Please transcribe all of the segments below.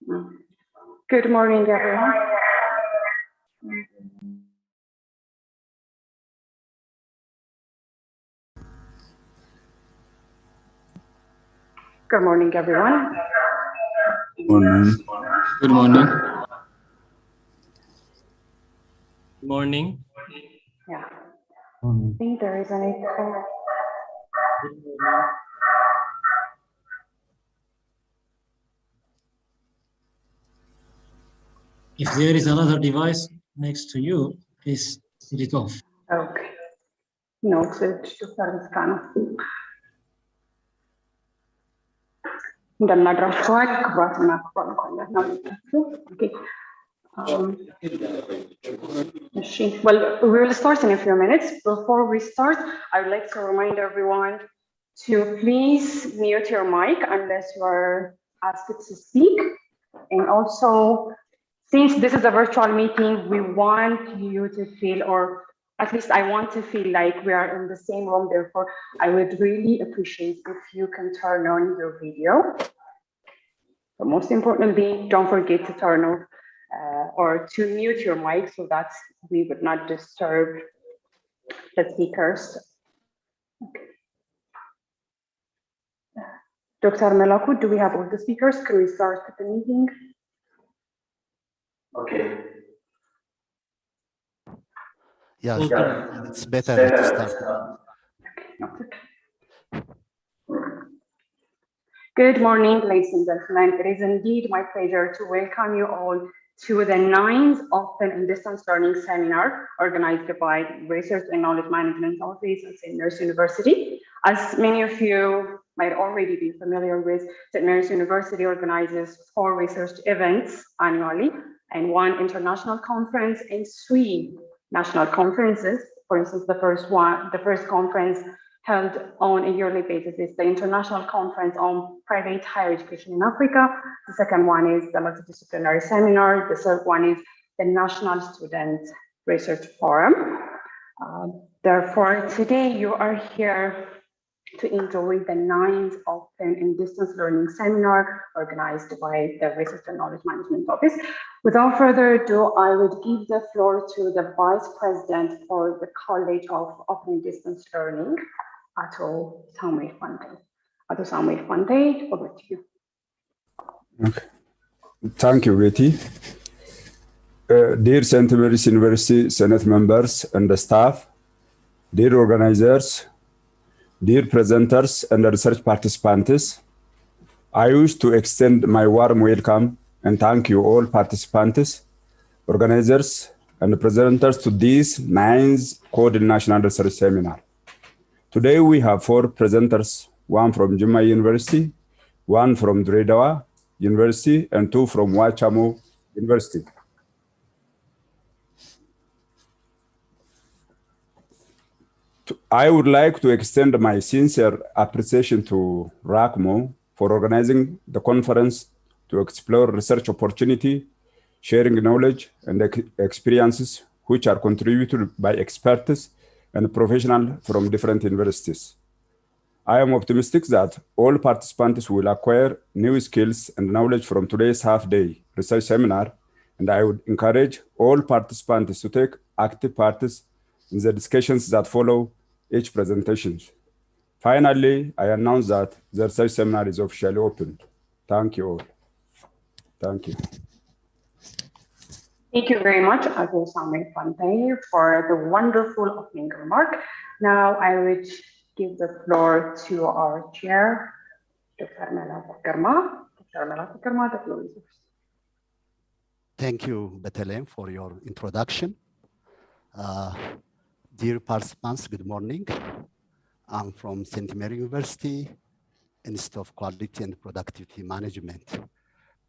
Good morning, everyone. Good morning, everyone. Morning. Good morning. Good morning. Yeah. I think there is an echo. If there is another device next to you, please put it off. Okay. Noted. እንደምናድራችኋል ክቡራትና ክቡራን እንኳን መጣችሁ። Okay. Well, we will start in a few minutes. Before we start, I would like to remind everyone to please mute your mic unless you are asked to speak. And also, since this is a virtual meeting, we want you to feel, or at least I want to feel like we are in the same room. Therefore, I would really appreciate if you can turn on your video. But most importantly, don't forget to turn off or to mute your mic so that we would not disturb the speakers. Okay. Dr. Melaku, do we have all the speakers? Can we start the meeting? Okay. Yeah, Okay. it's better to start. Okay. Good morning, ladies and gentlemen. It is indeed my pleasure to welcome you all to the 9th Open and Distance Learning Seminar organized by Research and Knowledge Management Office at St. Mary's University. As many of you might already be familiar with, St. Mary's University organizes 4 research events annually and 1 international conference and 3 national conferences. For instance, the first conference held on a yearly basis is the International Conference on Private Higher Education in Africa. The second one is the Multidisciplinary Seminar. The third one is the National Student Research Forum. Therefore, today you are here to enjoy the 9th Open and Distance Learning Seminar organized by the Research and Knowledge Management Office. Without further ado, I would give the floor to the Vice President for the College of Open and Distance Learning, Ato Samuel Fante. Ato Samuel Fante, over to you. Okay. Thank you, Betty. Dear St. Mary's University Senate members and the staff, dear organizers, dear presenters and research participants, I wish to extend my warm welcome and thank you all participants, organizers, and presenters to this 9th Code National Research Seminar. Today we have 4 presenters, 1 from Jimma University, 1 from Dreddawa University, and 2 from Wachamu University. I would like to extend my sincere appreciation to RACMO for organizing the conference to explore research opportunity, sharing knowledge and experiences which are contributed by experts and professionals from different universities. I am optimistic that all participants will acquire new skills and knowledge from today's half-day research seminar, and I would encourage all participants to take active part in the discussions that follow each presentation. Finally, I announce that the research seminar is officially opened. Thank you all. Thank you. Thank you very much, Ato Samuel Fante, for the wonderful opening remark. Now I would give the floor to our chair, Dr. Melaku Kerma. Dr. Melaku Kerma, the floor is yours. Thank you, Bethlehem, for your introduction. Dear participants, good morning. I'm from St. Mary University, Institute of Quality and Productivity Management.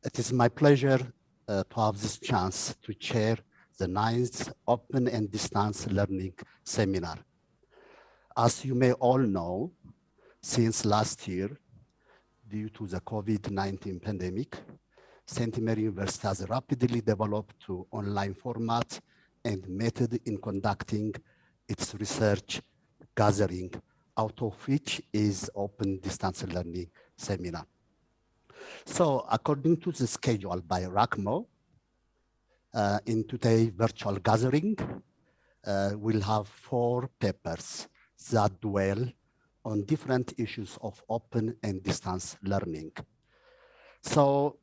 It is my pleasure to have this chance to chair the 9th Open and Distance Learning Seminar. As you may all know, since last year, due to the COVID-19 pandemic, St. Mary University has rapidly developed to online format and method in conducting its research gathering, out of which is Open Distance Learning Seminar. So according to the schedule by RACMO, in today's virtual gathering, we'll have 4 papers that dwell on different issues of open and distance learning. So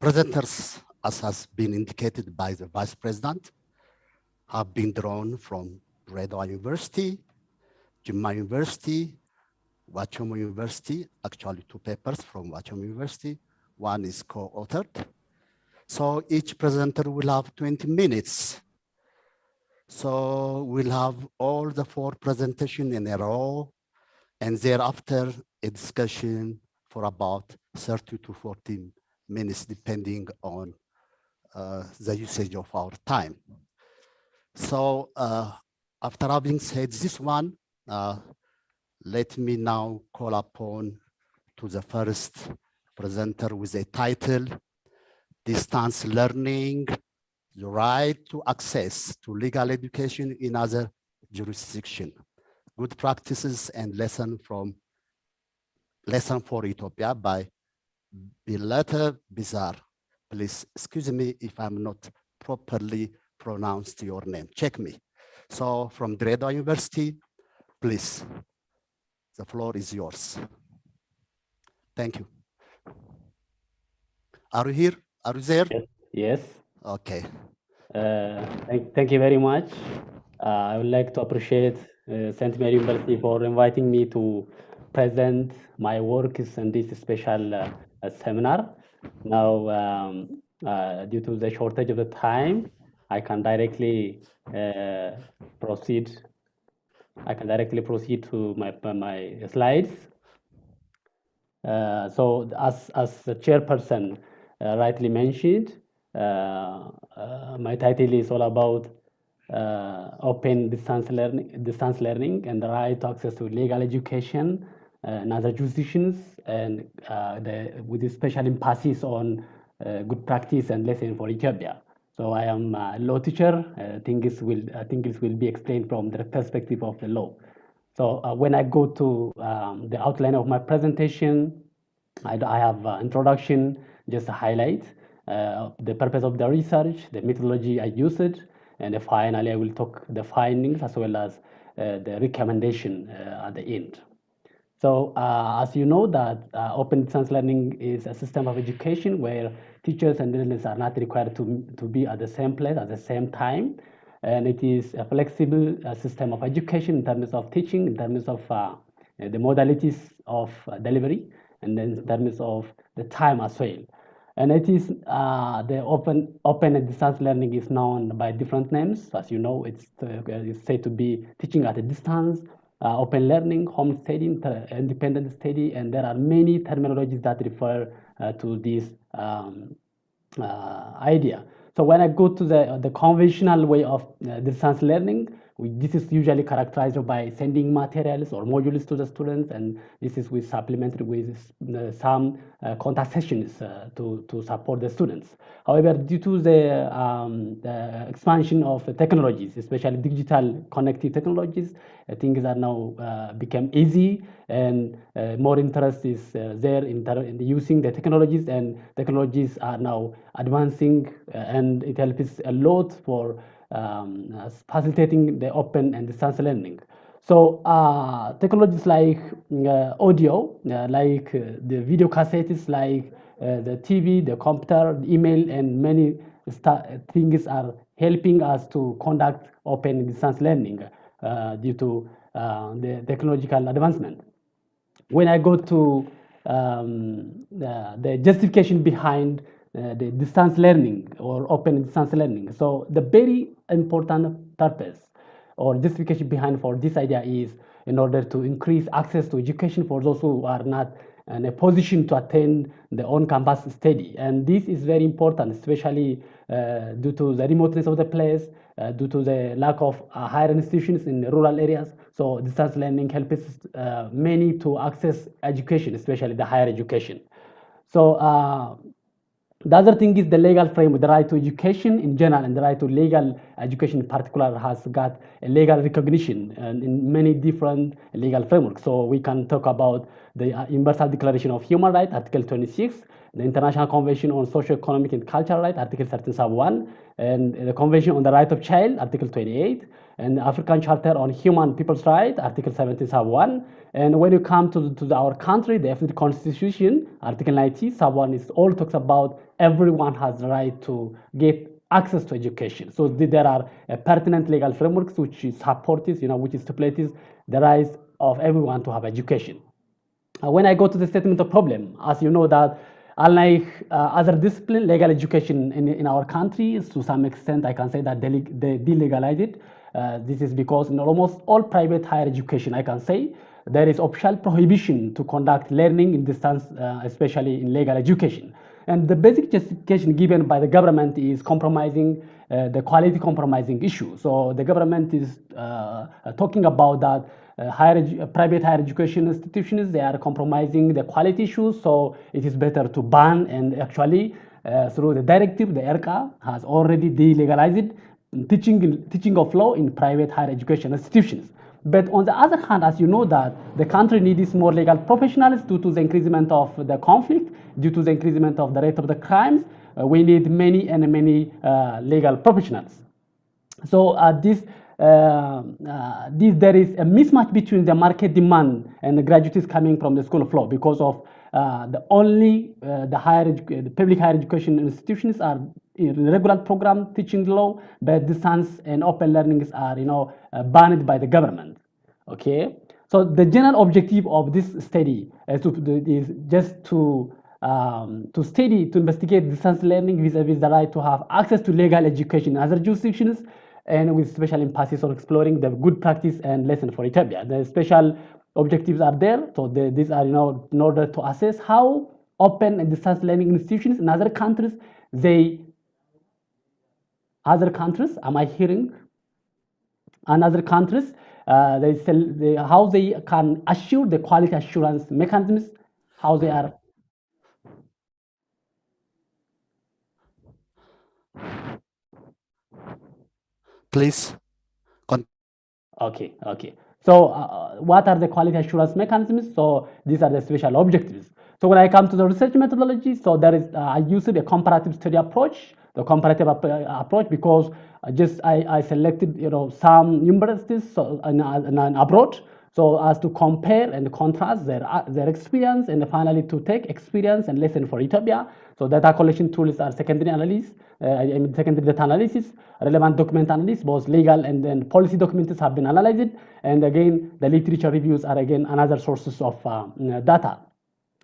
presenters, as has been indicated by the Vice President, have been drawn from Redwa University, Jimma University, Wachomo University, actually 2 papers from Wachomo University. One is co-authored. So each presenter will have 20 minutes. So we'll have all the 4 presentations in a row, and thereafter a discussion for about 30 to 40 minutes, depending on the usage of our time. So after having said this one, let me now call upon to the first presenter with a title, Distance Learning, the Right to Access to Legal Education in Other Jurisdictions, Good Practices and Lesson for Ethiopia by Bilete Bizar. Please excuse me if I'm not properly pronounced your name. Check me. So from Redwa University, please, the floor is yours. Thank you. Are you here? Are you there? Yes. Okay. Thank you very much. I would like to appreciate St. Mary University for inviting me to present my works in this special seminar. Now, due to the shortage of the time, I can directly proceed. I can directly proceed to my slides. So, as the chairperson rightly mentioned, my title is all about open distance learning and the right to access to legal education in other jurisdictions, and with a special emphasis on good practice and lesson for Ethiopia. So I am a law teacher. I think this will be explained from the perspective of the law. So when I go to the outline of my presentation, I have introduction, just a highlight, the purpose of the research, the methodology I used, and finally I will talk the findings as well as the recommendation at the end. So as you know that open distance learning is a system of education where teachers and learners are not required to be at the same place at the same time. And it is a flexible system of education in terms of teaching, in terms of the modalities of delivery, and then in terms of the time as well. And it is the open and distance learning is known by different names. As you know, it's said to be teaching at a distance, open learning, home study, independent study, and there are many terminologies that refer to this idea. So when I go to the conventional way of distance learning, this is usually characterized by sending materials or modules to the students, and this is supplemented with some contact sessions to support the students. However, due to the expansion of technologies, especially digital connected technologies, things are now become easy, and more interest is there in using the technologies, and technologies are now advancing, and it helps a lot for facilitating the open and distance learning. So technologies like audio, like the video cassettes, like the TV, the computer, the email, and many things are helping us to conduct open and distance learning due to the technological advancement. When I go to the justification behind the distance learning or open distance learning, so the very important purpose or justification behind for this idea is in order to increase access to education for those who are not in a position to attend the on-campus study. And this is very important, especially due to the remoteness of the place, due to the lack of higher institutions in the rural areas. So distance learning helps many to access education, especially the higher education. So The other thing is the legal framework. The right to education in general and the right to legal education in particular has got a legal recognition in many different legal frameworks. So we can talk about the Universal Declaration of Human Rights, Article 26, the International Convention on Socio-Economic and Cultural Rights, Article 13 sub 1, and the Convention on the Right of Child, Article 28, and the African Charter on Human People's Rights, Article 17 sub 1. And when you come to our country, the African Constitution, Article 90 sub 1 is all talks about everyone has the right to get access to education. So there are pertinent legal frameworks which support this, which stipulates the right of everyone to have education. When I go to the statement of problem, as you know that unlike other disciplines, legal education in our country, to some extent, I can say that they delegalize it. This is because in almost all private higher education, I can say, there is official prohibition to conduct learning in distance, especially in legal education. And the basic justification given by the government is compromising the quality compromising issue. So the government is talking about that private higher education institutions, they are compromising the quality issues, so it is better to ban. And actually, through the directive, the ERCA has already delegalized teaching of law in private higher education institutions. But on the other hand, as you know that the country needs more legal professionals due to the increasement of the conflict, due to the increasement of the rate of the crimes, we need many and many legal professionals. So there is a mismatch between the market demand and the graduates coming from the School of Law because of the public higher education institutions are in regular program teaching law, but distance and open learnings are banned by the government. Okay, so the general objective of this study is just to investigate distance learning vis-a-vis the right to have access to legal education in other jurisdictions, and with special emphasis on exploring the good practice and lesson for Ethiopia. The special objectives are there. So these are in order to assess how open and distance learning institutions in other countries, am I hearing? And other countries, how they can assure the quality assurance mechanisms, how they are. Please. Okay. So what are the quality assurance mechanisms? So these are the special objectives. So when I come to the research methodology, so there is I used a comparative study approach, the comparative approach, because I selected some universities abroad, so as to compare and contrast their experience, and finally to take experience and lesson for Ethiopia. So data collection tools are secondary analysis, secondary data analysis, relevant document analysis, both legal and then policy documents have been analyzed, and again the literature reviews are again another sources of data.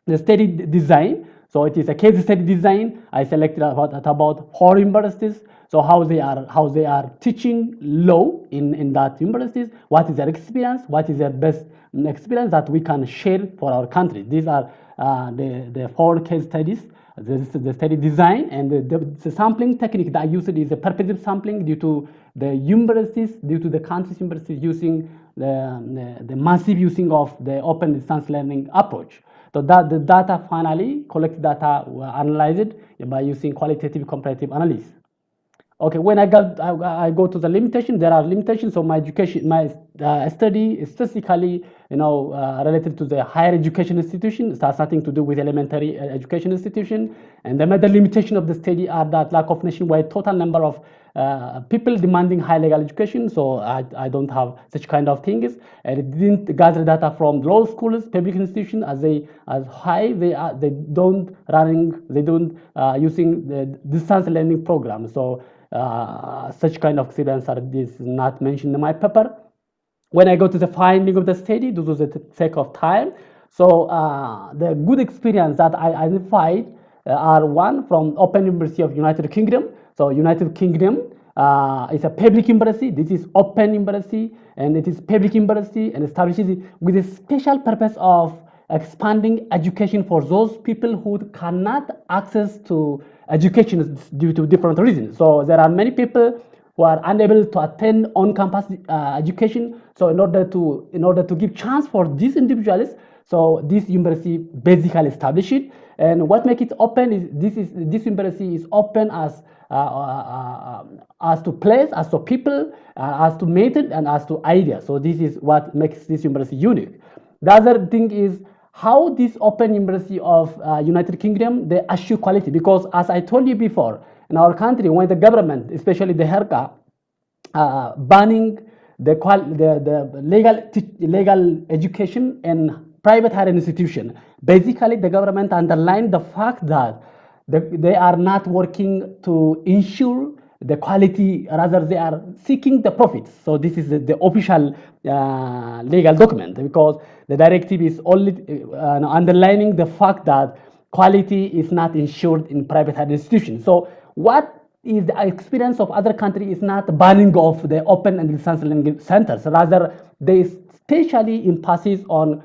The study design, so it is a case study design. I selected about 4 universities. So how they are teaching law in that universities, what is their experience, what is their best experience that we can share for our country. These are the 4 case studies. This is the study design, and the sampling technique that I used is a purposive sampling due to the universities, due to the country's universities using the massive using of the open distance learning approach. So that the data finally collected data were analyzed by using qualitative comparative analysis. Okay, when I go to the limitation, there are limitations. So my study is statistically, related to the higher education institution. It has nothing to do with elementary education institution. And the major limitation of the study are that lack of nationwide total number of people demanding high legal education. So I don't have such kind of things. And it didn't gather data from law schools, public institutions they don't using the distance learning program. So such kind of experience is not mentioned in my paper. When I go to the finding of the study, due to the sake of time, so the good experience that I identified are one from Open University of United Kingdom. So United Kingdom is a public university. This is open university, and it is public university and established with a special purpose of expanding education for those people who cannot access to education due to different reasons. So there are many people who are unable to attend on-campus education. So in order to give chance for these individuals, so this university basically established it, And what makes it open is this university is open as to place, as to people, as to method, and as to ideas. So this is what makes this university unique. The other thing is how this open university of United Kingdom, they assure quality, because as I told you before, in our country, when the government, especially the Herka, banning the legal education in private higher institution, basically the government underlined the fact that they are not working to ensure the quality, rather they are seeking the profits. So this is the official legal document, because the directive is only underlining the fact that quality is not ensured in private higher institutions. So what is the experience of other countries is not banning of the open and distance learning centers, rather they especially emphasis on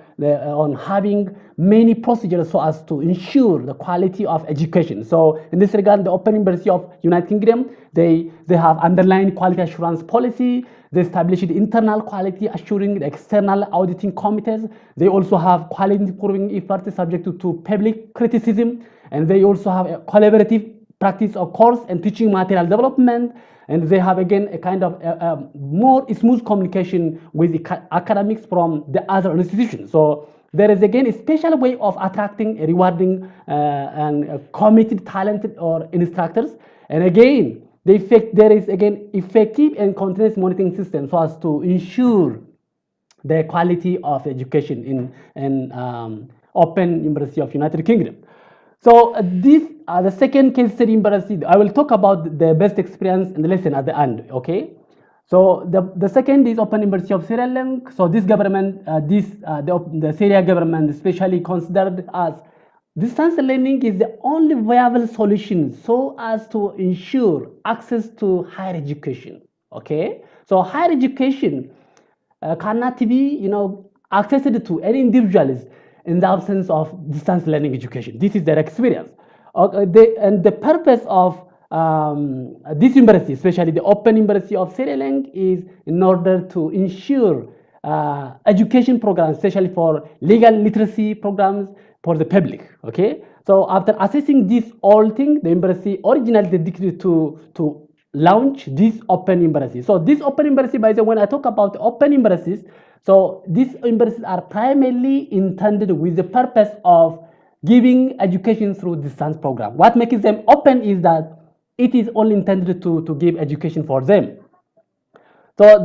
having many procedures so as to ensure the quality of education. So in this regard, the Open University of United Kingdom, they have underlined quality assurance policy. They established internal quality assuring, the external auditing committees. They also have quality improving efforts subject to public criticism, and they also have a collaborative practice of course and teaching material development, and they have again a kind of more smooth communication with the academics from the other institutions. So there is again a special way of attracting, rewarding, and committed, talented or instructors. And again, there is again effective and continuous monitoring system so as to ensure the quality of education in Open University of United Kingdom. So this the second case study university. I will talk about the best experience and the lesson at the end. Okay. So the second is Open University of Sierra Leone. So this government, the Syria government, especially considered as distance learning is the only viable solution so as to ensure access to higher education. Okay. So higher education cannot be accessed to any individuals in the absence of distance learning education. This is their experience. And the purpose of this university, especially the Open University of Sierra Leone, is in order to ensure education programs, especially for legal literacy programs for the public. Okay, so after assessing this whole thing, the university originally dedicated to launch this Open University. So this Open University, by the way, when I talk about Open Universities, so these universities are primarily intended with the purpose of giving education through distance program. What makes them open is that it is only intended to give education for them. So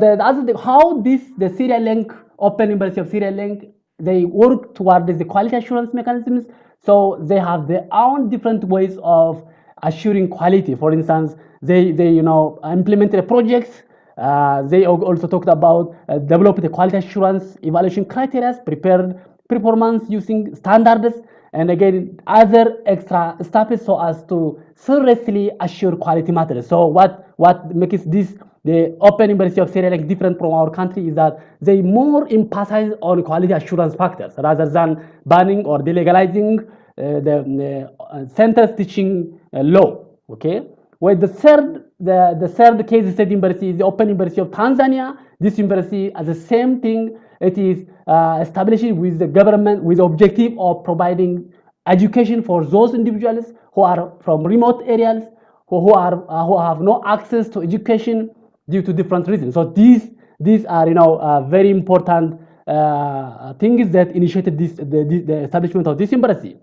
how the Sierra Leone Open University of Sierra Leone, they work towards the quality assurance mechanisms. So they have their own different ways of assuring quality. For instance, they implemented projects. They also talked about develop the quality assurance evaluation criteria, prepared performance using standards, and again other extra steps so as to seriously assure quality matters. So what makes the Open University of Sierra Leone different from our country is that they more emphasize on quality assurance factors rather than banning or delegalizing the centers teaching law. Okay. Well, the third case study university is the Open University of Tanzania. This university has the same thing. It is established with the government with the objective of providing education for those individuals who are from remote areas, who have no access to education due to different reasons. So these are very important things that initiated the establishment of this university.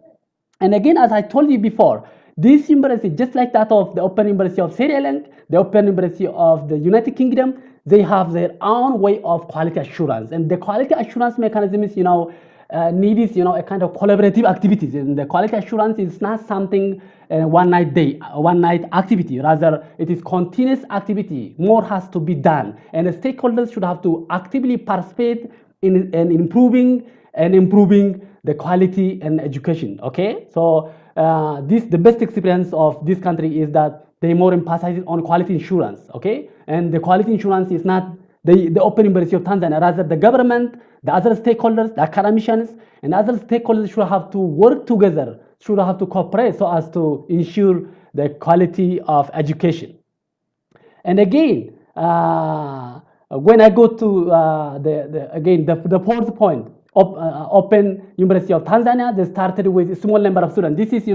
And again, as I told you before, this university, just like that of the Open University of Sierra Leone, the Open University of the United Kingdom, they have their own way of quality assurance. And the quality assurance mechanism is, needs, a kind of collaborative activities. And the quality assurance is not something one night activity. Rather, it is continuous activity. More has to be done. And the stakeholders should have to actively participate in improving the quality and education. Okay, so the best experience of this country is that they more emphasize on quality insurance. Okay, and the quality insurance is not the Open University of Tanzania. Rather, the government, the other stakeholders, the academicians, and other stakeholders should have to work together, should have to cooperate so as to ensure the quality of education. And again, when I go to the fourth point, Open University of Tanzania, they started with a small number of students. This is,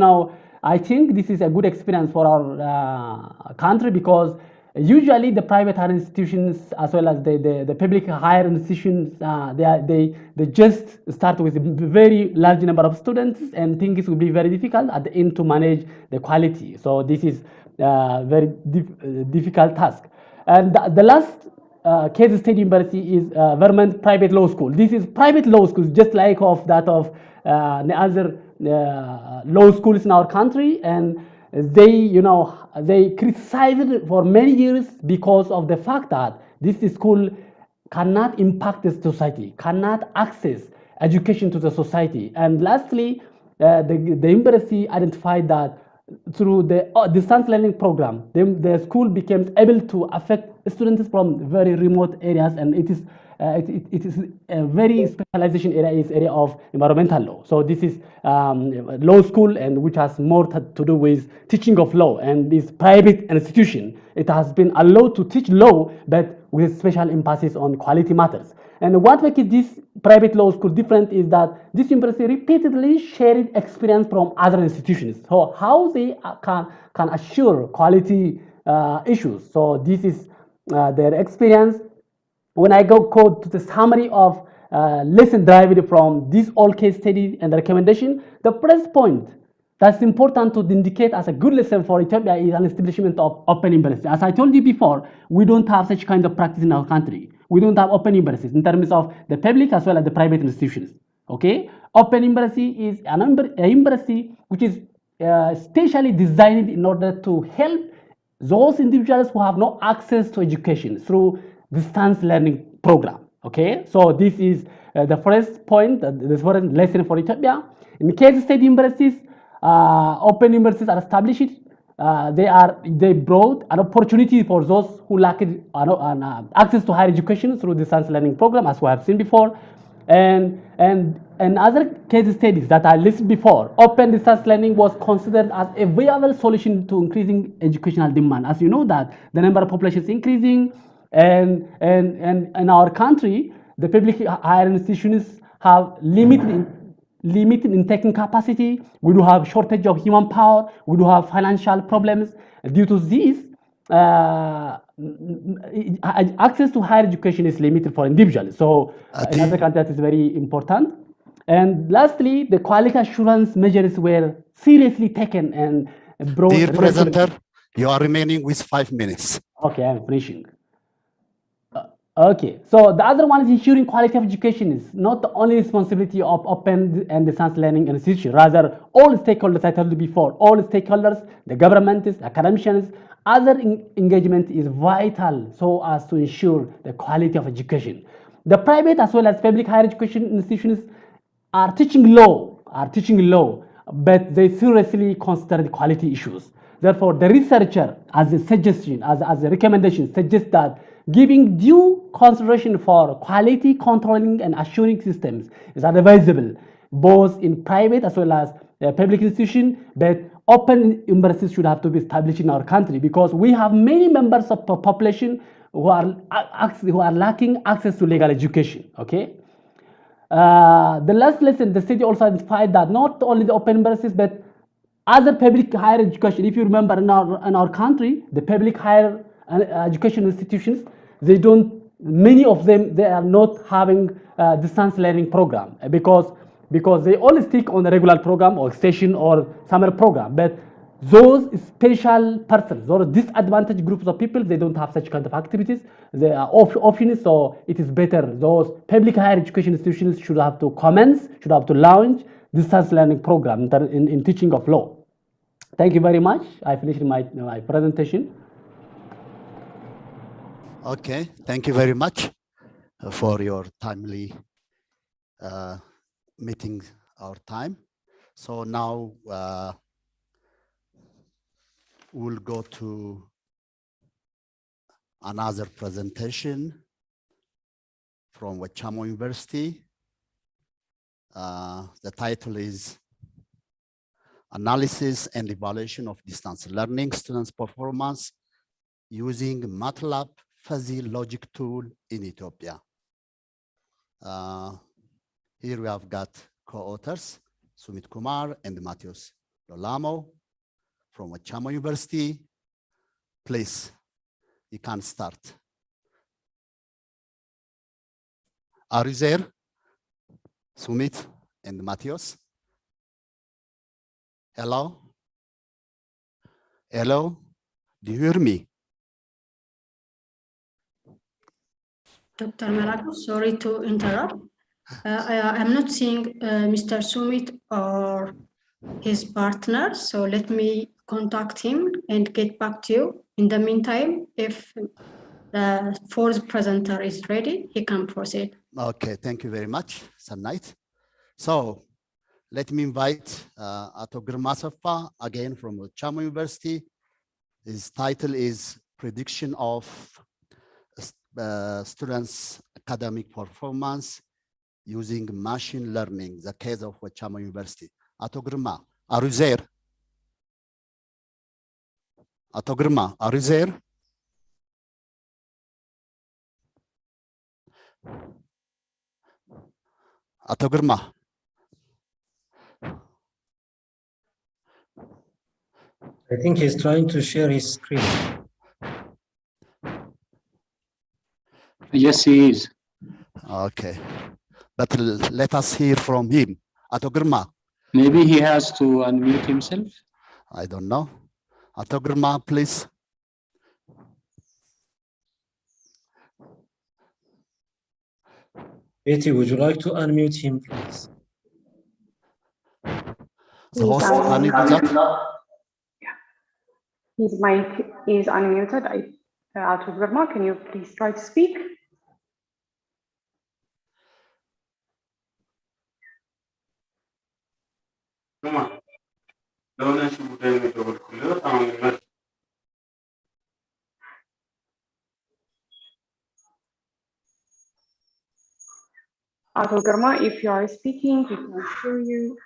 I think this is a good experience for our country, because usually the private higher institutions as well as the public higher institutions, they just start with a very large number of students, and think it will be very difficult at the end to manage the quality. So this is a very difficult task. And the last case study university is Vermont Private Law School. This is private law schools, just like of that of the other law schools in our country, and they criticized it for many years because of the fact that this school cannot impact the society, cannot access education to the society. And lastly, the university identified that through the distance learning program, the school became able to affect students from very remote areas, and it is a very specialization area is area of environmental law. So this is law school, and which has more to do with teaching of law, and this private institution, it has been allowed to teach law, but with special emphasis on quality matters. And what makes this private law school different is that this university repeatedly shared experience from other institutions. So how they can assure quality issues. So this is their experience. When I go to the summary of lesson derived from this all case study and the recommendation, the first point that's important to indicate as a good lesson for Ethiopia is an establishment of open university. As I told you before, we don't have such kind of practice in our country. We don't have open universities in terms of the public as well as the private institutions. Okay, open university is a university which is specially designed in order to help those individuals who have no access to education through distance learning program. Okay, so this is the first point, the first lesson for Ethiopia. In case state universities, open universities are established. They brought an opportunity for those who lack access to higher education through distance learning program, as we have seen before. And other case studies that I listed before, open distance learning was considered as a viable solution to increasing educational demand. As you know that the number of population is increasing, and in our country, the public higher institutions have limited intake capacity. We do have shortage of human power. We do have financial problems. Due to this, access to higher education is limited for individuals. So in other countries, that is very important. And lastly, the quality assurance measures were seriously taken and brought. Dear presenter, you are remaining with 5 minutes. Okay, I'm finishing. Okay, so the other one is ensuring quality of education is not the only responsibility of open and distance learning institution. Rather, all stakeholders, I told you before, all stakeholders, the governments, academicians, other engagement is vital so as to ensure the quality of education. The private as well as public higher education institutions are teaching law, but they seriously consider the quality issues. Therefore, the researcher, as a suggestion, as a recommendation, suggests that giving due consideration for quality controlling and assuring systems is advisable, both in private as well as public institution, but open universities should have to be established in our country, because we have many members of the population who are lacking access to legal education. Okay. The last lesson, the study also identified that not only the open universities, but other public higher education. If you remember, in our country, the public higher education institutions, many of them, they are not having distance learning program because they all stick on the regular program or station or summer program. But those special persons or disadvantaged groups of people, they don't have such kind of activities. They are options, so it is better. Those public higher education institutions should have to launch distance learning program in teaching of law. Thank you very much. I finished my presentation. Okay, thank you very much for your timely meeting our time. So now we'll go to another presentation from Wachamo University. The title is Analysis and Evaluation of Distance Learning Students' Performance Using MATLAB Fuzzy Logic Tool in Ethiopia. Here we have got co-authors, Sumit Kumar and Matheus Lolamo from Wachama University. Please, you can start. Are you there, Sumit and Matheus? Hello? Hello? Do you hear me? Dr. Malago, sorry to interrupt. I'm not seeing Mr. Sumit or his partner, so let me contact him and get back to you. In the meantime, if the fourth presenter is ready, he can proceed. Okay, thank you very much, Sanait. So let me invite Ato Girmasappa again from Chama University. His title is Prediction of Students' Academic Performance Using Machine Learning, the case of Wachama University. Ato Girma, are you there? Ato Girma, are you there? Ato Girma. I think he's trying to share his screen. Yes, he is. Okay, but let us hear from him. Ato Girma. Maybe he has to unmute himself. I don't know. Ato Girma, please. Betty, would you like to unmute him, please? The host, can you do that? Yeah. His mic is unmuted. Ato Girma, can you please try to speak? Come on. Ato Girma, if you are speaking, we can hear you.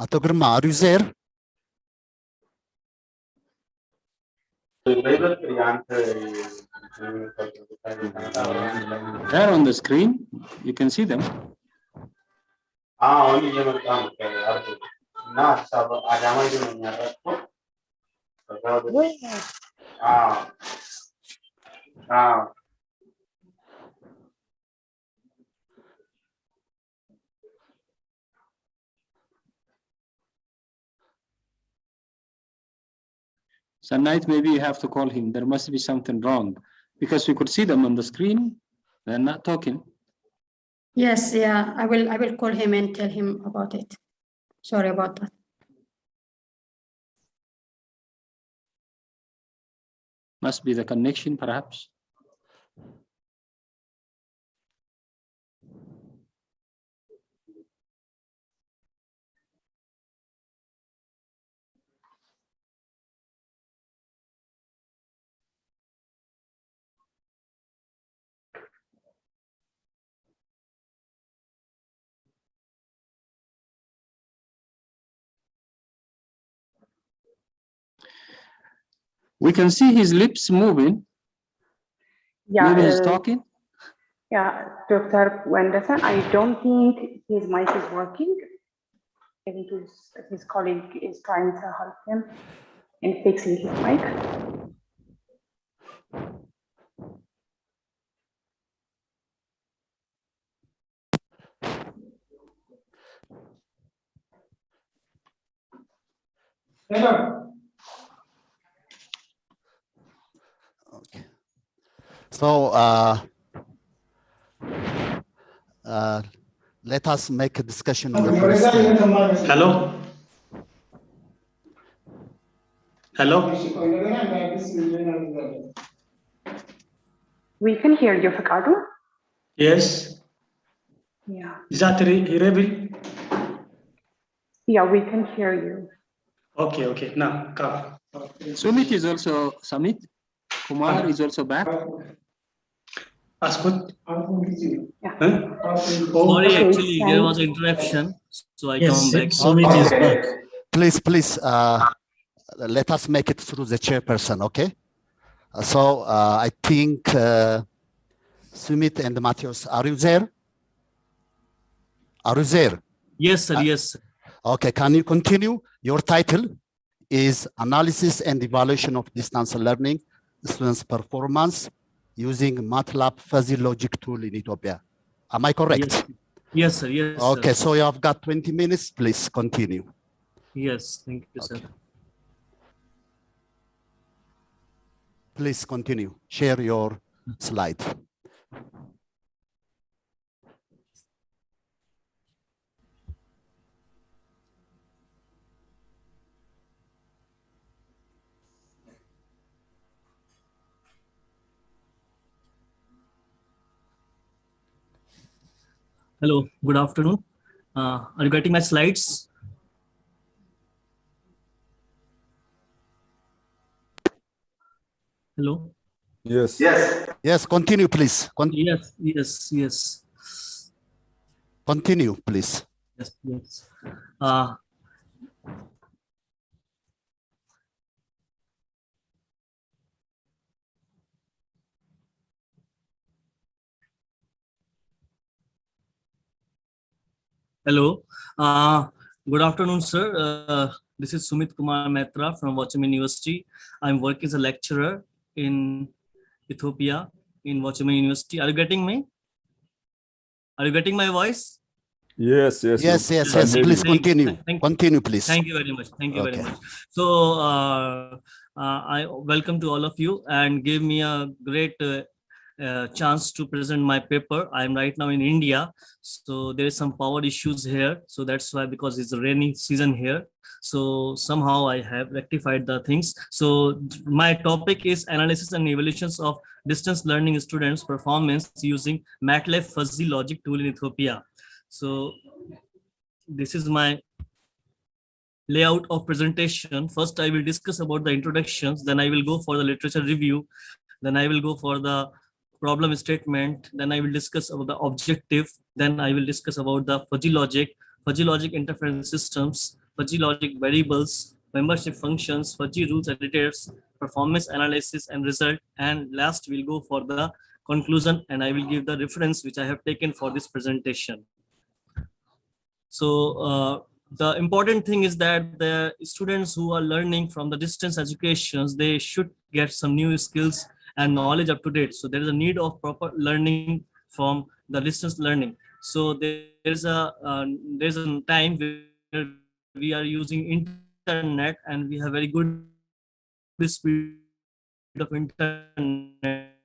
Ato Girma, are you there? They're on the screen. You can see them. Sanait, maybe you have to call him. There must be something wrong because we could see them on the screen. They're not talking. Yes, yeah, I will call him and tell him about it. Sorry about that. Must be the connection, perhaps. We can see his lips moving. Yeah, maybe he's talking. Yeah, Dr. Wenderson, I don't think his mic is working. I think his colleague is trying to help him in fixing his mic. Hello. Okay. So let us make a discussion on the first. Hello? Hello? We can hear you, Ricardo. Yes. Yeah. Is that Rebel? Yeah, we can hear you. Okay, okay. Now, come. Sumit is also Sumit. Kumar is also back. Sorry, Okay, actually, there thank- was interruption, so I Yes, come back. Sumit is back. Please, let us make it through the chairperson, okay? So I think Sumit and Matthias, are you there? Are you there? Yes, sir. Yes, sir. Okay, can you continue? Your title is Analysis and Evaluation of Distance Learning Students' Performance using MATLAB Fuzzy Logic Tool in Ethiopia. Am I correct? Yes, yes, sir. Yes, Okay, sir. so you have got 20 minutes. Please continue. Yes, thank you, sir. Okay. Please continue. Share your slide. Hello, good afternoon. Are you getting my slides? Hello. Yes. Yes, continue, please. Yes, yes, yes, Continue, please. yes, yes. Hello. Good afternoon, sir. This is Sumit Kumar Mehta from Watchman University. I'm working as a lecturer in Ethiopia in Watchman University. Are you getting me? Are you getting my voice? Yes. Yes, please continue. Continue, please. Thank you very much. Thank you very Okay. much. So I welcome to all of you and give me a great chance to present my paper. I'm right now in India, so there is some power issues here. So that's why, because it's a rainy season here. So somehow I have rectified the things. So my topic is analysis and evaluations of distance learning students' performance using MATLAB Fuzzy Logic tool in Ethiopia. So this is my layout of presentation. First, I will discuss about the introductions, then I will go for the literature review, then I will go for the problem statement, then I will discuss about the objective, then I will discuss about the fuzzy logic interference systems, fuzzy logic variables, membership functions, fuzzy rules editors, performance analysis and result, and last we'll go for the conclusion, and I will give the reference which I have taken for this presentation. So the important thing is that the students who are learning from the distance educations, they should get some new skills and knowledge up to date. So there is a need of proper learning from the distance learning. So there's a time where we are using internet and we have very good speed of internet.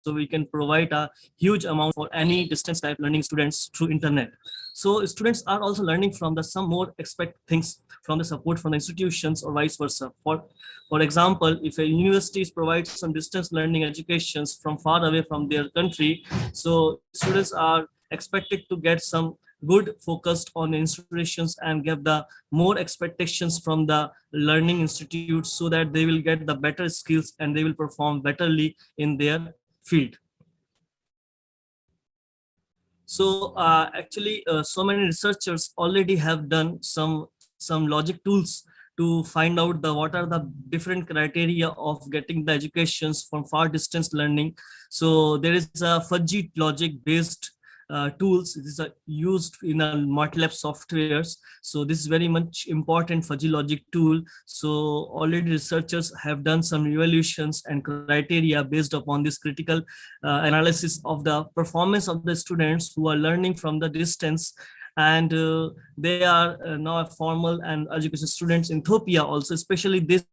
So we can provide a huge amount for any distance type learning students through internet. So students are also learning from the some more expect things from the support from the institutions or vice versa. For example, if a university provides some distance learning educations from far away from their country, so students are expected to get some good focused on institutions and get the more expectations from the learning institutes, so that they will get the better skills and they will perform betterly in their field. So actually, so many researchers already have done some logic tools to find out what are the different criteria of getting the educations from far distance learning. So there is a fuzzy logic based tools. This is used in a MATLAB softwares. So this is very much important fuzzy logic tool. So already researchers have done some evaluations and criteria based upon this critical analysis of the performance of the students who are learning from the distance. And they are now formal and education students in Ethiopia also. Especially this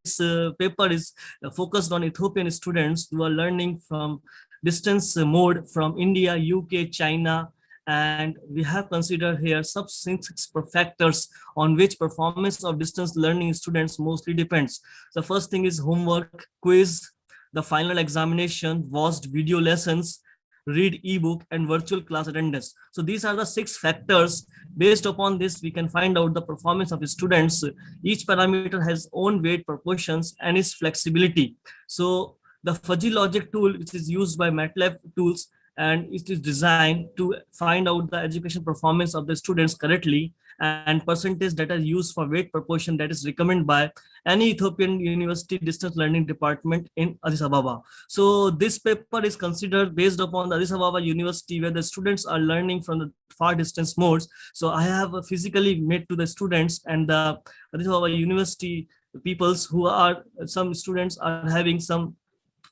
paper is focused on Ethiopian students who are learning from distance mode from India, UK, China, and we have considered here sub 6 factors on which performance of distance learning students mostly depends. The first thing is homework, quiz, the final examination, watched video lessons, read ebook, and virtual class attendance. So these are the 6 factors. Based upon this, we can find out the performance of students. Each parameter has own weight proportions and its flexibility. So the fuzzy logic tool, which is used by MATLAB tools, and it is designed to find out the education performance of the students correctly, and percentage that are used for weight proportion that is recommended by any Ethiopian University distance learning department in Addis Ababa. So this paper is considered based upon the Addis Ababa University, where the students are learning from the far distance modes. So I have physically met to the students and the Addis Ababa University peoples who are, some students are having some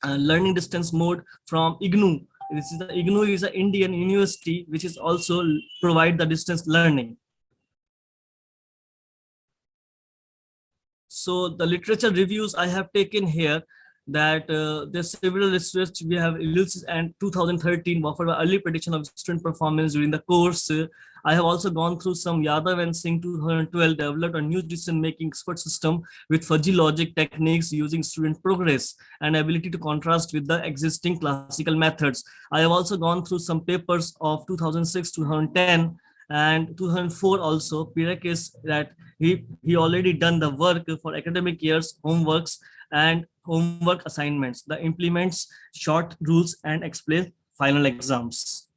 learning distance mode from IGNU. This is the IGNU is an Indian university which is also provide the distance learning. So the literature reviews I have taken here, that there's several research we have released, and 2013 offered an early prediction of student performance during the course. I have also gone through some Yadav and Singh 2012 developed a new decision-making expert system with fuzzy logic techniques using student progress and ability to contrast with the existing classical methods. I have also gone through some papers of 2006, 2010, and 2004 also. Pirek is that he already done the work for academic years, homeworks and homework assignments, the implements short rules and explain final exams.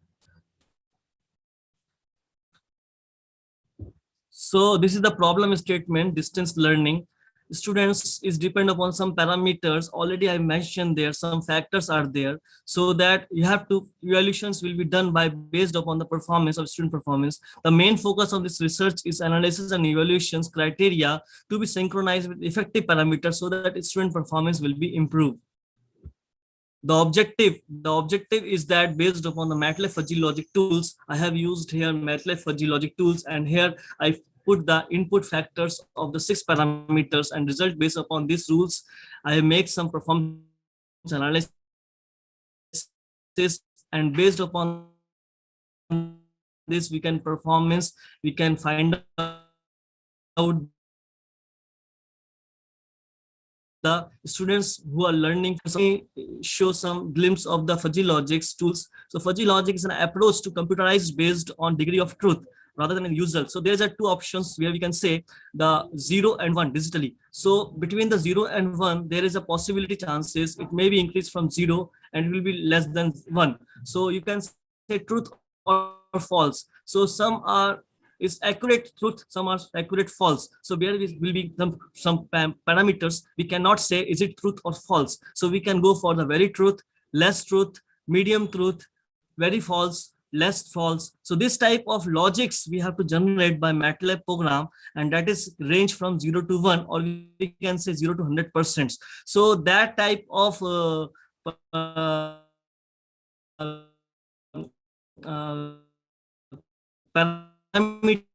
So this is the problem statement. Distance learning students is depend upon some parameters. Already I mentioned there, some factors are there, so that you have to, evaluations will be done by based upon the performance of student performance. The main focus of this research is analysis and evaluations criteria to be synchronized with effective parameters so that student performance will be improved. The objective is that based upon the MATLAB fuzzy logic tools, I have used here MATLAB fuzzy logic tools, and here I put the input factors of the 6 parameters, and result based upon these rules, I make some performance analysis, and based upon this we can find out the students who are learning. Show some glimpse of the fuzzy logics tools. So fuzzy logic is an approach to computerize based on degree of truth rather than usual. So there's 2 options where we can say the 0 and 1 digitally. So between the 0 and 1, there is a possibility chances it may be increased from 0 and it will be less than 1. So you can say truth or false. So some are is accurate truth, some are accurate false. So there will be some parameters we cannot say is it truth or false. So we can go for the very truth, less truth, medium truth, very false, less false. So this type of logics we have to generate by MATLAB program, and that is range from 0 to 1, or we can say 0 to 100%. So that type of parameters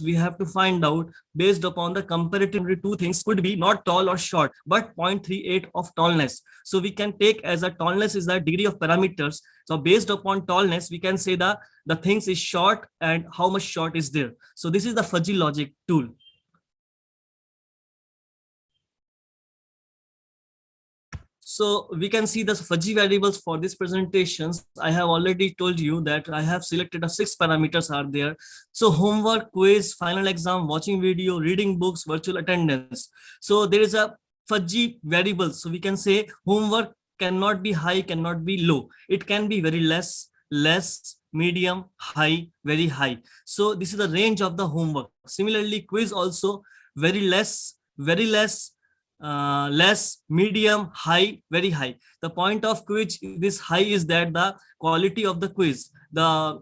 we have to find out based upon the comparative. 2 things could be not tall or short, but 0.38 of tallness. So we can take as a tallness is the degree of parameters. So based upon tallness, we can say the things is short and how much short is there. So this is the fuzzy logic tool. So we can see the fuzzy variables for these presentations. I have already told you that I have selected 6 parameters are there. So homework, quiz, final exam, watching video, reading books, virtual attendance. So there is a fuzzy variable. So we can say homework cannot be high, cannot be low. It can be very less, medium, high, very high. So this is the range of the homework. Similarly, quiz also very less, less, medium, high, very high. The point of quiz, this high is that the quality of the quiz, the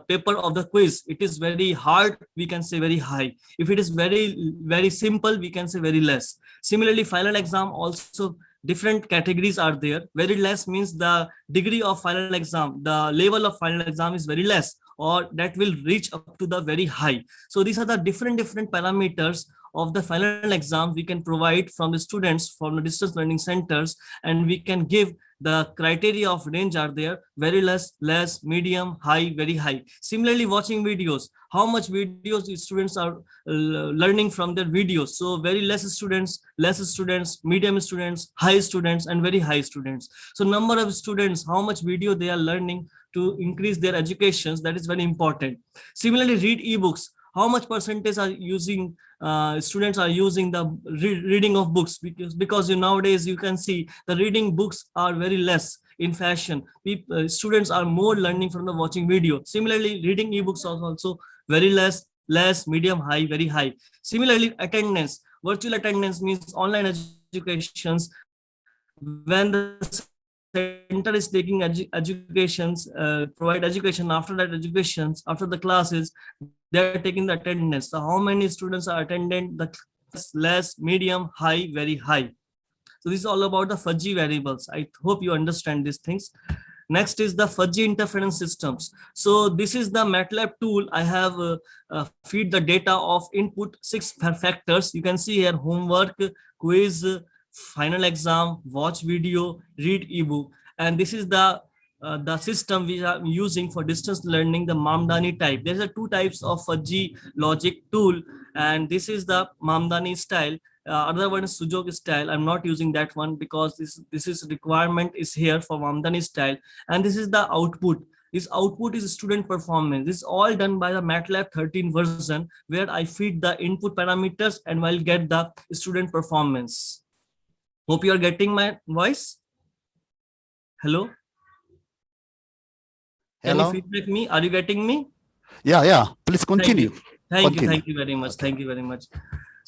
paper of the quiz, it is very hard, we can say very high. If it is very simple, we can say very less. Similarly, final exam also different categories are there. Very less means the degree of final exam, the level of final exam is very less, or that will reach up to the very high. So these are the different parameters of the final exam we can provide from the students from the distance learning centers, and we can give the criteria of range are there: very less, medium, high, very high. Similarly, watching videos, how much videos the students are learning from their videos. So very less students, medium students, high students, and very high students. So number of students, how much video they are learning to increase their educations, that is very important. Similarly, read ebooks, how much percentage are using students are using the reading of books, because nowadays you can see the reading books are very less in fashion. Students are more learning from the watching video. Similarly, reading ebooks are also very less, medium, high, very high. Similarly, attendance, virtual attendance means online educations. When the center is taking educations, provide education, after that educations, after the classes, they are taking the attendance. So how many students are attending the class? Less, medium, high, very high. So this is all about the fuzzy variables. I hope you understand these things. Next is the fuzzy interference systems. So this is the MATLAB tool. I have feed the data of input 6 factors. You can see here: homework, quiz, final exam, watch video, read ebook. And this is the system we are using for distance learning, the Mamdani type. There's a 2 types of fuzzy logic tool, and this is the Mamdani style. Other one is Sujok style. I'm not using that one because this is requirement is here for Mamdani style. And this is the output. This output is student performance. This is all done by the MATLAB 13 version, where I feed the input parameters and I'll get the student performance. Hope you are getting my voice. Hello. Can you feedback me? Are you getting me? Yeah. Please continue. Thank you very much. Okay. Thank you very much.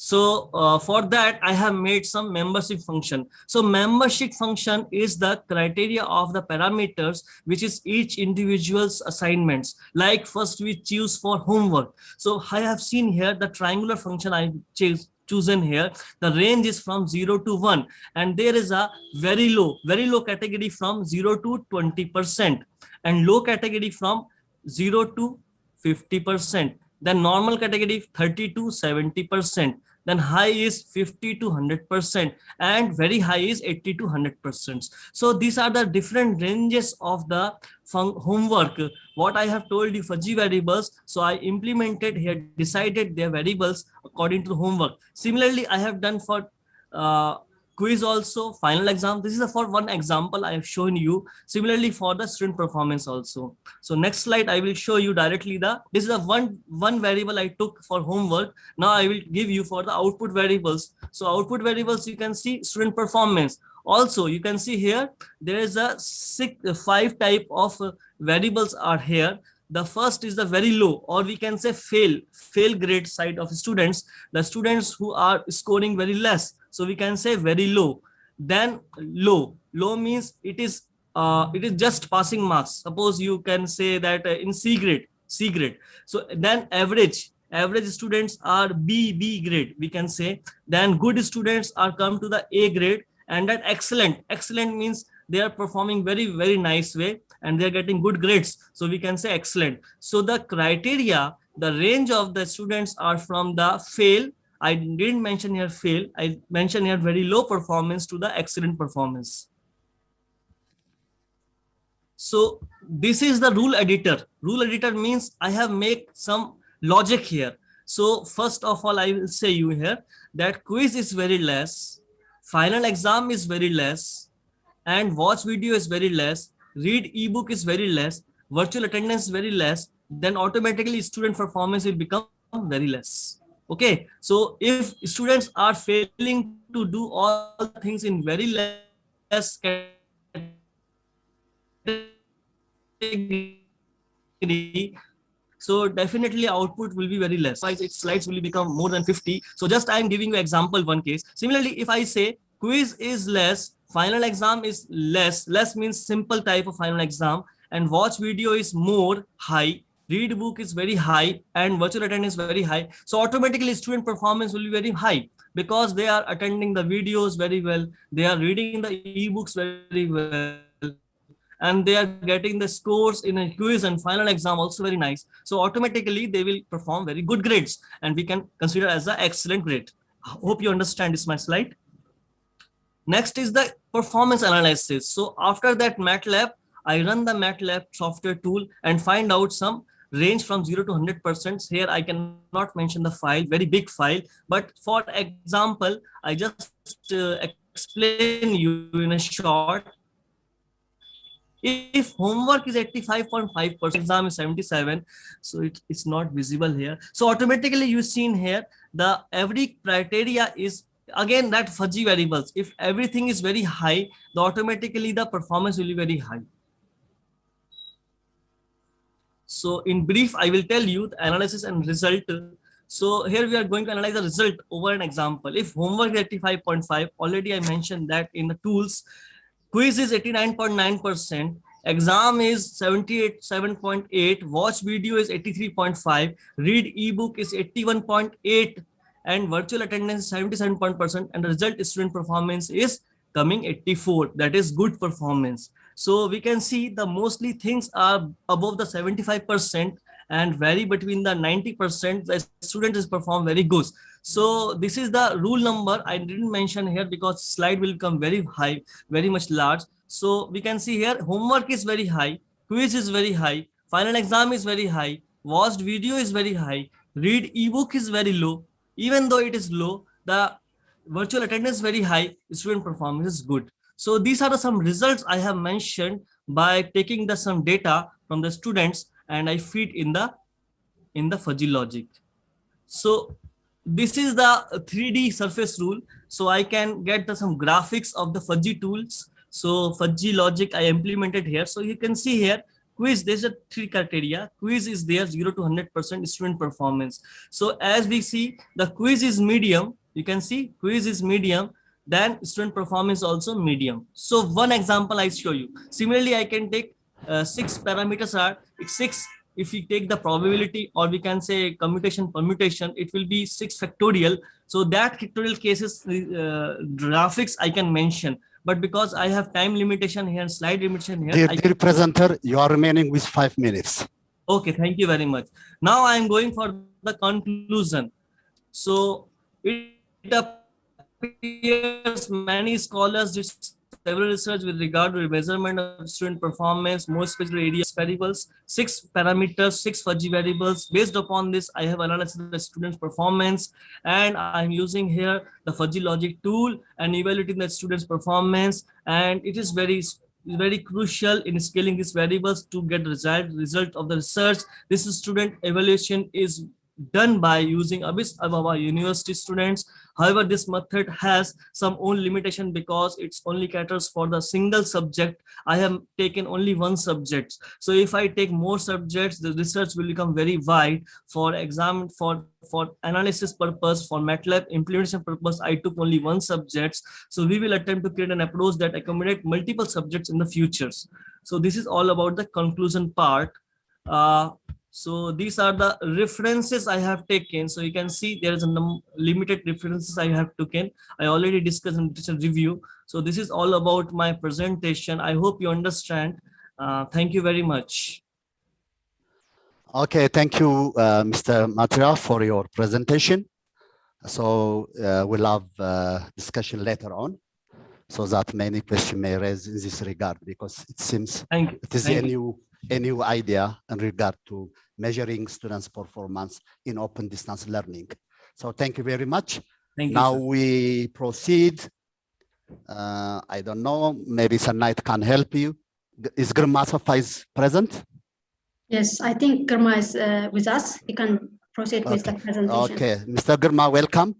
So for that, I have made some membership function. So membership function is the criteria of the parameters, which is each individual's assignments. Like first we choose for homework. So I have seen here the triangular function I chosen here. The range is from 0 to 1, and there is a very low category from 0 to 20%, and low category from 0 to 50%. Then normal category 30 to 70%. Then high is 50 to 100%, and very high is 80 to 100%. So these are the different ranges of the homework. What I have told you, fuzzy variables. So I implemented here, decided their variables according to the homework. Similarly, I have done for quiz also, final exam. This is for one example I have shown you. Similarly for the student performance also. So next slide, I will show you directly this is the one variable I took for homework. Now I will give you for the output variables. So output variables, you can see student performance. Also, you can see here, there is a 5 type of variables are here. The first is the very low, or we can say fail grade side of students, the students who are scoring very less. So we can say very low. Then low means it is just passing marks. Suppose you can say that in C grade. So then average students are B grade, we can say. Then good students are come to the A grade, and that excellent means they are performing very nice way and they're getting good grades. So we can say excellent. So the criteria, the range of the students are from the fail. I didn't mention here fail. I mentioned here very low performance to the excellent performance. So this is the rule editor. Rule editor means I have made some logic here. So first of all, I will say you here that quiz is very less, final exam is very less, and watch video is very less, read ebook is very less, virtual attendance is very less, then automatically student performance will become very less. Okay, so if students are failing to do all things in very less category, so definitely output will be very less. Its slides will become more than 50. So just I am giving you example one case. Similarly, if I say quiz is less, final exam is less means simple type of final exam, and watch video is more, high, read book is very high, and virtual attendance is very high. So automatically student performance will be very high because they are attending the videos very well, they are reading the ebooks very well, and they are getting the scores in a quiz and final exam also very nice. So automatically they will perform very good grades, and we can consider as an excellent grade. Hope you understand this, my slide. Next is the performance analysis. So after that MATLAB, I run the MATLAB software tool and find out some range from 0 to 100%. Here I cannot mention the file, very big file, but for example, I just explain you in a short. If homework is 85.5%, exam is 77, so it's not visible here. So automatically you seen here, the every criteria is again that fuzzy variables. If everything is very high, the automatically the performance will be very high. So in brief, I will tell you the analysis and result. So here we are going to analyze the result over an example. If homework is 85.5, already I mentioned that in the tools, quiz is 89.9%, exam is 77.8, watch video is 83.5, read ebook is 81.8, and virtual attendance is 77%, and the result is student performance is coming 84. That is good performance. So we can see the mostly things are above the 75% and vary between the 90%. The student is performed very good. So this is the rule number. I didn't mention here because slide will come very high, very much large. So we can see here homework is very high, quiz is very high, final exam is very high, watched video is very high, read ebook is very low. Even though it is low, the virtual attendance is very high, student performance is good. So these are some results I have mentioned by taking some data from the students and I feed in the fuzzy logic. So this is the 3D surface rule. So I can get some graphics of the fuzzy tools. So fuzzy logic I implemented here. So you can see here quiz, there's a 3 criteria. Quiz is there 0 to 100% student performance. So as we see, the quiz is medium. You can see quiz is medium, then student performance also medium. So one example I show you. Similarly, I can take 6 parameters are, it's 6. If we take the probability or we can say commutation permutation, it will be 6 factorial. So that factorial cases graphics I can mention. But because I have time limitation here, slide limitation here. Dear presenter, you are remaining with 5 minutes. Okay, thank you very much. Now I am going for the conclusion. So it appears many scholars did several research with regard to the measurement of student performance, more specific areas, variables, 6 parameters, 6 fuzzy variables. Based upon this, I have analyzed the student's performance, and I'm using here the fuzzy logic tool and evaluating the student's performance. And it is very crucial in scaling these variables to get the result of the research. This student evaluation is done by using Addis Ababa University students. However, this method has some own limitation because it's only caters for the single subject. I have taken only one subject. So if I take more subjects, the research will become very wide. For exam, for analysis purpose, for MATLAB implementation purpose, I took only one subject. So we will attempt to create an approach that accommodates multiple subjects in the futures. So this is all about the conclusion part. So these are the references I have taken. So you can see there is a limited references I have taken. I already discussed in this review. So this is all about my presentation. I hope you understand. Thank you very much. Okay, thank you, Mr. Matra, for your presentation. So we'll have discussion later on, so that many questions may raise in this regard, because it seems it is a new idea in regard to measuring students' performance in open distance learning. So thank you very much. Now we proceed. I don't know, maybe Sanait can help you. Is Girma Safai present? Yes, I think Girma is with us. He can proceed with the presentation. Okay, Mr. Girma, welcome.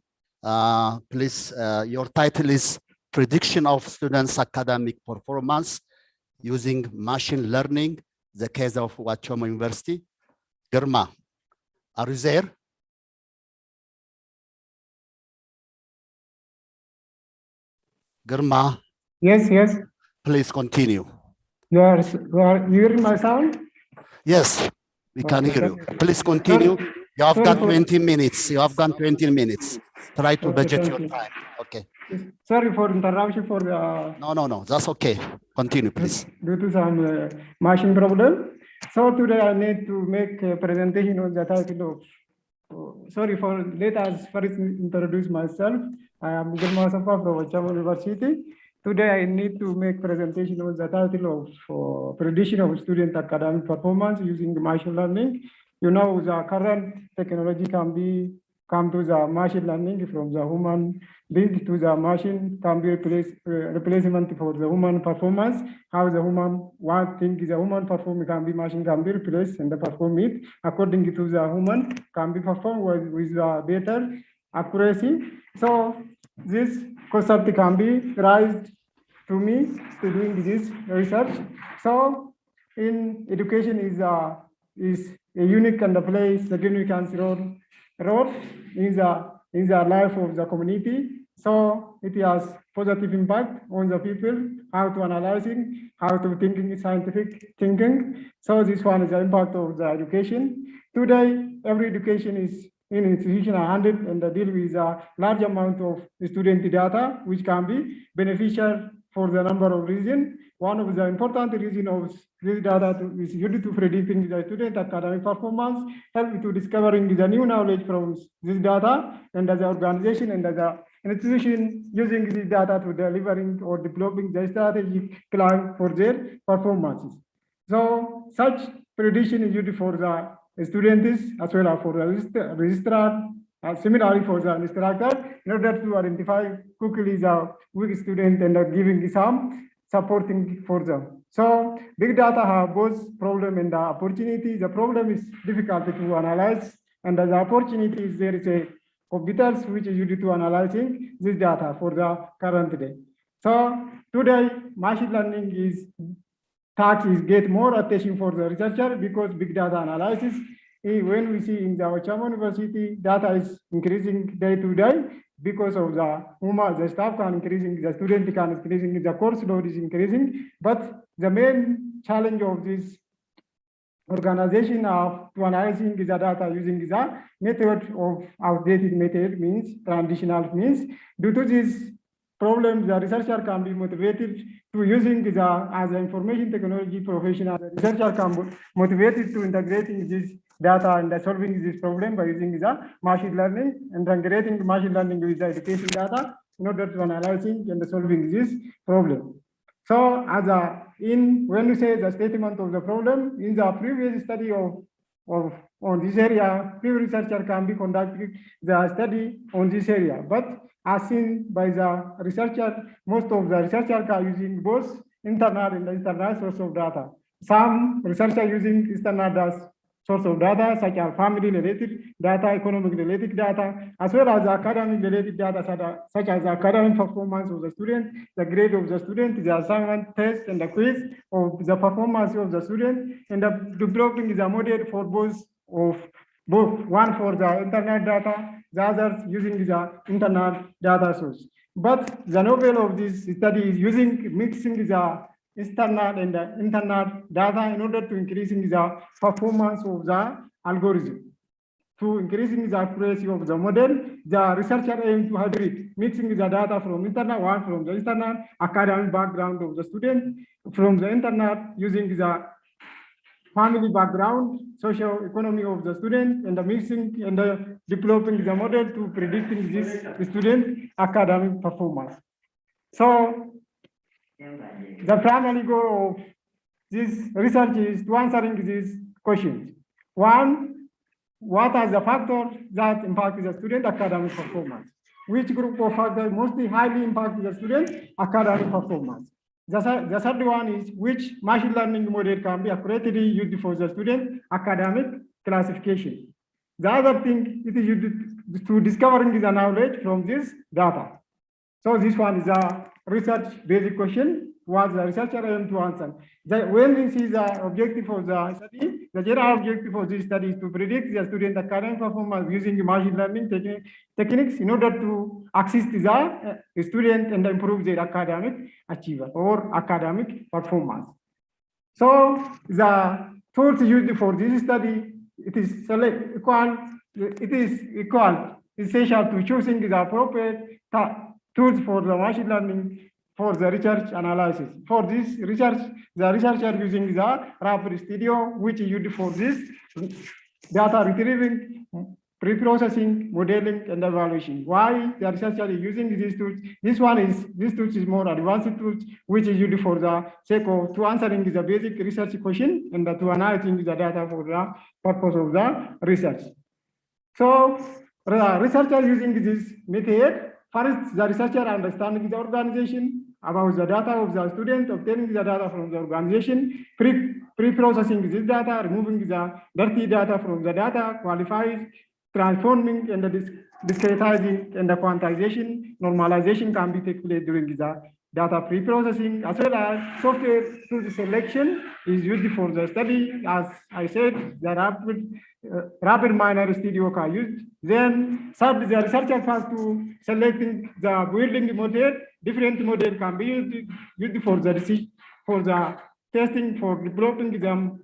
Please, your title is Prediction of Students' Academic Performance Using Machine Learning, the case of Wachomo University. Girma, are you there? Girma? Yes, yes. Please continue. You are hearing my sound? Yes, we can hear you. Please continue. You have got 20 minutes. You have got 20 minutes. Try to budget your time. Okay. Sorry for interruption for the... No, that's okay. Continue, please. Due to some machine problem. So today I need to make a presentation on the title of sorry for let us first introduce myself. I am Gilma Safa from Chaman University. Today I need to make presentation on the title of prediction of student academic performance using machine learning. You know, the current technology come to the machine learning from the human being to the machine can be replacement for the human performance. How the human, one thing is the human perform can be machine can be replaced and perform it according to the human can be performed with better accuracy. So this concept can be raised to me to doing this research. So in education is a unique and plays significant role in the life of the community. So it has positive impact on the people, how to analyzing, how to thinking scientific thinking. So this one is the impact of the education. Today, every education is in institutional handled and deal with a large amount of student data, which can be beneficial for the number of reasons. One of the important reasons of this data is used to predicting the student academic performance, help to discovering the new knowledge from this data, and as an organization and as an institution using this data to delivering or developing the strategic plan for their performances. So such prediction is used for the students as well as for the registrar, similarly for the instructor, in order to identify quickly the weak student and giving some supporting for them. So big data have both problem and the opportunity. The problem is difficult to analyze, and the opportunity is there is a computers which is used to analyzing this data for the current day. So today, machine learning task is get more attention for the researcher because big data analysis. When we see in the Chaman University, data is increasing day to day because of the staff can increasing, the student can increasing, the course load is increasing. But the main challenge of this organization of to analyzing the data using the method of outdated method means traditional means. Due to this problem, the researcher can be motivated to using as an information technology professional. The researcher can be motivated to integrating this data and solving this problem by using the machine learning and integrating machine learning with the education data in order to analyzing and solving this problem. So when you say the statement of the problem, in the previous study on this area, previous researcher can be conducting the study on this area. But as seen by the researcher, most of the researchers are using both internal and external source of data. Some researchers using external source of data, such as family-related data, economic-related data, as well as academic-related data, such as academic performance of the student, the grade of the student, the assignment, test, and the quiz of the performance of the student, and developing the model for both one for the internal data, the others using the internal data source. But the novel of this study is mixing the external and the internal data in order to increasing the performance of the algorithm. To increasing the accuracy of the model, the researcher aims to hybrid, mixing the data from internal, one from the external academic background of the student, from the internal using the family background, social economy of the student, and the mixing and the developing the model to predicting this student academic performance. So the primary goal of this research is to answering these questions. One, what are the factors that impact the student academic performance? Which group of factors mostly highly impact the student academic performance? The third one is which machine learning model can be accurately used for the student academic classification. The other thing it is used to discovering the knowledge from this data. So this one is a research basic question was the researcher aimed to answer. When we see the objective of the study, the general objective of this study is to predict the student academic performance using machine learning techniques in order to assist the student and improve their academic achievement or academic performance. So the tools used for this study, it is essential to choosing the appropriate tools for the machine learning for the research analysis. For this research, the researcher using the Rapid Studio, which is used for this data retrieving pre-processing, modeling, and evaluation. Why the researcher is using these tools? This tool is more advanced tools, which is used for the sake of to answering the basic research question and to analyzing the data for the purpose of the research. So researcher using this method, first the researcher understanding the organization, about the data of the student, obtaining the data from the organization, pre-processing this data, removing the dirty data from the data, qualifying, transforming, and the discretizing, and the quantization, normalization can be taken place during the data pre-processing, as well as software tool selection is used for the study. As I said, the rapid minor studio can use. Then the researcher has to selecting the building model. Different model can be used for the testing, for developing the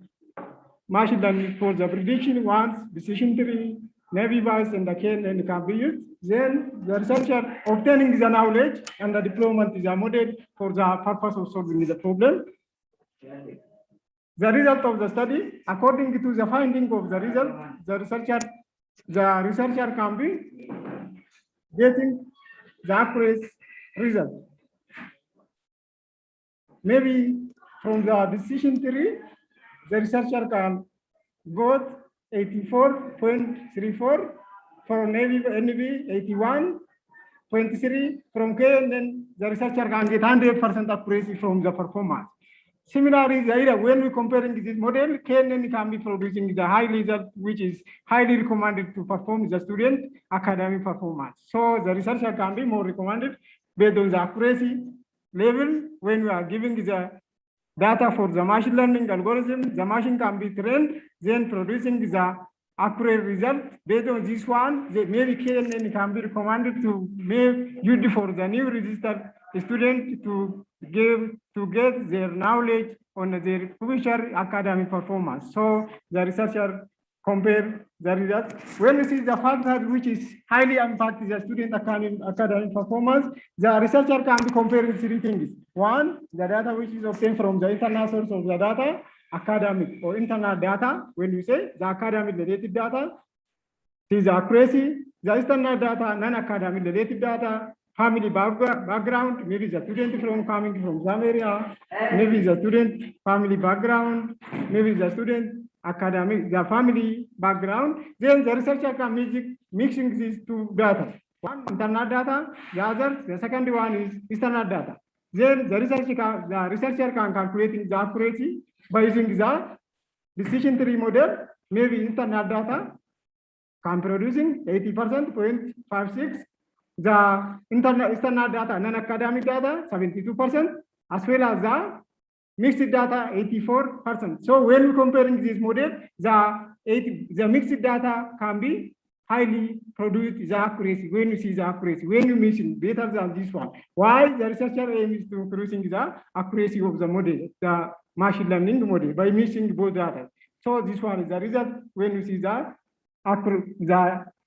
machine learning for the prediction ones, decision tree, navy bias, and the KNN can be used. Then the researcher obtaining the knowledge and the deployment is a model for the purpose of solving the problem. The result of the study, according to the finding of the result, the researcher can be getting the accurate result. Maybe from the decision tree, the researcher can got 84.34, from NB 81.3, from K, and then the researcher can get 100% accuracy from the performance. Similarly, when we comparing this model, KNN can be producing the high result, which is highly recommended to perform the student academic performance. So the researcher can be more recommended based on the accuracy level. When we are giving the data for the machine learning algorithm, the machine can be trained, then producing the accurate result. Based on this one, maybe KNN can be recommended to make use for the new registered student to get their knowledge on their future academic performance. So the researcher compare the results. When you see the factor which is highly impact the student academic performance, the researcher can be comparing three things. One, the data which is obtained from the internal source of the data, academic or internal data. When you say the academic related data, is the accuracy, the external data, non-academic related data, family background, maybe the student coming from some area, maybe the student family background, maybe the student academic, the family background. Then the researcher can mixing these two data. One internal data, the second one is external data. Then the researcher can calculate the accuracy by using the decision tree model, maybe internal data can producing 80%.56. The external data, non-academic data, 72%, as well as the mixed data, 84%. So when we comparing this model, the mixed data can be highly produce the accuracy. When you see the accuracy, when you mention better than this one, why the researcher aim is to producing the accuracy of the model, the machine learning model, by mixing both data. So this one is the result when you see the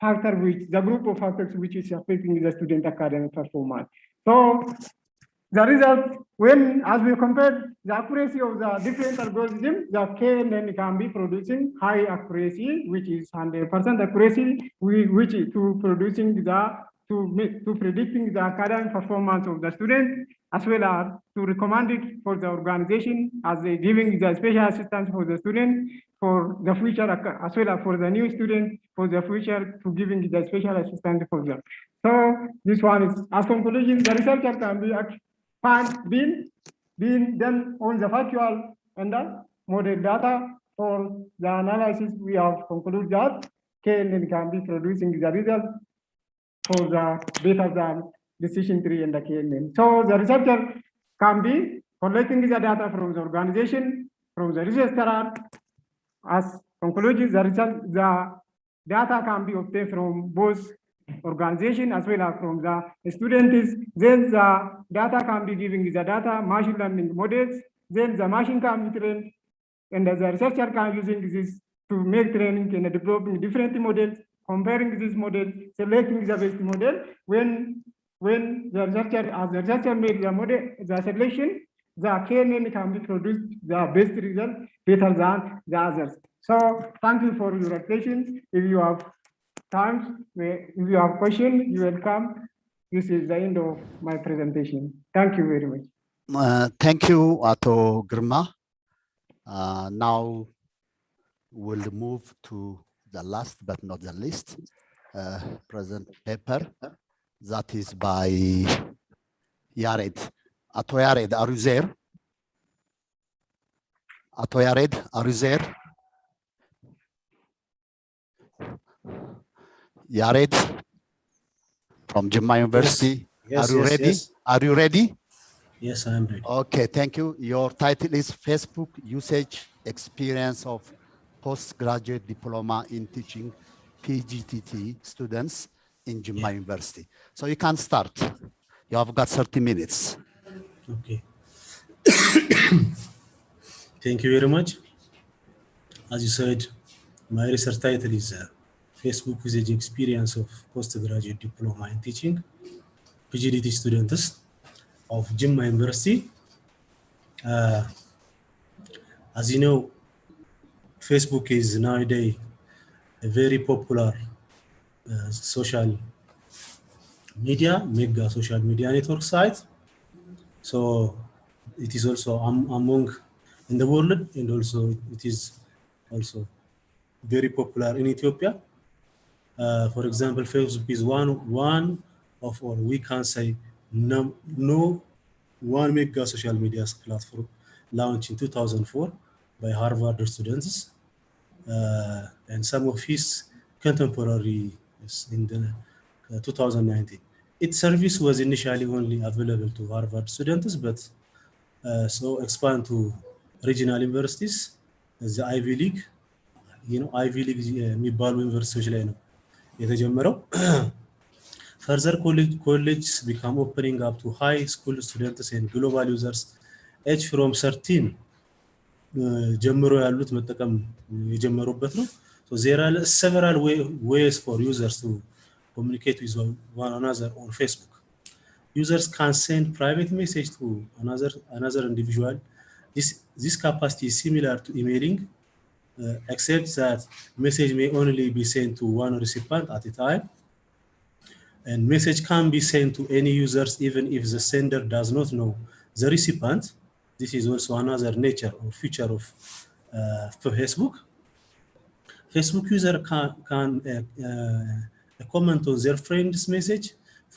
factor which the group of factors which is affecting the student academic performance. So the result, when as we compare the accuracy of the different algorithms, the KNN can be producing high accuracy, which is 100% accuracy, which is to producing to predicting the academic performance of the student, as well as to recommend it for the organization as they giving the special assistance for the student for the future, as well as for the new student for the future to giving the special assistance for them. So this one is, as conclusion, the researcher can be being done on the factual and the model data. For the analysis, we have concluded that KNN can be producing the result for the data than decision tree and the KNN. So the researcher can be collecting the data from the organization, from the registrar. As concluded, the data can be obtained from both organization as well as from the students. Then the data can be giving the data machine learning models. Then the machine can be trained, and the researcher can using this to make training and developing different models, comparing this model, selecting the best model. When the researcher made the model, the selection, the KNN can be produced the best result better than the others. So thank you for your attention. If you have times. If you have questions, you will come. This is the end of my presentation. Thank you very much. Thank you, Ato Girma. Now we'll move to the last but not the least present paper that is by Yared. Ato Yared, are you there? Ato Yared, are you there? Yared from Jimma University. Yes, are you ready? Yes. Are you ready? Yes, I am ready. Okay, thank you. Your title is Facebook Usage Experience of Postgraduate Diploma in Teaching PGTT Students in Jimma University. So you can start. You have got 30 minutes. Okay. Thank you very much. As you said, my research title is Facebook Usage Experience of Postgraduate Diploma in Teaching PGDT Students of Jimma University. As you know, Facebook is nowadays a very popular social media, mega social media network site. So it is also among in the world, and also it is also very popular in Ethiopia. For example, Facebook is one of, or we can say no one mega social media platform launched in 2004 by Harvard students, and some of his contemporaries in the 2019. Its service was initially only available to Harvard students, but so expand to regional universities, the Ivy League, Ivy League የሚባሉ ዩኒቨርሲቲዎች ላይ ነው የተጀመረው. Further colleges become opening up to high school students and global users age from 13 ጀምሮ ያሉት መጠቀም የጀመሩበት ነው. So there are several ways for users to communicate with one another on Facebook. Users can send private message to another individual. This capacity is similar to emailing, except that message may only be sent to one recipient at a time. And message can be sent to any users even if the sender does not know the recipient. This is also another nature or feature of Facebook. Facebook user can comment on their friend's message,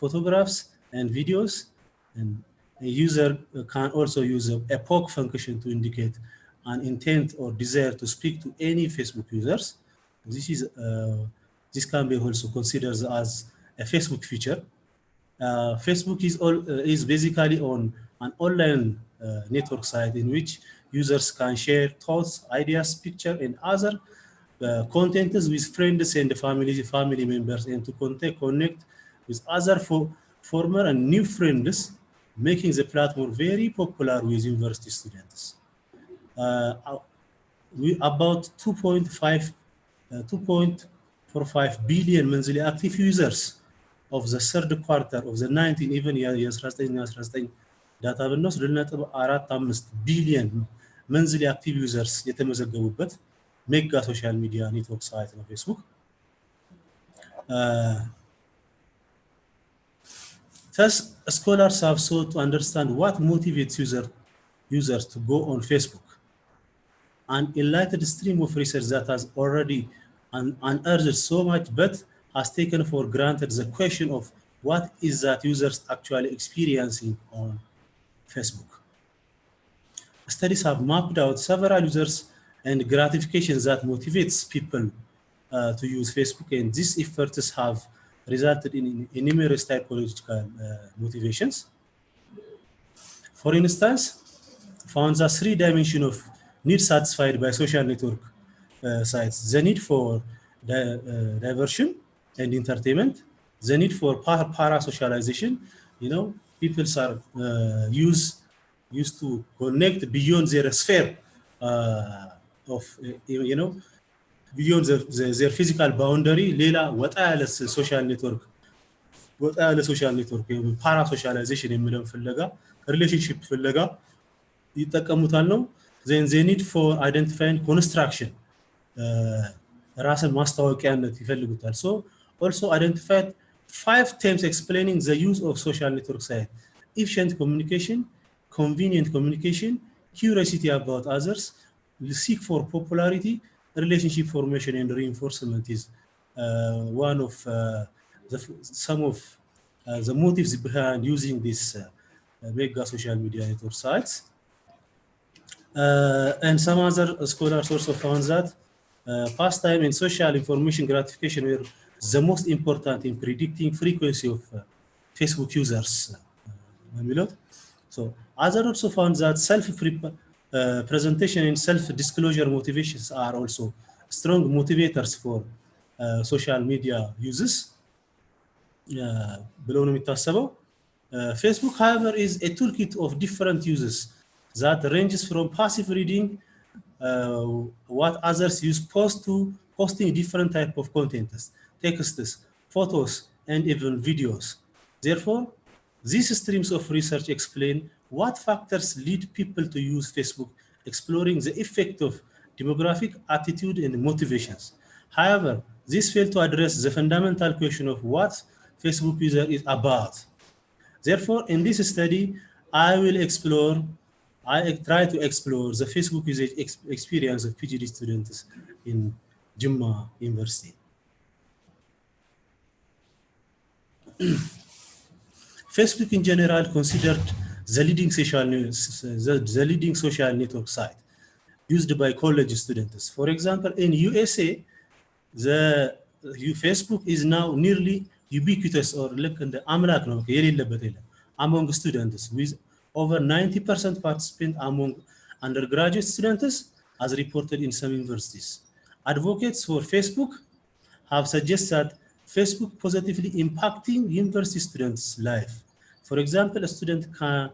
photographs, and videos. And a user can also use a poke function to indicate an intent or desire to speak to any Facebook users. This can be also considered as a Facebook feature. Facebook is basically on an online network site in which users can share thoughts, ideas, pictures, and other content with friends and family members, and to connect with other former and new friends, making the platform very popular with university students. About 2.45 billion monthly active users of the third quarter of the 19 even የ19 data ብንወስድ 2.45 billion monthly active users የተመዘገቡበት ሜጋ ሶሻል ሚዲያ ኔትወርክ ሳይት ነው ፌስቡክ። Thus, scholars have sought to understand what motivates users to go on Facebook. An enlightened stream of research that has already unearthed so much, but has taken for granted the question of what is that users actually experiencing on Facebook. Studies have mapped out several users and gratifications that motivates people to use Facebook, and these efforts have resulted in numerous typological motivations. For instance, found the three dimensions of need satisfied by social network sites: the need for diversion and entertainment, the need for parasocialization. People are used to connect beyond their sphere of beyond their physical boundary. ሌላ ወጣ ያለ ሶሻል ኔትወርክ parasocialization የሚለውን ፍለጋ ሪሌሽንሺፕ ፍለጋ ይጠቀሙታል ነው። then they need for identifying construction ራስን ማስተዋወቂያነት ይፈልጉታል። so also identified 5 themes explaining the use of social network site: efficient communication, convenient communication, curiosity about others, seek for popularity, relationship formation and reinforcement is one of some of the motives behind using this mega social media network sites. And some other scholars also found that pastime and social information gratification were the most important in predicting frequency of Facebook users. So others also found that self-presentation and self-disclosure motivations are also strong motivators for social media uses. Facebook, however, is a toolkit of different uses that ranges from passive reading, what others use posting different type of contents, texts, photos, and even videos. Therefore, these streams of research explain what factors lead people to use Facebook, exploring the effect of demographic, attitude, and motivations. However, this failed to address the fundamental question of what Facebook user is about. Therefore, in this study, I try to explore the Facebook usage experience of PhD students in Jimma University. Facebook in general considered the leading social network site used by college students. For example, in USA, the Facebook is now nearly ubiquitous or among students, with over 90% participant among undergraduate students, as reported in some universities. Advocates for Facebook have suggested that Facebook positively impacting university students' life. For example, a student can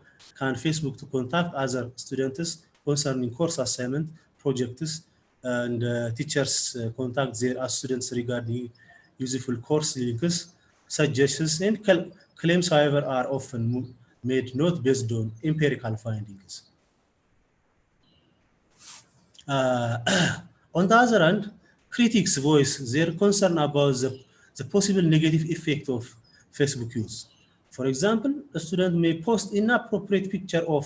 Facebook to contact other students concerning course assignment, projects, and teachers contact their students regarding useful course links, suggestions, and claims, however, are often made not based on empirical findings. On the other hand, critics voice their concern about the possible negative effect of Facebook use. For example, a student may post inappropriate picture of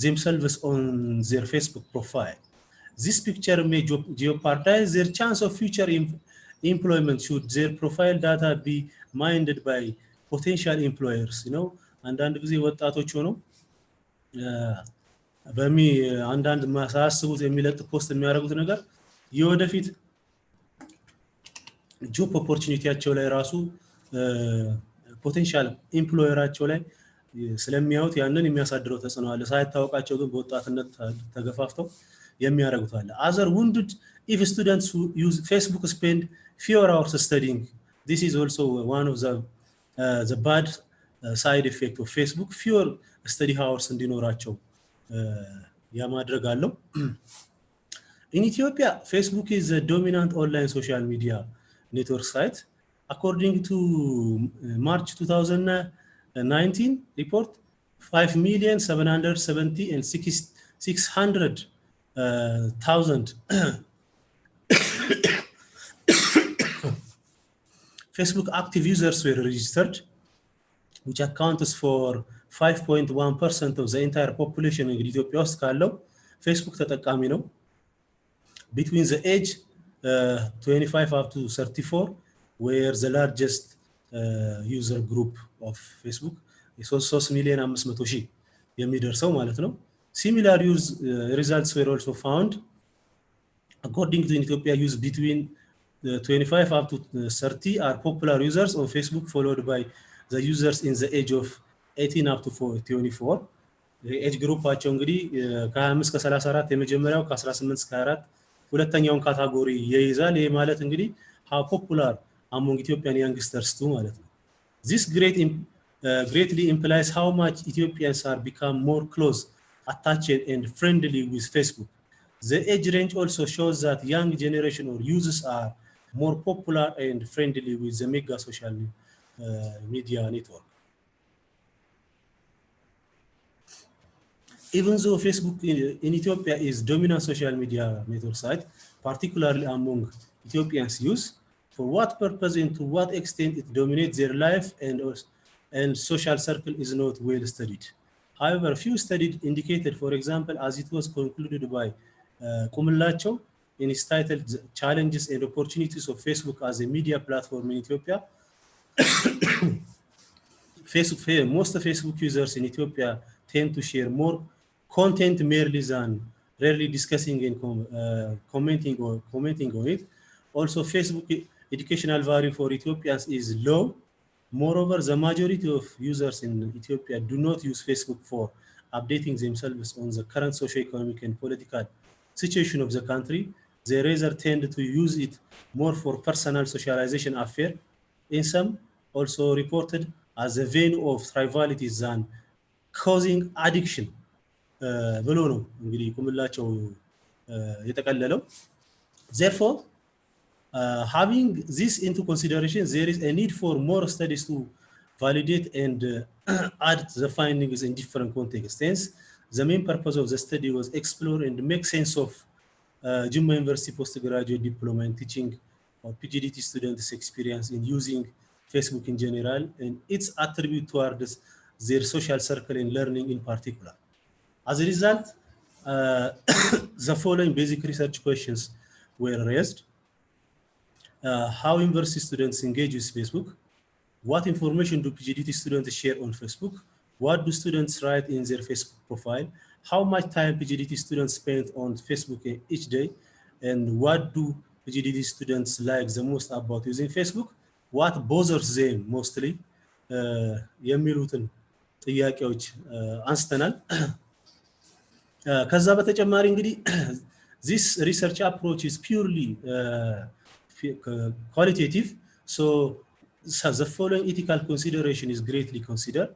themselves on their Facebook profile. This picture may jeopardize their chance of future employment should their profile data be mined by potential employers. አንዳንድ ጊዜ ወጣቶች ሆነው አንዳንድ ሳያስቡት የሚለጥ ፖስት የሚያደርጉት ነገር የወደፊት ጆብ ኦፖርቹኒቲያቸው ላይ ራሱ ፖቴንሻል ኤምፕሎየራቸው ላይ ስለሚያዩት ያንን የሚያሳድረው ተጽዕኖ አለ። ሳይታወቃቸው ግን በወጣትነት ተገፋፍተው የሚያደርጉት አለ። Other wounded if students who use Facebook spend fewer hours studying. This is also one of the bad side effect of Facebook. Fewer study hours እንዲኖራቸው ያማድረግ አለው። In Ethiopia, Facebook is the dominant online social media network site. According to March 2019 report, 5,770,600,000 Facebook active users were registered, which accounts for 5.1% of the entire population in Ethiopia ውስጥ ካለው Facebook ተጠቃሚ ነው። Between the age 25 up to 34, where the largest user group of Facebook is 3,500,000 የሚደርሰው ማለት ነው። Similar results were also found according to Ethiopia. Use between 25 up to 30 are popular users on Facebook, followed by the users in the age of 18 up to 24. ኤጅ ግሩፓቸው እንግዲህ ከ25 እስከ 34 የመጀመሪያው ከ18 እስከ 24 ሁለተኛውን ካታጎሪ ይይዛል። ይሄ ማለት እንግዲህ how popular among Ethiopian youngsters too ማለት ነው። This greatly implies how much Ethiopians are become more close, attached and friendly with Facebook. The age range also shows that young generation or users are more popular and friendly with the mega social media network. Even though Facebook in Ethiopia is dominant social media network site, particularly among Ethiopians use, for what purpose and to what extent it dominates their life and social circle is not well studied. However, few studies indicated, for example, as it was concluded by Kumulacho in his title, Challenges and Opportunities of Facebook as a Media Platform in Ethiopia, most Facebook users in Ethiopia tend to share more content merely than rarely discussing and commenting on it. Also, Facebook educational value for Ethiopians is low. Moreover, the majority of users in Ethiopia do not use Facebook for updating themselves on the current socio-economic and political situation of the country. They rather tend to use it more for personal socialization affair. In some, also reported as a vein of trivialities than causing addiction ብሎ ነው እንግዲህ ቁምላቸው የተቀለለው። Therefore, having this into consideration, there is a need for more studies to validate and add the findings in different contexts. Hence, the main purpose of the study was explore and make sense of Jimma University postgraduate diploma in teaching or PGDT students' experience in using Facebook in general and its attribute towards their social circle and learning in particular. As a result, the following basic research questions were raised. How university students engage with Facebook? What information do PGDT students share on Facebook? What do students write in their Facebook profile? How much time PGDT students spend on Facebook each day? And what do PGDT students like the most about using Facebook? What bothers them mostly? የሚሉትን ጥያቄዎች አንስተናል። ከዛ በተጨማሪ እንግዲህ this research approach is purely qualitative, so the following ethical consideration is greatly considered.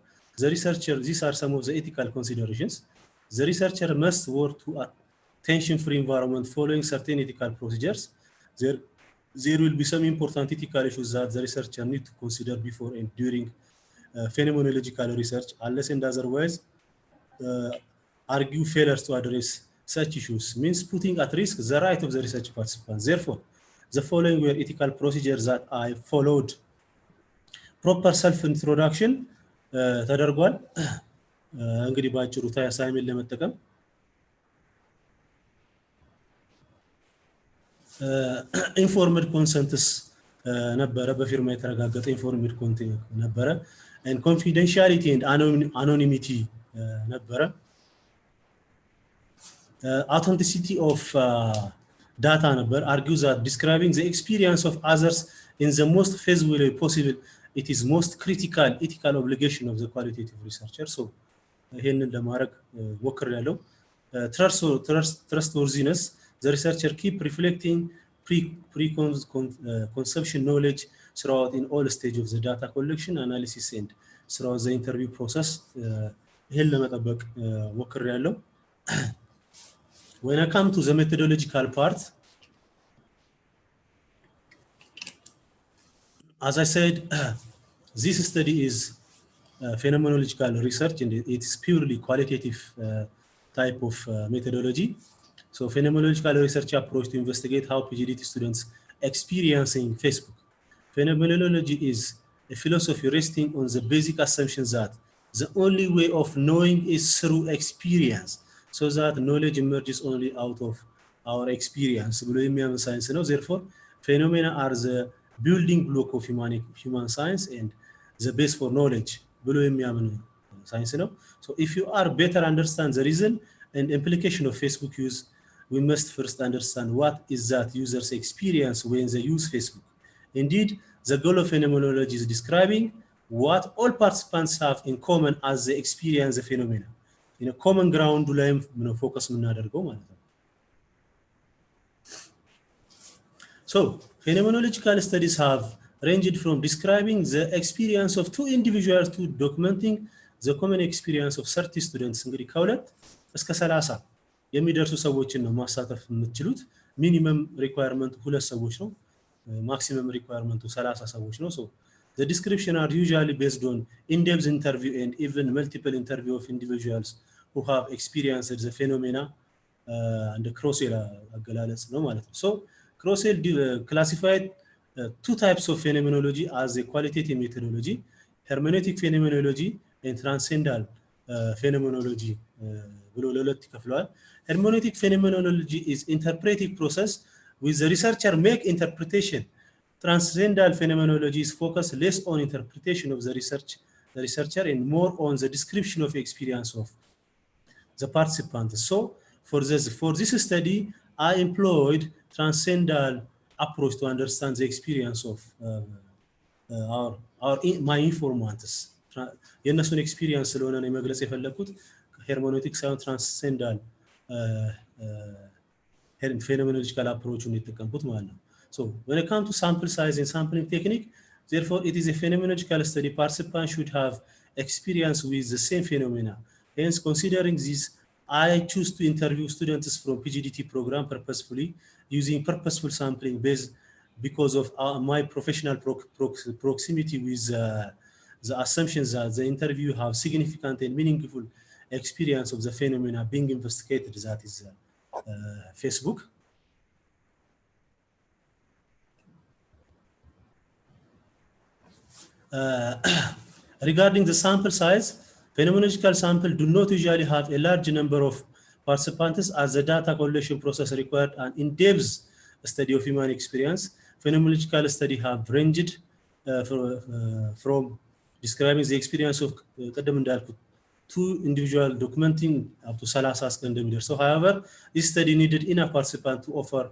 These are some of the ethical considerations. The researcher must work to a tension-free environment following certain ethical procedures. There will be some important ethical issues that the researcher need to consider before and during phenomenological research, unless and otherwise argue failures to address such issues means putting at risk the right of the research participants. Therefore, the following were ethical procedures that I followed. Proper self-introduction ተደርጓል። እንግዲህ ባጭሩ ታሳይመን ለመጠቀም ኢንፎርምድ ኮንሰንትስ ነበረ፣ በፊርማ የተረጋገጠ ኢንፎርምድ ኮንሰንት ነበረ። and confidentiality and anonymity ነበረ። authenticity of data number argues that describing the experience of others in the most feasible way possible, it is most critical ethical obligation of the qualitative researcher. So ይሄንን ለማድረግ ሞክሬያለሁ። trustworthiness, the researcher keep reflecting preconception knowledge throughout in all stages of the data collection, analysis and throughout the interview process. ይሄን ለመጠበቅ ሞክሬያለሁ። When I come to the methodological part, as I said, this study is phenomenological research and it is purely qualitative type of methodology. So phenomenological research approach to investigate how PGDT students experiencing Facebook. Phenomenology is a philosophy resting on the basic assumption that the only way of knowing is through experience, so that knowledge emerges only out of our experience. Therefore, phenomena are the building block of human science and the base for knowledge. So if you are better understand the reason and implication of Facebook use, we must first understand what is that user's experience when they use Facebook. Indeed, the goal of phenomenology is describing what all participants have in common as they experience the phenomena. In a common ground ላይ focus የምናደርገው ማለት ነው። So phenomenological studies have ranged from describing the experience of two individuals to documenting the common experience of 30 students. እንግዲህ ከሁለት እስከ 30 የሚደርሱ ሰዎችን ነው ማሳተፍ የምትችሉት። ሚኒመም ሪኳየርመንቱ 2 ሰዎች ነው። ማክሲመም ሪኳየርመንቱ 30 ሰዎች ነው። So the description are usually based on in-depth interview and even multiple interview of individuals who have experienced the phenomena and the Crossell አገላለጽ ነው ማለት ነው። So Crossell classified two types of phenomenology as a qualitative methodology: hermeneutic phenomenology and transcendental phenomenology. Hermeneutic phenomenology is interpretive process with the researcher make interpretation. Transcendental phenomenology is focused less on interpretation of the researcher and more on the description of experience of the participants. So for this study, I employed transcendental approach to understand the experience of my informants. የእነሱን ኤክስፒሪየንስ ስለሆነ ነው መግለጽ የፈለኩት ሄርሜኖቲክ ሳይሆን ትራንስሴንዳል phenomenological approach ነው የተጠቀምኩት ማለት ነው። So when it comes to sample size and sampling technique, therefore it is a phenomenological study. Participants should have experience with the same phenomena. Hence, considering this, I choose to interview students from PGDT program purposefully using purposeful sampling based because of my professional proximity with the assumptions that the interview have significant and meaningful experience of the phenomena being investigated, that is Facebook. Regarding the sample size, phenomenological samples do not usually have a large number of participants as the data collection process required an in-depth study of human experience. Phenomenological studies have ranged from describing the experience of two individual documenting up to 30 እንደሚደርስ. So however, this study needed enough participants to offer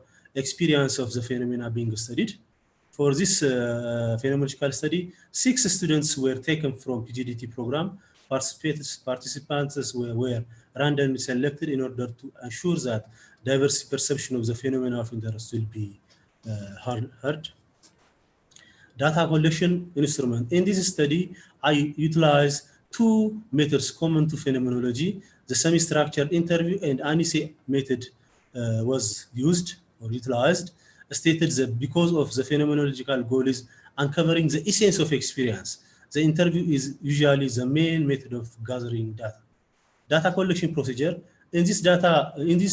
experience of the phenomena being studied. For this phenomenological study, 6 students were taken from PGDT program. Participants were randomly selected in order to ensure that diverse perception of the phenomena of interest will be heard. Data collection instrument. In this study, I utilized 2 methods common to phenomenology. The semi-structured interview and ANICE method was used or utilized. Stated that because of the phenomenological goal is uncovering the essence of experience, the interview is usually the main method of gathering data. Data collection procedure. In this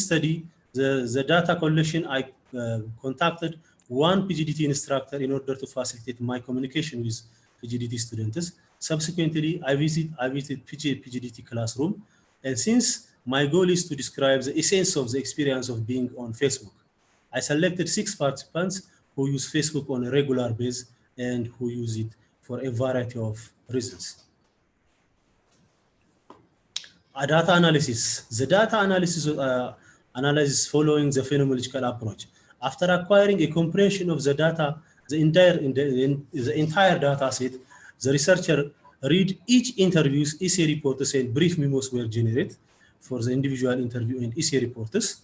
study, the data collection, I contacted one PGDT instructor in order to facilitate my communication with PGDT students. Subsequently, I visited PGDT classroom, and since my goal is to describe the essence of the experience of being on Facebook, I selected 6 participants who use Facebook on a regular basis and who use it for a variety of reasons. Data analysis. The data analysis following the phenomenological approach. After acquiring a comprehension of the data, the entire data set, the researcher read each interviews, essay reports, and brief memos were generated for the individual interview and essay reports.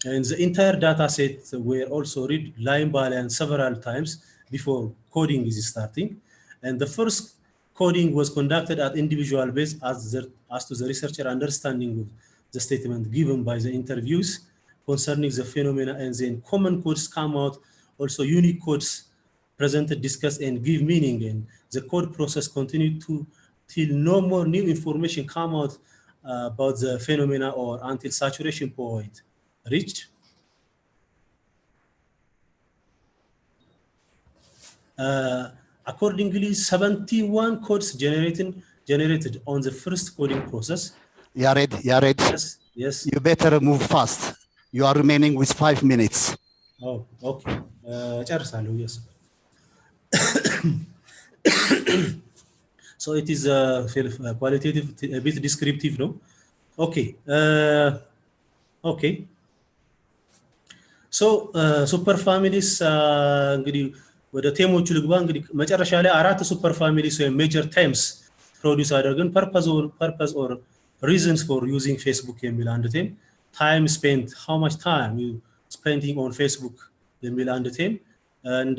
And the entire data set were also read line by line several times before coding is starting. And the first coding was conducted at individual base as to the researcher understanding of the statement given by the interviews concerning the phenomena, and then common codes come out, also unique codes presented, discussed, and give meaning. And the code process continued till no more new information come out about the phenomena or until saturation point reached. Accordingly, 71 codes generated on the first coding process. Yared, Yes. you better move fast. You are remaining with 5 minutes. Oh, okay. ጨርሳለሁ, yes. So it is qualitative, a bit descriptive, no? Okay. Okay. So super families እንግዲህ ወደ ቴሞቹ ልግባ። እንግዲህ መጨረሻ ላይ 4 super families ወይም major themes ፕሮዲዩስ አደረግን። purpose or reasons for using Facebook የሚል አንድ ቴም፣ time spent, how much time you spending on Facebook የሚል አንድ ቴም, and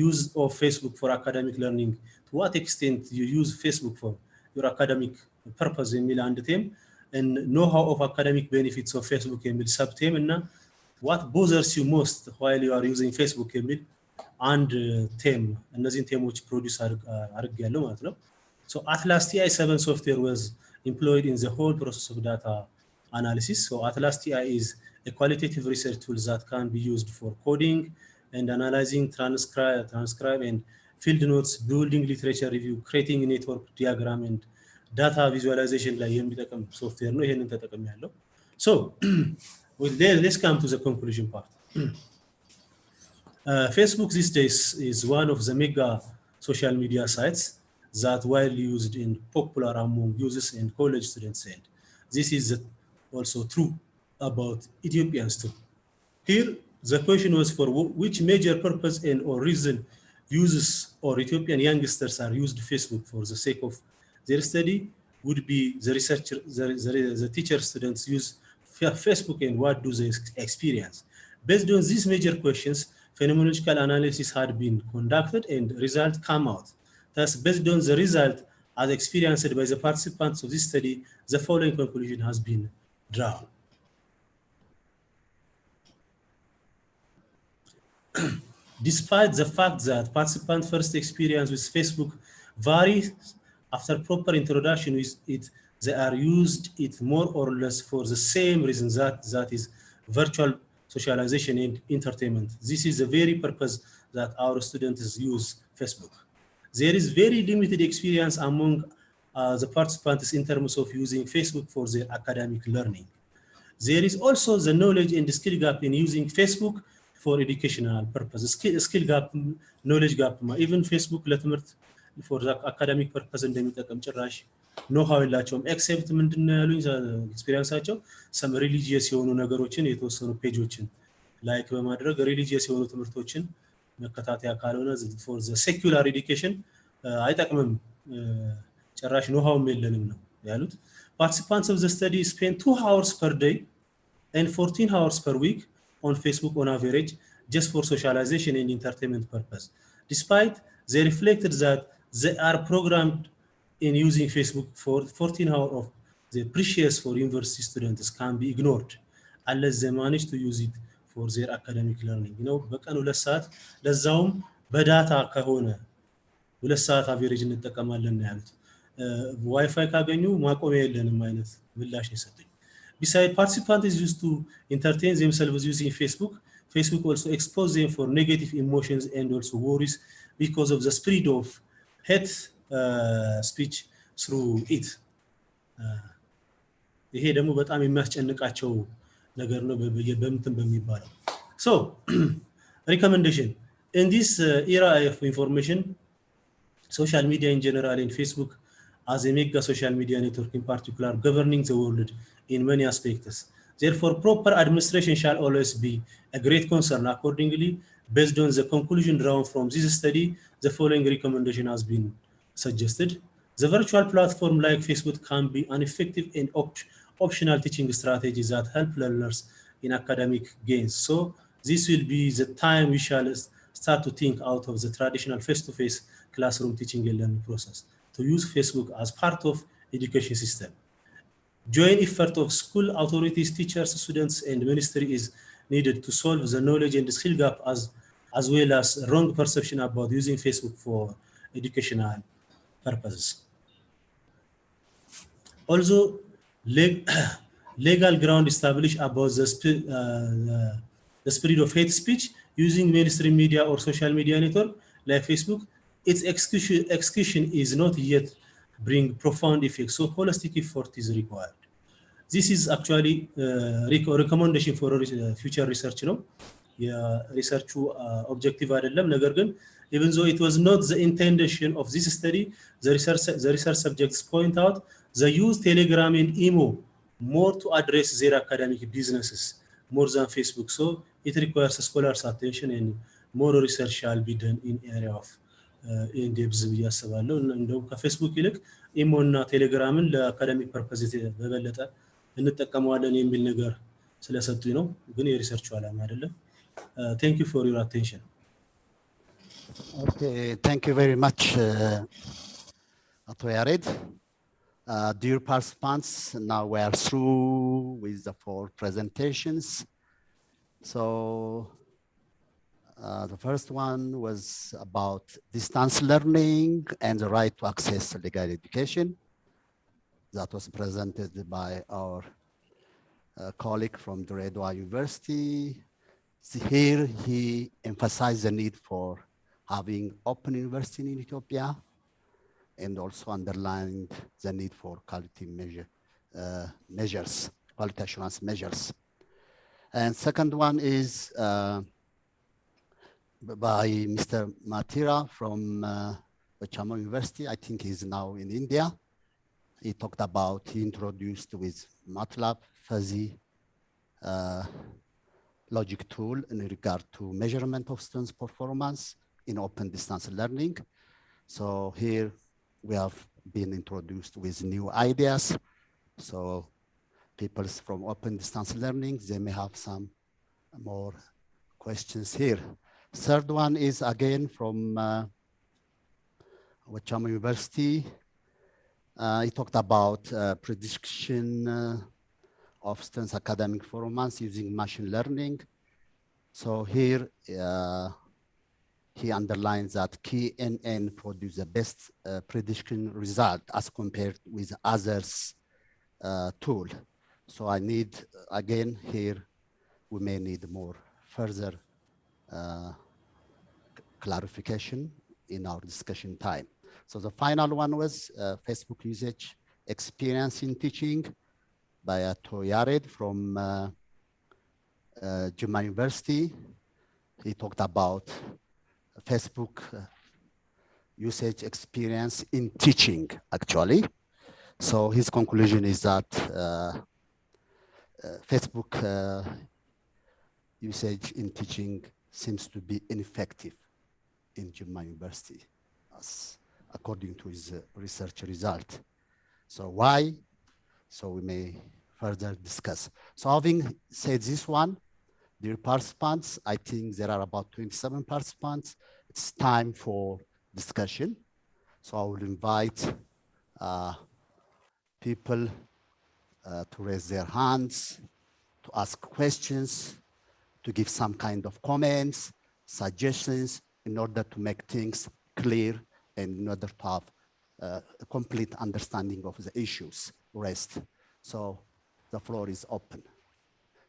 use of Facebook for academic learning, to what extent you use Facebook for your academic purpose የሚል አንድ ቴም, and know-how of academic benefits of Facebook የሚል ሰብ ቴም, እና what bothers you most while you are using Facebook የሚል አንድ ቴም። እነዚህን ቴሞች ፕሮዲዩስ አድርጌያለሁ ማለት ነው። So Atlas TI7 software was employed in the whole process of data analysis. So Atlas TI is a qualitative research tool that can be used for coding, and analyzing transcribe and field notes, building literature review, creating network diagram and data visualization ላይ የሚጠቅም ሶፍትዌር ነው። ይሄንን ተጠቅሜያለሁ። So let's come to the conclusion part. Facebook these days is one of the mega social media sites that widely used and popular among users and college students, and this is also true about Ethiopians too. Here, the question was for which major purpose and or reason users or Ethiopian youngsters are used Facebook for the sake of their study would be the researcher, the teacher students use Facebook and what do they experience. Based on these major questions, phenomenological analysis had been conducted and results come out. Thus, based on the result as experienced by the participants of this study, the following conclusion has been drawn. Despite the fact that participants' first experience with Facebook varies after proper introduction with it, they are used it more or less for the same reason that is virtual socialization and entertainment. This is the very purpose that our students use Facebook. There is very limited experience among the participants in terms of using Facebook for their academic learning. There is also the knowledge and skill gap in using Facebook for educational purposes. Skill gap, knowledge gap, even Facebook ለትምህርት for the academic purpose እንደሚጠቀም ጭራሽ ኖ ሃው የላቸውም። ኤክሴፕት ምንድነው ያሉኝ ኤክስፒሪየንሳቸው ሰም ሪሊጂየስ የሆኑ ነገሮችን የተወሰኑ ፔጆችን ላይክ በማድረግ ሪሊጂየስ የሆኑ ትምህርቶችን መከታተያ ካልሆነ for the secular education አይጠቅምም ጭራሽ ኖ ሃው የለንም ነው ያሉት። Participants of the study spend 2 hours per day and 14 hours per week on Facebook on average, just for socialization and entertainment purpose. Despite they reflected that they are programmed in using Facebook for 14 hours of the precious for university students can be ignored unless they manage to use it for their academic learning. You know, በቀን 2 ሰዓት ለዛውም በዳታ ከሆነ 2 ሰዓት አቨሬጅ እንጠቀማለን ነው ያሉት። ዋይፋይ ካገኙ ማቆሚያ የለንም አይነት ምላሽ ነው የሰጡኝ። Besides, participants is used to entertain themselves using Facebook. Facebook also exposes them for negative emotions and also worries because of the spread of hate speech through it. ይሄ ደግሞ በጣም የሚያስጨንቃቸው ነገር ነው በእንትን በሚባለው። So, recommendation. In this era of information, social media in general and Facebook as a mega social media network in particular governing the world in many aspects. Therefore, proper administration shall always be a great concern. Accordingly, based on the conclusion drawn from this study, the following recommendation has been suggested. The virtual platform like Facebook can be an effective and optional teaching strategy that help learners in academic gains. So this will be the time we shall start to think out of the traditional face-to-face classroom teaching and learning process to use Facebook as part of education system. Joint effort of school authorities, teachers, students, and ministry is needed to solve the knowledge and skill gap as well as wrong perception about using Facebook for educational purposes. Also, legal ground established about the spread of hate speech using mainstream media or social media network like Facebook. Its execution is not yet bring profound effects, so holistic effort is required. This is actually recommendation for future research, you know. Research objective አይደለም ነገር ግን even though it was not the intention of this study, the research subjects point out the use Telegram and email more to address their academic businesses more than Facebook, so it requires scholars' attention and more research shall be done in area of ኢንዴፕዝ ብዬ አስባለሁ። እንደውም ከፌስቡክ ይልቅ ኢሞና ቴሌግራምን ለአካዳሚክ ፐርፐዝ በበለጠ እንጠቀመዋለን የሚል ነገር ስለሰጡኝ ነው፣ ግን የሪሰርቹ ዓላማ አይደለም። Thank you for your attention. Okay, thank you very much, Ato Yared. Dear participants, now we are through with the 4 presentations. So the first one was about distance learning and the right to access legal education. That was presented by our colleague from Dredwa University. Here he emphasized the need for having open university in Ethiopia, and also underlined the need for quality measures, quality assurance measures. And second one is by Mr. Matira from Bachamo University. I think he's now in India. He talked about, he introduced with MATLAB fuzzy logic tool in regard to measurement of students' performance in open distance learning. So here we have been introduced with new ideas. So people from open distance learning, they may have some more questions here. Third one is again from Wachama University. He talked about prediction of students' academic performance using machine learning. So here he underlines that KNN produce the best prediction result as compared with others tool. So I need, again, here we may need more further clarification in our discussion time. So the final one was Facebook usage experience in teaching by Toyared from Juma University. He talked about Facebook usage experience in teaching, actually. So his conclusion is that Facebook usage in teaching seems to be ineffective in Juma University, according to his research result. So why? So we may further discuss. So having said this one, dear participants, I think there are about 27 participants. It's time for discussion. So I will invite people to raise their hands, to ask questions, to give some kind of comments, suggestions, in order to make things clear and in order to have a complete understanding of the issues raised. So the floor is open.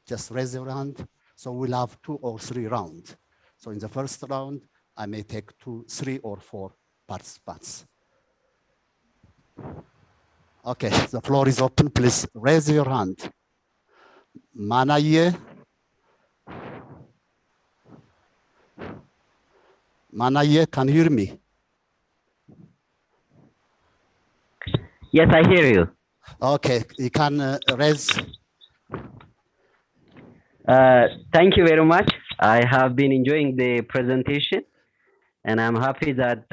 Just raise your hand. So we'll have 2 or 3 rounds. So in the first round, I may take 2, 3, or 4 participants. Okay, the floor is open. Please raise your hand. Manaye. Manaye, can you hear me? Yes, I hear you. Okay, you can raise. Thank you very much. I have been enjoying the presentation, and I'm happy that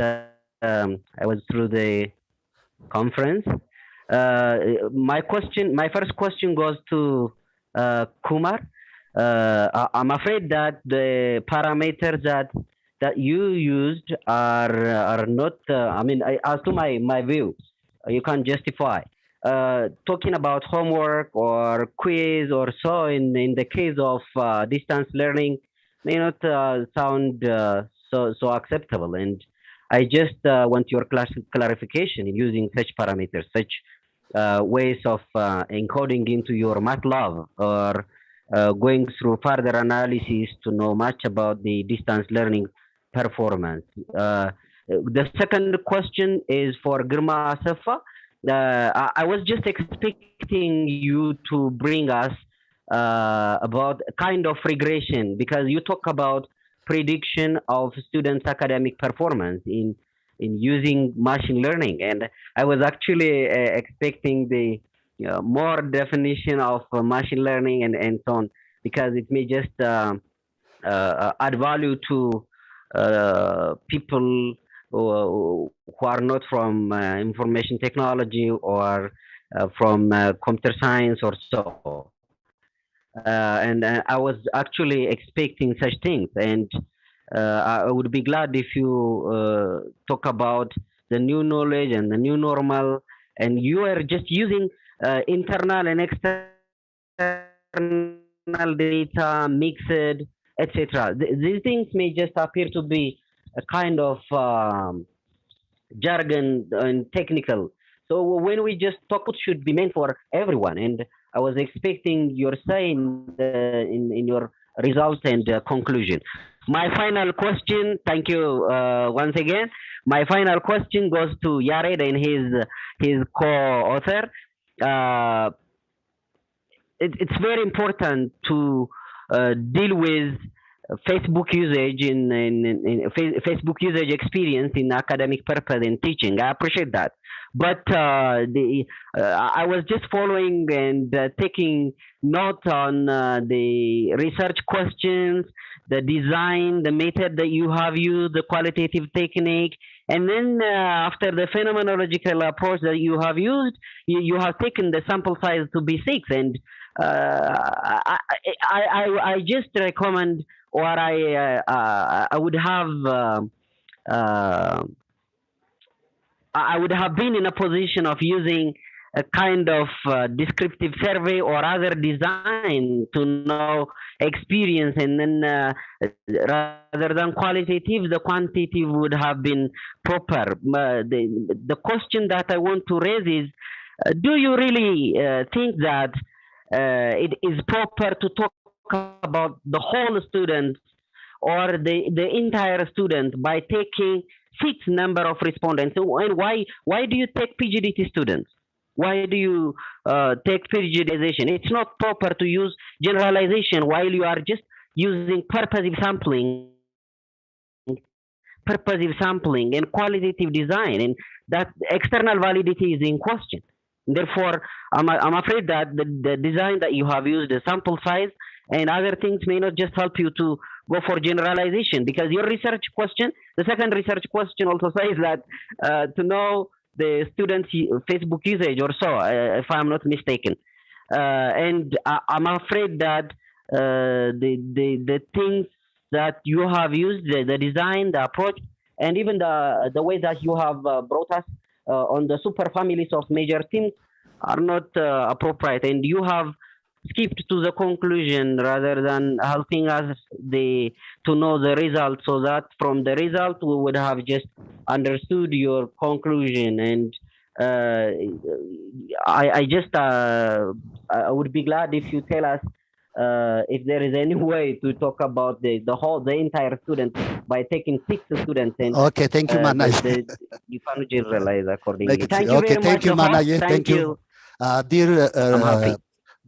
I was through the conference. My first question goes to Kumar. I'm afraid that the parameters that you used are not. I mean, as to my view, you can't justify talking about homework or quiz or so in the case of distance learning may not sound so acceptable. And I just want your clarification in using such parameters, such ways of encoding into your MATLAB or going through further analysis to know much about the distance learning performance. The second question is for Girma Asafa. I was just expecting you to bring us about kind of regression, because you talk about prediction of students' academic performance in using machine learning, and I was actually expecting the more definition of machine learning and so on, because it may just add value to people who are not from information technology or from computer science or so. And I was actually expecting such things, and I would be glad if you talk about the new knowledge and the new normal, and you are just using internal and external data, mixed, etc. These things may just appear to be a kind of jargon and technical. So when we just talk, it should be meant for everyone. And I was expecting you're saying in your results and conclusion. My final question, thank you once again. My final question goes to Yared and his co-author. It's very important to deal with Facebook usage in Facebook usage experience in academic purpose and teaching. I appreciate that, but I was just following and taking note on the research questions, the design, the method that you have used, the qualitative technique, and then after the phenomenological approach that you have used, you have taken the sample size to be 6, and I just recommend, or I would have been in a position of using a kind of descriptive survey or other design to know experience, and then rather than qualitative, the quantitative would have been proper. The question that I want to raise is, do you really think that it is proper to talk about the whole student or the entire student by taking 6 number of respondents? And why do you take PGDT students? Why do you take periodization? It's not proper to use generalization while you are just using purposive sampling and qualitative design, and that external validity is in question. Therefore, I'm afraid that the design that you have used, the sample size and other things, may not just help you to go for generalization, because your research question, the second research question also says that to know the students' Facebook usage or so, if I'm not mistaken. And I'm afraid that the things that you have used, the design, the approach, and even the way that you have brought us on the super families of major themes are not appropriate, and you have skipped to the conclusion rather than helping us to know the result, so that from the result we would have just understood your conclusion. And I would be glad if you tell us if there is any way to talk about the entire student by taking 6 students. And okay, thank you, Manaye. You can generalize accordingly. Thank you okay, very thank much. you, Manaye. Thank you.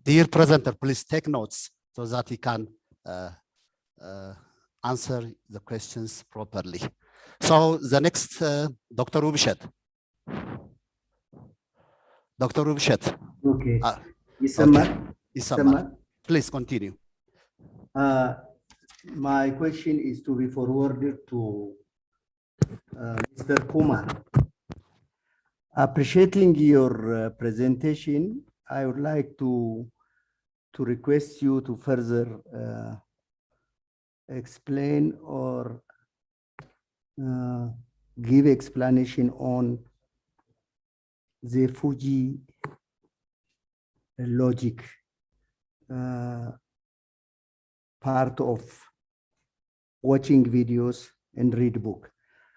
Dear presenter, please take notes so that he can answer the questions properly. So the next, Dr. Rubishet. Dr. Rubishet. Okay. Okay. Please continue. My question is to be forwarded to Mr. Kumar. Appreciating your presentation, I would like to request you to further explain or give explanation on the Fuji logic part of watching videos and read book.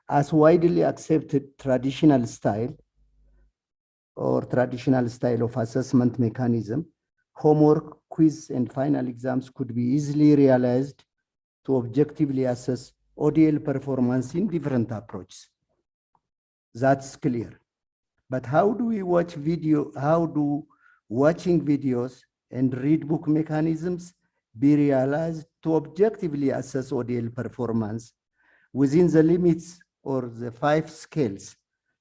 As widely accepted traditional style of assessment mechanism, homework, quiz, and final exams could be easily realized to objectively assess ODL performance in different approaches. That's clear. But how do we watch video? How do watching videos and read book mechanisms be realized to objectively assess ODL performance within the limits or the 5 scales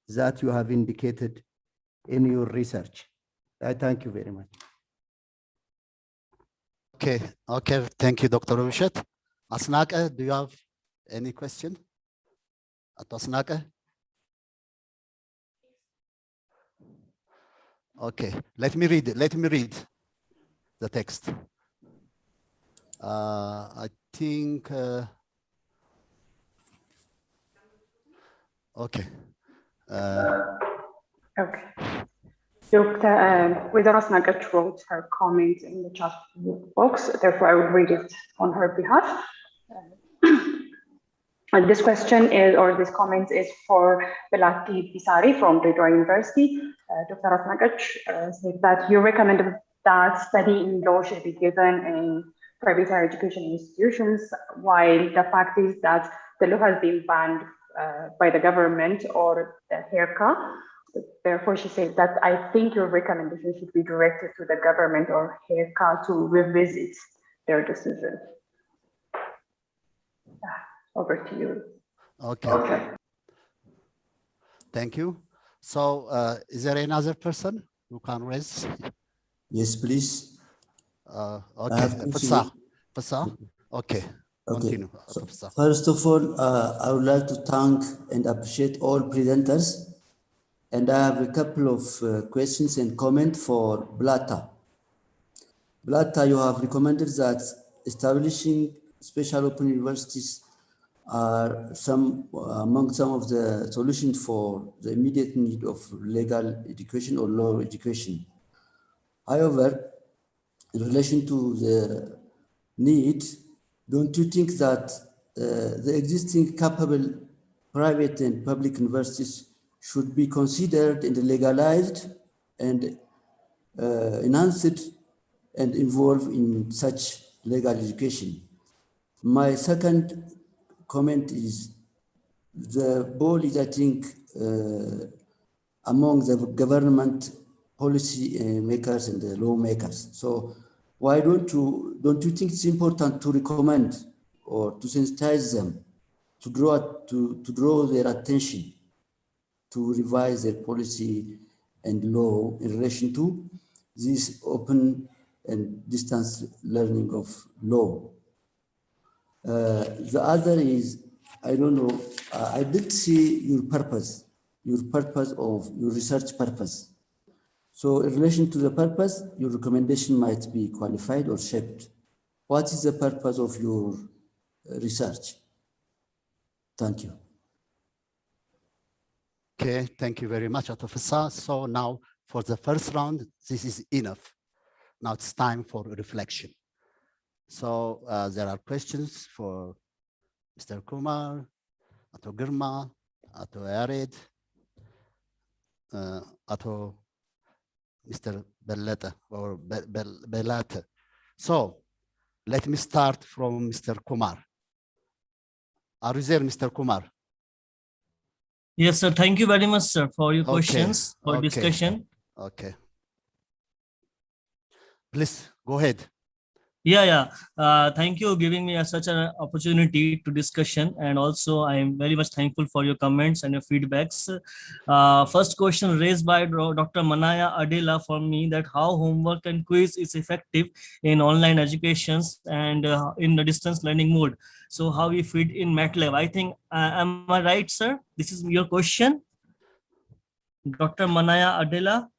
that you have indicated in your research? I thank you very much. Okay, thank you, Dr. Rubishet. Asnaka, do you have any question? Asnaka? Okay, let me read the text. I think, okay. Okay. Dr. Widaras Nagat wrote her comment in the chat box, therefore I will read it on her behalf. And this question is, or this comment is for Belati Pisari from Redwa University. Dr. Rasnagat said that you recommended that study in law should be given in private higher education institutions, while the fact is that the law has been banned by the government or the HERCA. Therefore, she said that I think your recommendation should be directed to the government or HERCA to revisit their decision. Over to you. Okay. Thank you. So is there another person who can raise? Yes, please. Okay, Fasa. Okay. Continue. So, first of all, I would like to thank and appreciate all presenters. And I have a couple of questions and comments for Blata. Blata, you have recommended that establishing special open universities are among some of the solutions for the immediate need of legal education or law education. However, in relation to the need, don't you think that the existing capable private and public universities should be considered and legalized and enhanced and involved in such legal education? My second comment is the ball is, I think, among the government policy makers and the lawmakers. So why don't you think it's important to recommend or to sensitize them to draw their attention to revise their policy and law in relation to this open and distance learning of law? The other is, I don't know, I did see your purpose of your research purpose. So in relation to the purpose, your recommendation might be qualified or shaped. What is the purpose of your research? Thank you. Okay, thank you very much, Atofisa. So now for the first round, this is enough. Now it's time for reflection. So there are questions for Mr. Kumar, Ato Girma, Ato Yared, Ato Mr. Bellata or Belata. So let me start from Mr. Kumar. Are you there, Mr. Kumar? Yes, sir. Thank you very much, sir, for your questions, for discussion. Okay. Please go ahead. Yeah. Thank you for giving me such an opportunity to discussion, and also I am very much thankful for your comments and your feedbacks. First question raised by Dr. Manaya Adela for me, that how homework and quiz is effective in online educations and in the distance learning mode. So how we fit in MATLAB? I think, am I right, sir? This is your question, Dr. Manaya Adela.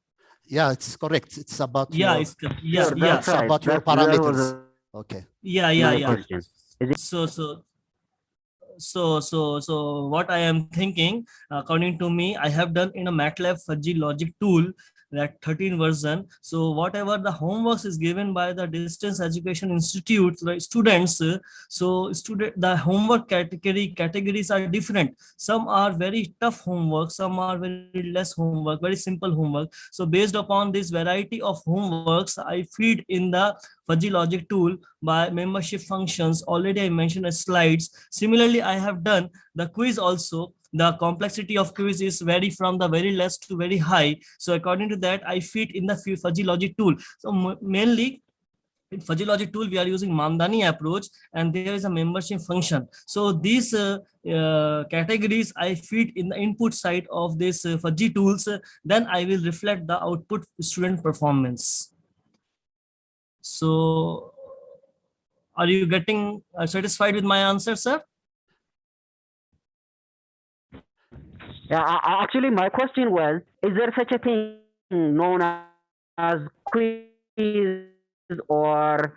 Yeah, it's correct. It's about your about your parameters. Okay. Yeah. So what I am thinking, according to me, I have done in a MATLAB fuzzy logic tool, that 13 version. So whatever the homework is given by the distance education institutes, the students, the homework categories are different. Some are very tough homework, some are very less homework, very simple homework. So based upon this variety of homeworks, I feed in the fuzzy logic tool by membership functions. Already I mentioned as slides. Similarly, I have done the quiz also. The complexity of quiz is vary from the very less to very high. So according to that, I fit in the fuzzy logic tool. So mainly in fuzzy logic tool, we are using Mamdani approach, and there is a membership function. So these categories I feed in the input side of this fuzzy tools. Then I will reflect the output student performance. So are you getting satisfied with my answer, sir? Yeah, actually, my question was, is there such a thing known as quiz or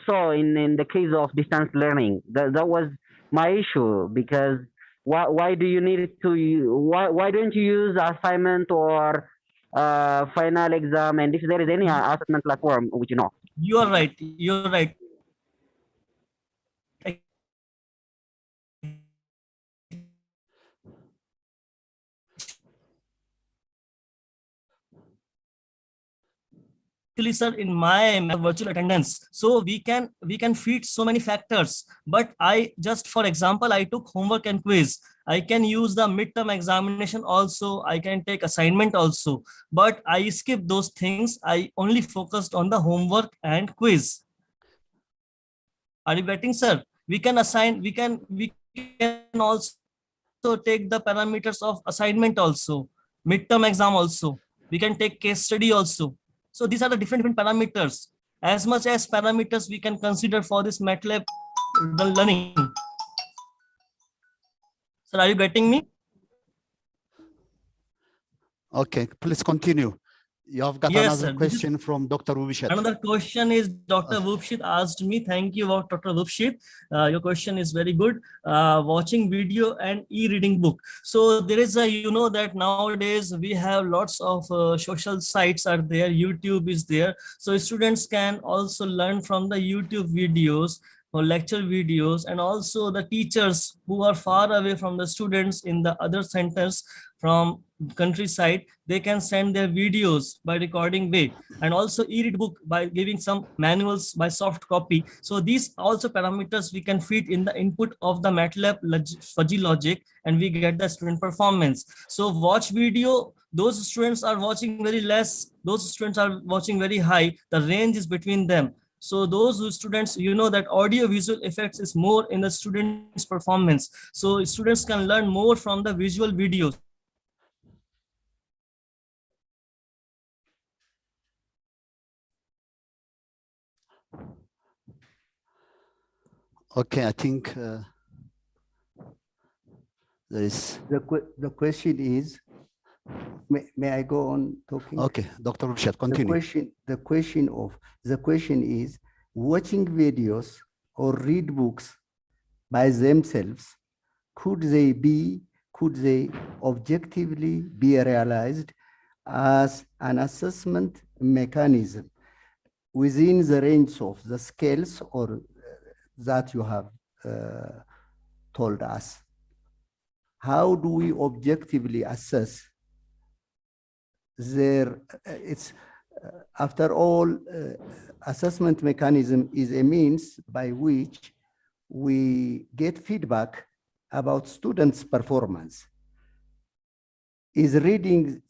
so in the case of distance learning? That was my issue, because why do you need to, why don't you use assignment or final exam, and if there is any assessment platform which you know? You are right. You're right. actually, sir, in my virtual attendance, so we can feed so many factors. But I just, for example, I took homework and quiz. I can use the midterm examination also. I can take assignment also. But I skipped those things. I only focused on the homework and quiz. Are you getting, sir? We can assign. We can also take the parameters of assignment also, midterm exam also. We can take case study also. So these are the different parameters. As much as parameters we can consider for this MATLAB learning. Sir, are you getting me? Okay, please continue. You have got Yes, another sir. question from Dr. Wubishat. Another question is Dr. Wubshit asked me. Thank you, Dr. Wubshit. Your question is very good. Watching video and e-reading book. So there is a, you know, that nowadays we have lots of social sites are there. YouTube is there. So students can also learn from the YouTube videos or lecture videos, and also the teachers who are far away from the students in the other centers from countryside, they can send their videos by recording way, and also e-read book by giving some manuals by soft copy. So these also parameters we can feed in the input of the MATLAB fuzzy logic, and we get the student performance. So watch video, those students are watching very less, those students are watching very high, the range is between them. So those students, you know, that audio visual effects is more in the students' performance. So students can learn more from the visual videos. Okay, I think there is... The question is, may I go on talking? Okay, Dr. Wubishat, continue. The question is, watching videos or read books by themselves, could they objectively be realized as an assessment mechanism within the range of the scales or that you have told us? How do we objectively assess their, after all, assessment mechanism is a means by which we get feedback about students' performance. Is reading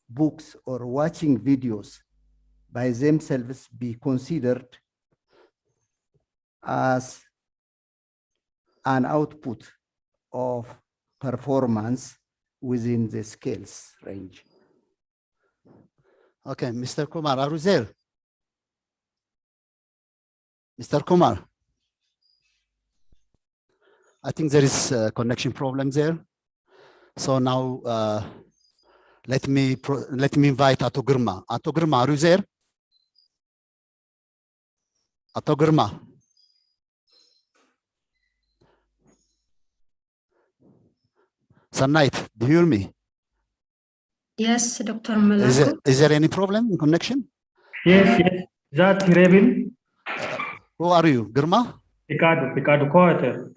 books or watching videos by themselves be considered as an output of performance within the scales range? Okay, Mr. Kumar, are you there? Mr. Kumar, I think there is a connection problem there. So now let me invite Ato Girma. Ato Girma, are you there? Ato Girma. Sanait, do you hear me? Yes, Dr. Malako. Is there any problem in connection? Yes, yes. That Rebel. Who are you, Girma? Ricardo Quarter.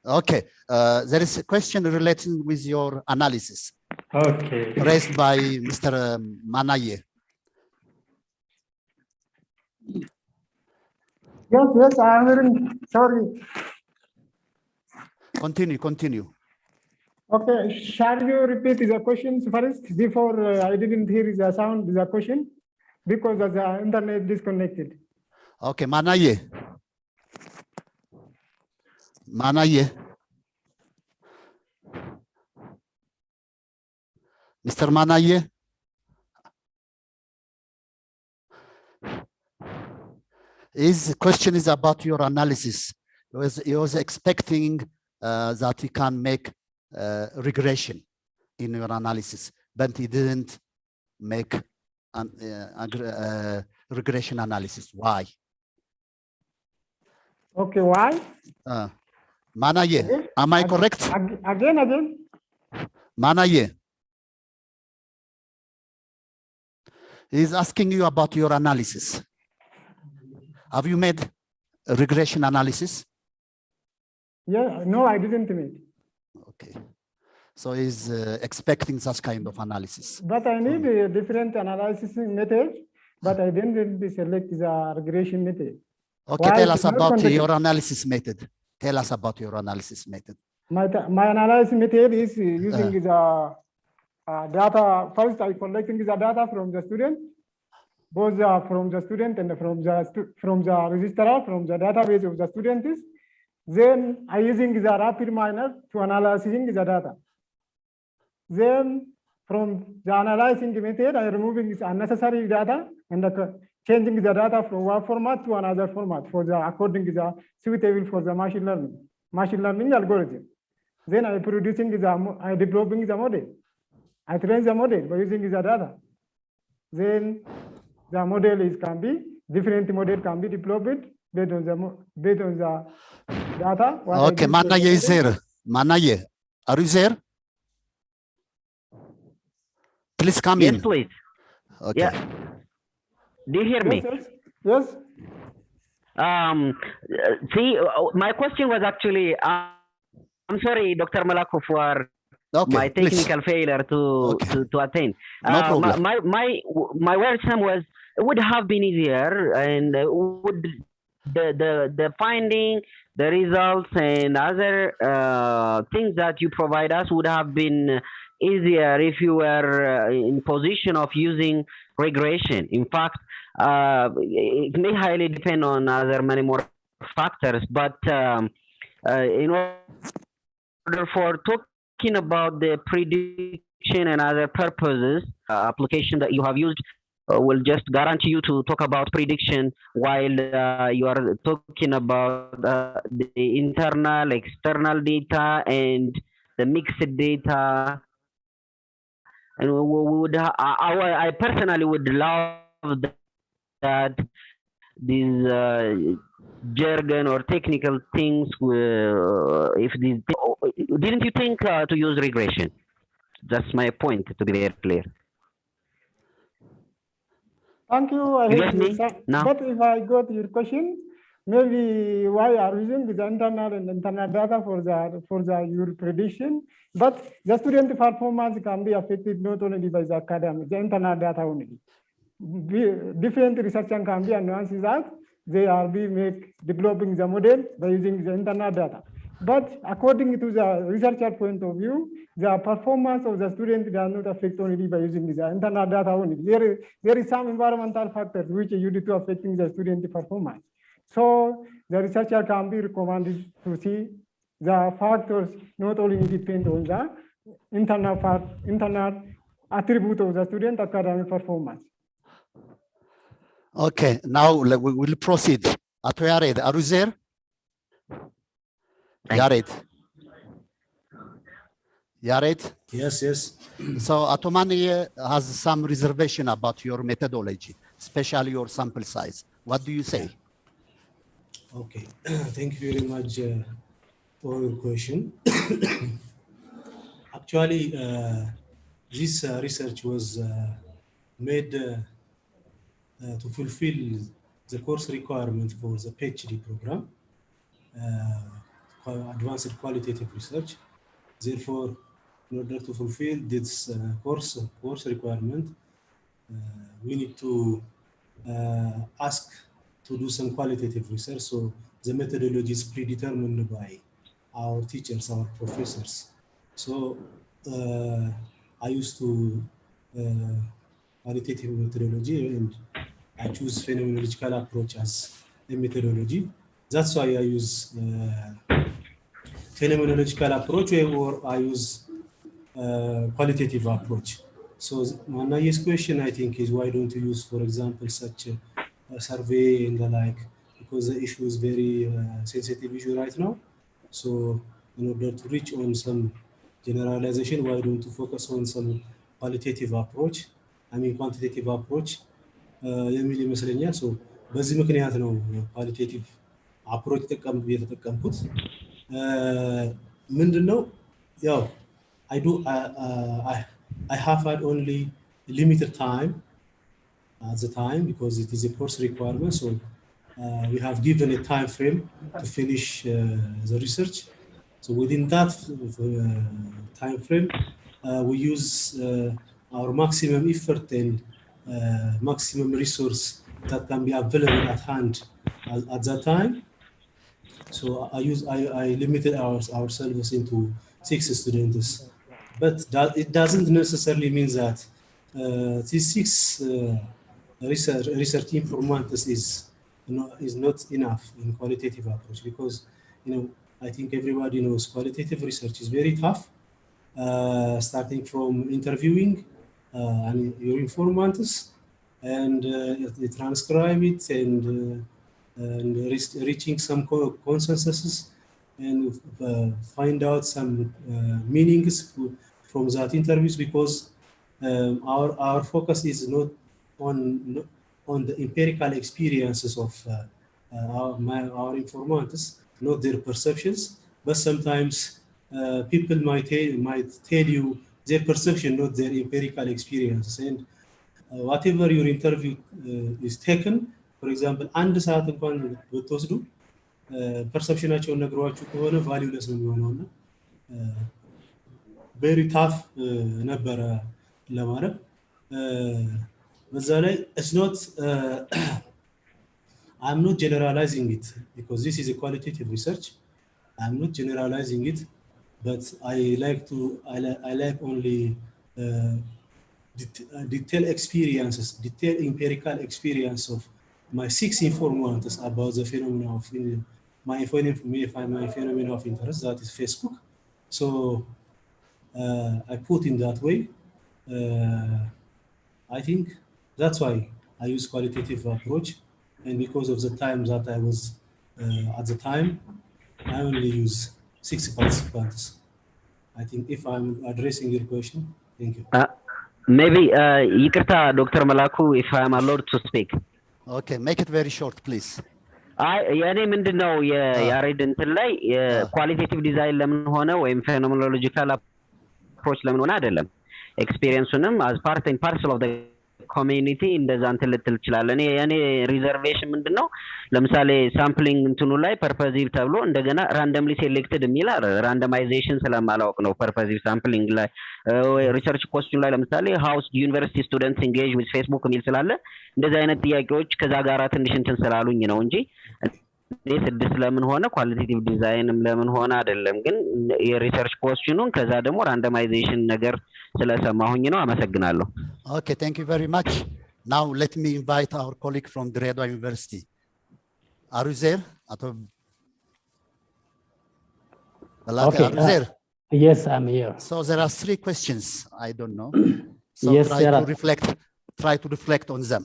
Okay, there is a question relating with your analysis. Okay. Raised by Mr. Manaye. Yes, I am hearing. Sorry. Continue. Okay, shall you repeat the questions first before I didn't hear the sound, the question, because of the internet disconnected. Okay, Manaye. Mr. Manaye. His question is about your analysis. He was expecting that he can make regression in your analysis, but he didn't make regression analysis. Why? Okay, why? Manaye, am I correct? Again. Manaye. He's asking you about your analysis. Have you made a regression analysis? Yeah, no, I didn't make. Okay. So he's expecting such kind of analysis. But I need a different analysis method but I didn't select the regression method. Okay, Why tell it us is not about contagious? your analysis method. Tell us about your analysis method. My analysis method is using the data. First, I collecting the data from the student, both from the student and from the registrar, from the database of the students. Then I using the rapid miner to analyzing the data. Then from the analyzing method, I removing this unnecessary data and changing the data from one format to another format for the according to the suitable for the machine learning algorithm. Then I producing I developing the model. I train the model by using the data. Then the model can be different model can be developed based on the data. Okay, Manaye is there. Manaye, are you there? Please come in. Yes, please. Okay. Yeah. Do you hear me? Yes. See, my question was actually, I'm sorry, Dr. Malako, for my technical failure to attend. No problem. My question was, it would have been easier, and would the finding, the results, and other things that you provide us would have been easier if you were in position of using regression. In fact, it may highly depend on other many more factors, but in order for talking about the prediction and other purposes, application that you have used will just guarantee you to talk about prediction while you are talking about the internal, external data and the mixed data. And I personally would love that these jargon or technical things, if these, didn't you think to use regression? That's my point, to be very clear. Thank you. You get me? No. But if I got your question, maybe why are using the internal and internal data for your prediction? But the student performance can be affected not only by the academic, the internal data only. Different researchers can be announced that they are developing the model by using the internal data. But according to the researcher point of view, the performance of the student does not affect only by using the internal data only. There is some environmental factors which are used to affecting the student performance. So the researcher can be recommended to see the factors not only depend on the internal attribute of the student academic performance. Okay, now we will proceed. Ato Yared, are you there? Yared. Yared? Yes, yes. So Atomani has some reservation about your methodology, especially your sample size. What do you say? Okay, thank you very much for your question. Actually, this research was made to fulfill the course requirement for the PhD program, advanced qualitative research. Therefore, in order to fulfill this course requirement, we need to ask to do some qualitative research. So the methodology is predetermined by our teachers, our professors. So I used to qualitative methodology, and I choose phenomenological approach as a methodology. That's why I use phenomenological approach, or I use qualitative approach. So Manaye's question, I think, is why don't you use, for example, such a survey and the like, because the issue is very sensitive issue right now. So in order to reach on some generalization, why don't you focus on some qualitative approach? I mean, quantitative approach. የሚል ይመስለኛል። ሶ በዚህ ምክንያት ነው ኳሊቴቲቭ አፕሮች የተጠቀምኩት። ምንድነው ያው I have had only limited time at the time because it is a course requirement. So we have given a time frame to finish the research. So within that time frame, we use our maximum effort and maximum resource that can be available at hand at that time. So I limited ourselves into 6 students, but it doesn't necessarily mean that these 6 research informants is not enough in qualitative approach, because I think everybody knows qualitative research is very tough, starting from interviewing and your informants, and they transcribe it and reaching some consensuses and find out some meanings from that interviews, because our focus is not on the empirical experiences of our informants, not their perceptions, but sometimes people might tell you their perception, not their empirical experiences. And whatever your interview is taken, for example, አንድ ሰዓት እንኳን ብትወስዱ ፐርሰፕሽናቸውን ነግሯችሁ ከሆነ ቫልዩለስ ነው የሚሆነው እና ቬሪ ታፍ ነበረ ለማለት በዛ ላይ it's not I'm not generalizing it, because this is a qualitative research. I'm not generalizing it, but I like only detailed experiences, detailed empirical experience of my 6 informants about the phenomena of my phenomenon of interest, that is Facebook. So I put in that way. I think that's why I use qualitative approach, and because of the time that I was at the time, I only use 6 participants. I think if I'm addressing your question, thank you. Maybe ይቅርታ ዶክተር መላኩ if I am allowed to speak. Okay, make it very short, please. የኔ ምንድነው የያሬድ እንትን ላይ ኳሊቴቲቭ ዲዛይን ለምን ሆነ ወይም ፌኖሜኖሎጂካል አፕሮች ለምን ሆነ አይደለም፣ ኤክስፒሪየንሱንም as part and parcel of the ኮሚኒቲ እንደዛ እንትን ልትል ይችላል። እኔ ሪዘርቬሽን ምንድነው ለምሳሌ ሳምፕሊንግ እንትኑ ላይ ፐርፐዚቭ ተብሎ እንደገና ራንደምሊ ሴሌክትድ የሚላል ራንደማይዜሽን ስለማላውቅ ነው። ፐርፐዚቭ ሳምፕሊንግ ላይ ሪሰርች ኮስችን ላይ ለምሳሌ ሃውስ ዩኒቨርሲቲ ስቱደንትስ ኢንጌጅ ዊዝ ፌስቡክ የሚል ስላለ እንደዚህ አይነት ጥያቄዎች ከዛ ጋራ ትንሽ እንትን ስላሉኝ ነው እንጂ ስድስት ለምን ሆነ ኳሊቴቲቭ ዲዛይንም ለምን ሆነ አይደለም። ግን የሪሰርች ኮስችኑን ከዛ ደግሞ ራንደማይዜሽን ነገር ስለሰማሁኝ ነው። አመሰግናለሁ። Okay, thank you very much. Now let me invite our colleague from Dredwa University. Are you there? Okay, are you there? Yes, I'm here. So there are 3 questions. I don't know. So Yes, try to reflect on them.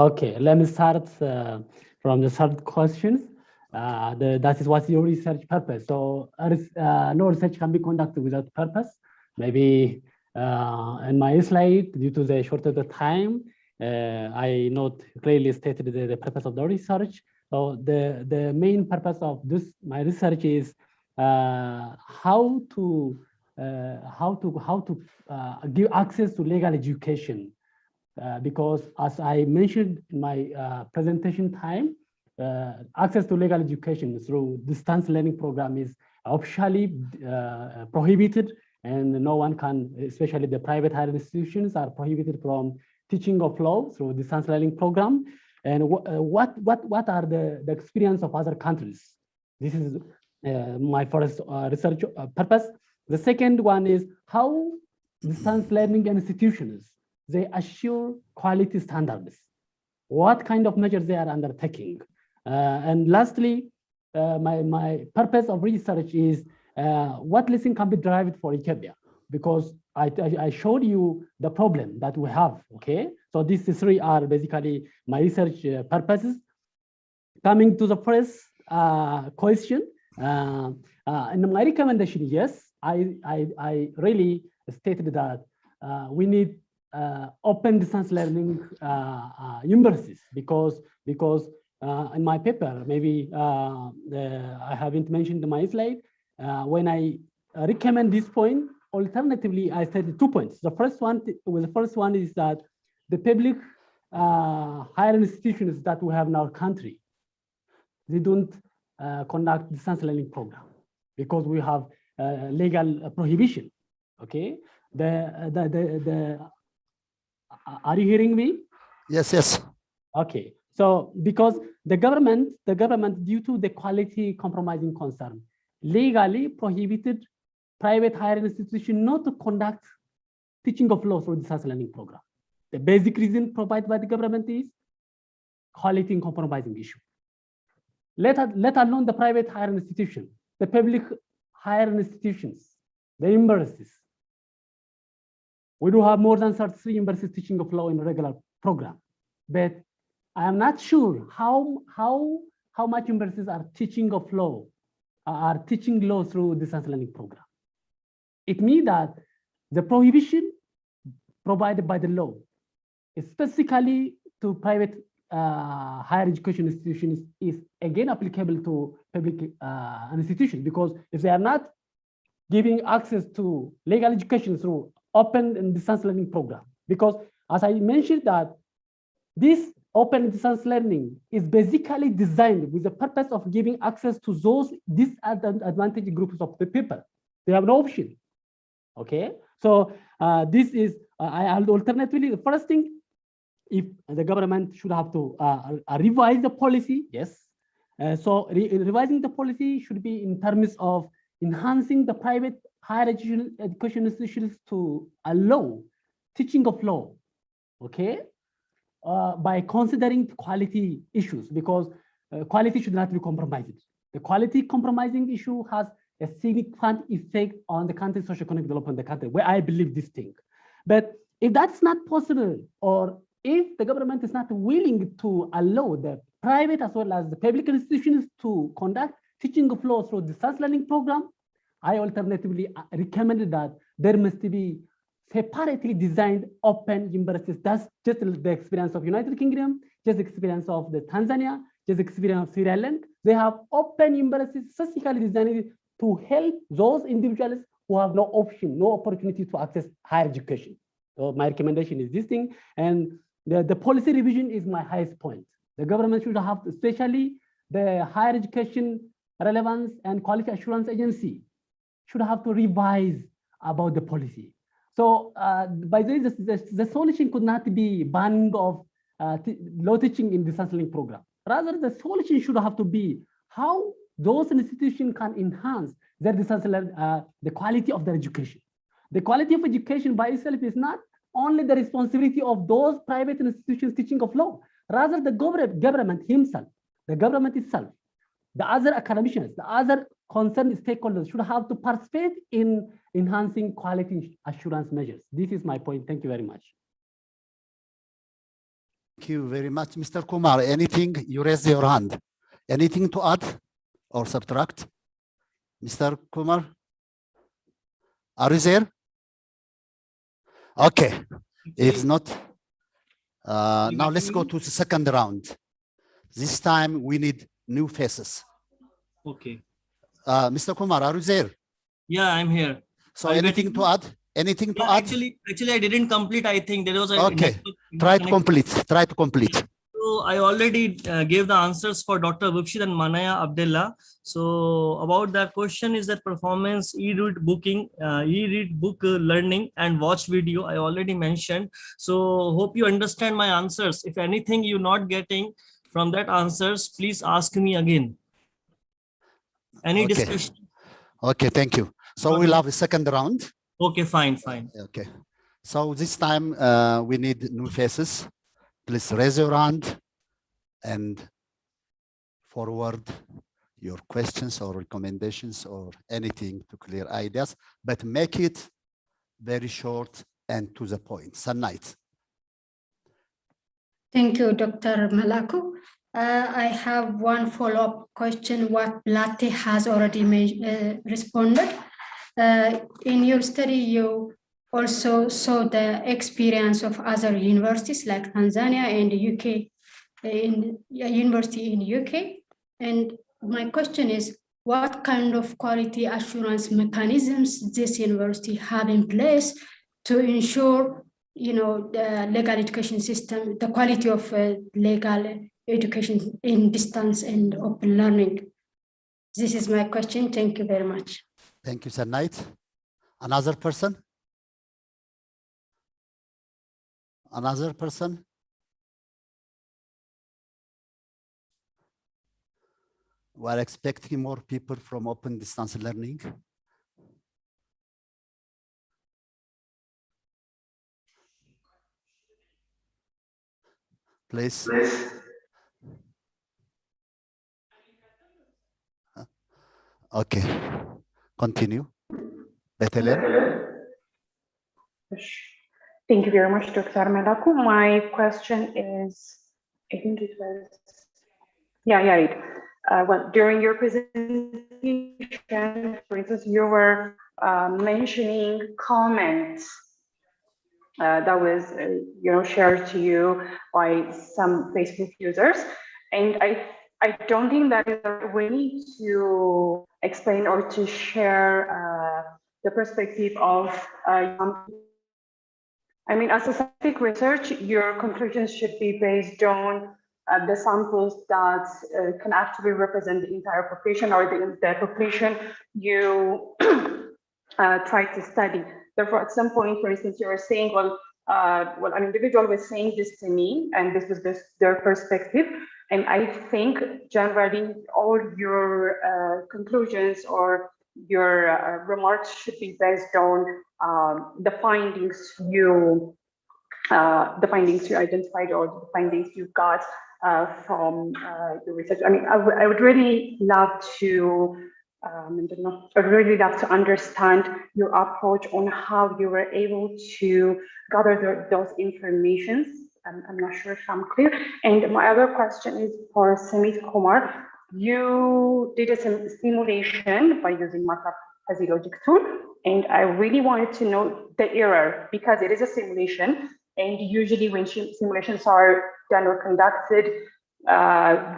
Okay, let me start from the third questions. That is what's your research purpose. So no research can be conducted without purpose. Maybe in my slide, due to the short of the time, I not clearly stated the purpose of the research. So the main purpose of my research is how to give access to legal education. Because as I mentioned in my presentation time, access to legal education through distance learning program is officially prohibited, and no one can, especially the private higher institutions, are prohibited from teaching of law through distance learning program. And what are the experience of other countries? This is my first research purpose. The second one is how distance learning institutions, they assure quality standards. What kind of measures they are undertaking? And lastly, my purpose of research is what lesson can be derived for Ethiopia? Because I showed you the problem that we have, okay? So these 3 are basically my research purposes. Coming to the first question, in my recommendation, yes, I really stated that we need open distance learning universities, because in my paper, maybe I haven't mentioned in my slide, when I recommend this point, alternatively, I stated 2 points. The first one is that the public higher institutions that we have in our country, they don't conduct distance learning program because we have legal prohibition. Okay, Are you hearing me? Yes, yes. Okay. So because the government, due to the quality compromising concern, legally prohibited private higher institution not to conduct teaching of law through distance learning program. The basic reason provided by the government is quality and compromising issue. Let alone the private higher institution, the public higher institutions, the universities. We do have more than 33 universities teaching of law in a regular program, but I am not sure how much universities are teaching of law, are teaching law through distance learning program. It means that the prohibition provided by the law, specifically to private higher education institutions, is again applicable to public institutions, because if they are not giving access to legal education through open and distance learning program, because as I mentioned that this open distance learning is basically designed with the purpose of giving access to those disadvantaged groups of the people. They have no option. Okay, so this is alternatively, the first thing, if the government should have to revise the policy, yes. Revising the policy should be in terms of enhancing the private higher education institutions to allow teaching of law, okay, by considering quality issues, because quality should not be compromised. The quality compromising issue has a significant effect on the country's socioeconomic development of the country, where I believe this thing. But if that's not possible, or if the government is not willing to allow the private as well as the public institutions to conduct teaching of law through distance learning program, I alternatively recommended that there must be separately designed open universities. That's just the experience of United Kingdom, just the experience of the Tanzania, just the experience of Sri Lanka. They have open universities specifically designed to help those individuals who have no option, no opportunity to access higher education. So my recommendation is this thing, and the policy revision is my highest point. The government should have, especially the higher education relevance and quality assurance agency, should have to revise about the policy. So by the solution could not be banning of law teaching in distance learning program. Rather, the solution should have to be how those institutions can enhance their distance learning, the quality of their education. The quality of education by itself is not only the responsibility of those private institutions teaching of law. Rather, the government himself, the government itself, the other academicians, the other concerned stakeholders should have to participate in enhancing quality assurance measures. This is my point. Thank you very much. Thank you very much. Mr. Kumar, anything? You raised your hand. Anything to add or subtract? Mr. Kumar, are you there? Okay, if not, now let's go to the second round. This time we need new faces. Okay. Mr. Kumar, are you there? Yeah, I'm here. So anything to add? Anything to add? Actually, I didn't complete. I think there was a okay. Try to complete. Try to complete. So I already gave the answers for Dr. Bukshid and Manaya Abdullah. So about that question is that performance, e-read booking, e-read book learning and watch video, I already mentioned. So hope you understand my answers. If anything you're not getting from that answers, please ask me again. Any discussion? Okay, thank you. So we'll have a second round. Okay, fine. Okay. So this time we need new faces. Please raise your hand and forward your questions or recommendations or anything to clear ideas, but make it very short and to the point. Sanait. Thank you, Dr. Malaku. I have one follow-up question, what Blatte has already responded. In your study, you also saw the experience of other universities like Tanzania and the UK, university in UK. And my question is, what kind of quality assurance mechanisms this university have in place to ensure, the legal education system, the quality of legal education in distance and open learning? This is my question. Thank you very much. Thank you, Sanait. Another person? Another person? We're expecting more people from open distance learning. Please. Okay, continue. Bethlehem. Thank you very much, Dr. Melaku. My question is, I think it was, right. Well, during your presentation, for instance, you were mentioning comments that was, shared to you by some Facebook users, and I don't think that we need to explain or to share the perspective of. As a scientific research, your conclusions should be based on the samples that can actually represent the entire population or the population you try to study. Therefore, at some point, for instance, you were saying, an individual was saying this to me, and this was their perspective. And I think generally all your conclusions or your remarks should be based on the findings you identified or the findings you got from your research. I would really love to. I'd really love to understand your approach on how you were able to gather those informations. I'm not sure if I'm clear. And my other question is for Samit Kumar. You did a simulation by using MATLAB fuzzy logic tool, and I really wanted to know the error because it is a simulation, and usually when simulations are done or conducted,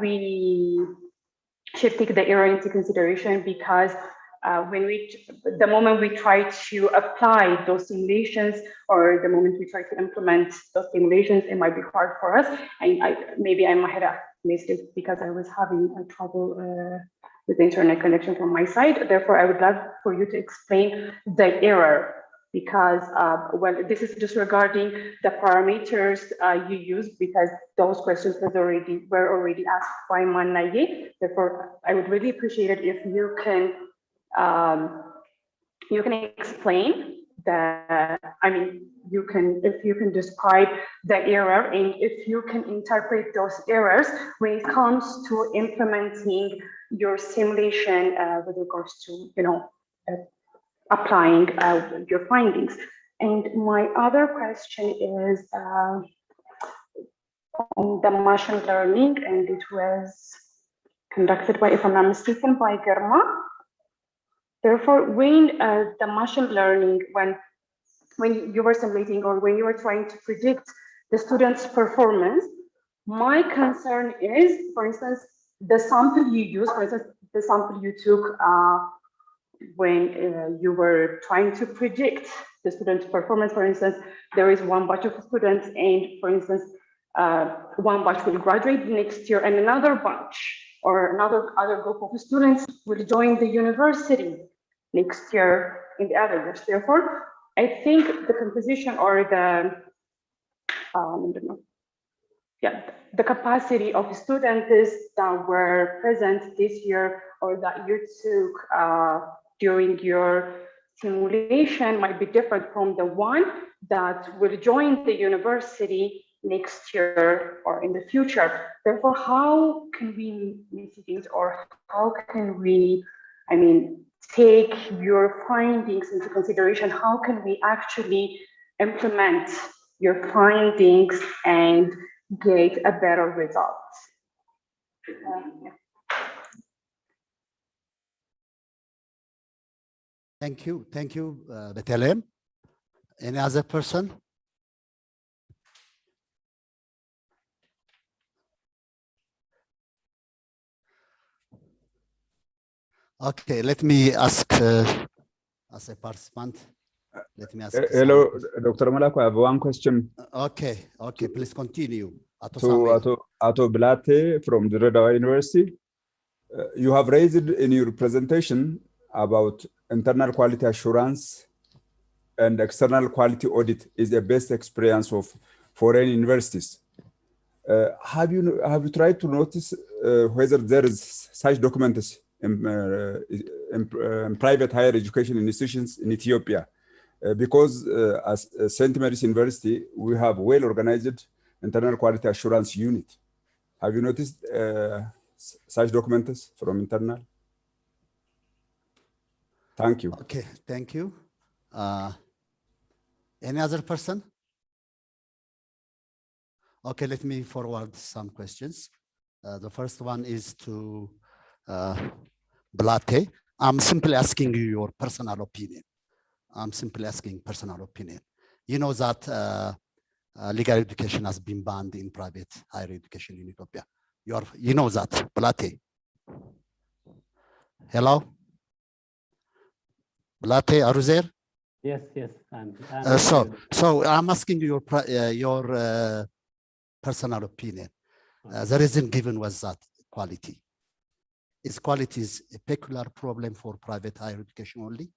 we should take the error into consideration because the moment we try to apply those simulations or the moment we try to implement those simulations, it might be hard for us. And maybe I might have missed it because I was having trouble with the internet connection from my side. Therefore, I would love for you to explain the error because, this is just regarding the parameters you use because those questions were already asked by Manaye. Therefore, I would really appreciate it if you can explain if you can describe the error and if you can interpret those errors when it comes to implementing your simulation with regards to, applying your findings. And my other question is on the machine learning, and it was conducted by, if I'm not mistaken, by Germa. Therefore, when the machine learning, when you were simulating or when you were trying to predict the student's performance, my concern is, for instance, the sample you use, for instance, the sample you took when you were trying to predict the student's performance. For instance, there is one batch of students, and for instance, one batch will graduate next year, and another batch or other group of students will join the university next year in the other years. Therefore, I think the composition or the capacity of students that were present this year or that you took during your simulation might be different from the one that will join the university next year or in the future. Therefore, how can we mitigate or how can we, take your findings into consideration? How can we actually implement your findings and get a better result? Thank you, Bethlehem. Any other person? Okay, let me ask as a participant. Let me ask. Hello, Dr. Malaku, I have one question. Okay, please continue. Ato Blate from the Redawah University. You have raised in your presentation about internal quality assurance and external quality audit is the best experience foreign universities. Have you tried to notice whether there is such documents in private higher education institutions in Ethiopia? Because as St. Mary's University, we have well-organized internal quality assurance unit. Have you noticed such documents from internal? Thank you. Okay, thank you. Any other person? Okay, let me forward some questions. The first one is to Blate. I'm simply asking you your personal opinion. I'm simply asking personal opinion. You know that legal education has been banned in private higher education in Ethiopia. You know that, Blate. Hello? Blate, are you there? Yes, yes. So I'm asking you your personal opinion. The reason given was that quality. Is quality a peculiar problem for private higher education only?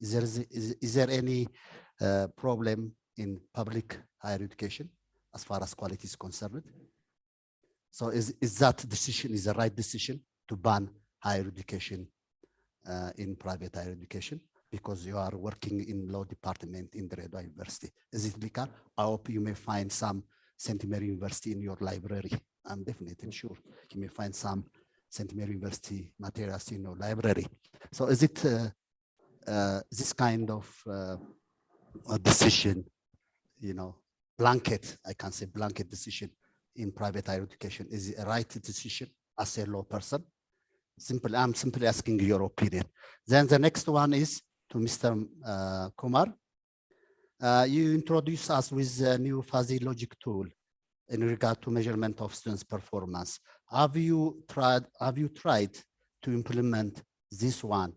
Is there any problem in public higher education as far as quality is concerned? So is that decision is the right decision to ban higher education in private higher education? Because you are working in law department in the Redwa University. Is it legal? I hope you may find some St. Mary University in your library. I'm definitely sure you may find some St. Mary University materials in your library. So is it this kind of a decision, you know, blanket, I can say blanket decision in private higher education, is it a right decision as a law person? I'm simply asking your opinion. Then the next one is to Mr. Kumar. You introduced us with a new fuzzy logic tool in regard to measurement of students' performance. Have you tried to implement this one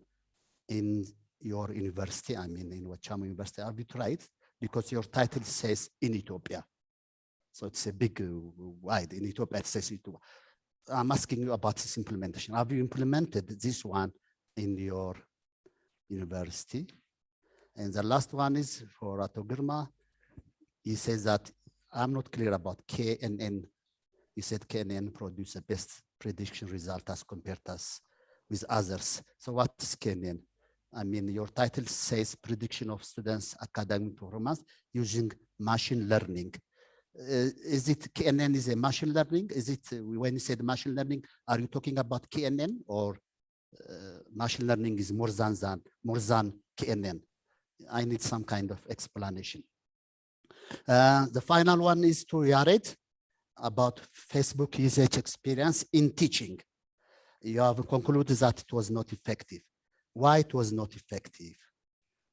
in your university? I mean, in Wachama University, have you tried? Because your title says in Ethiopia. So it's a big, wide, in Ethiopia, it says Ethiopia. I'm asking you about this implementation. Have you implemented this one in your university? And the last one is for Ato Girma. He says that I'm not clear about KNN. You said KNN produce the best prediction result as compared with others. So what is KNN? I mean, your title says prediction of students' academic performance using machine learning. Is it KNN is a machine learning? Is it, when you said machine learning, are you talking about KNN or machine learning is more than KNN? I need some kind of explanation. The final one is to Yared about Facebook usage experience in teaching. You have concluded that it was not effective. Why it was not effective?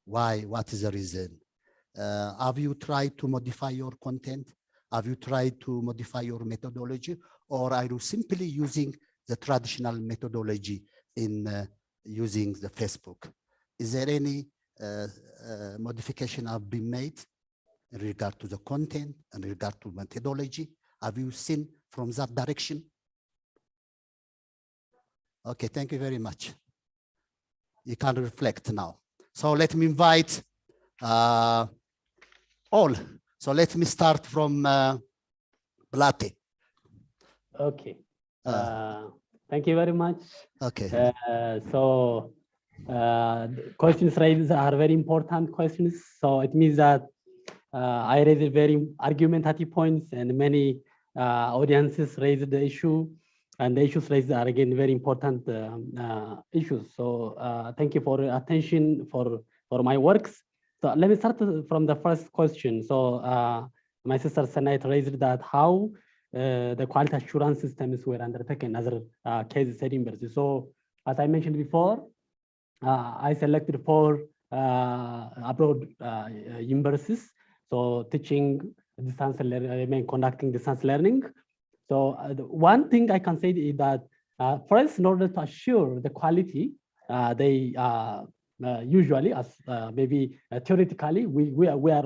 Why? What is the reason? Have you tried to modify your content? Have you tried to modify your methodology? Or are you simply using the traditional methodology in using the Facebook? Is there any modification have been made in regard to the content, in regard to methodology? Have you seen from that direction? Okay, thank you very much. You can reflect now. So let me invite all. So let me start from Blate. Okay. Thank you very much. Okay. Questions raised are very important questions. So it means that I raised very argumentative points and many audiences raised the issue, and the issues raised are again very important issues. So thank you for your attention for my works. So let me start from the first question. So my sister Senate raised that how the quality assurance systems were undertaken as a case study university. So as I mentioned before, I selected 4 abroad universities. So teaching distance learning, conducting distance learning. So one thing I can say is that first, in order to assure the quality, they usually, as maybe theoretically, we are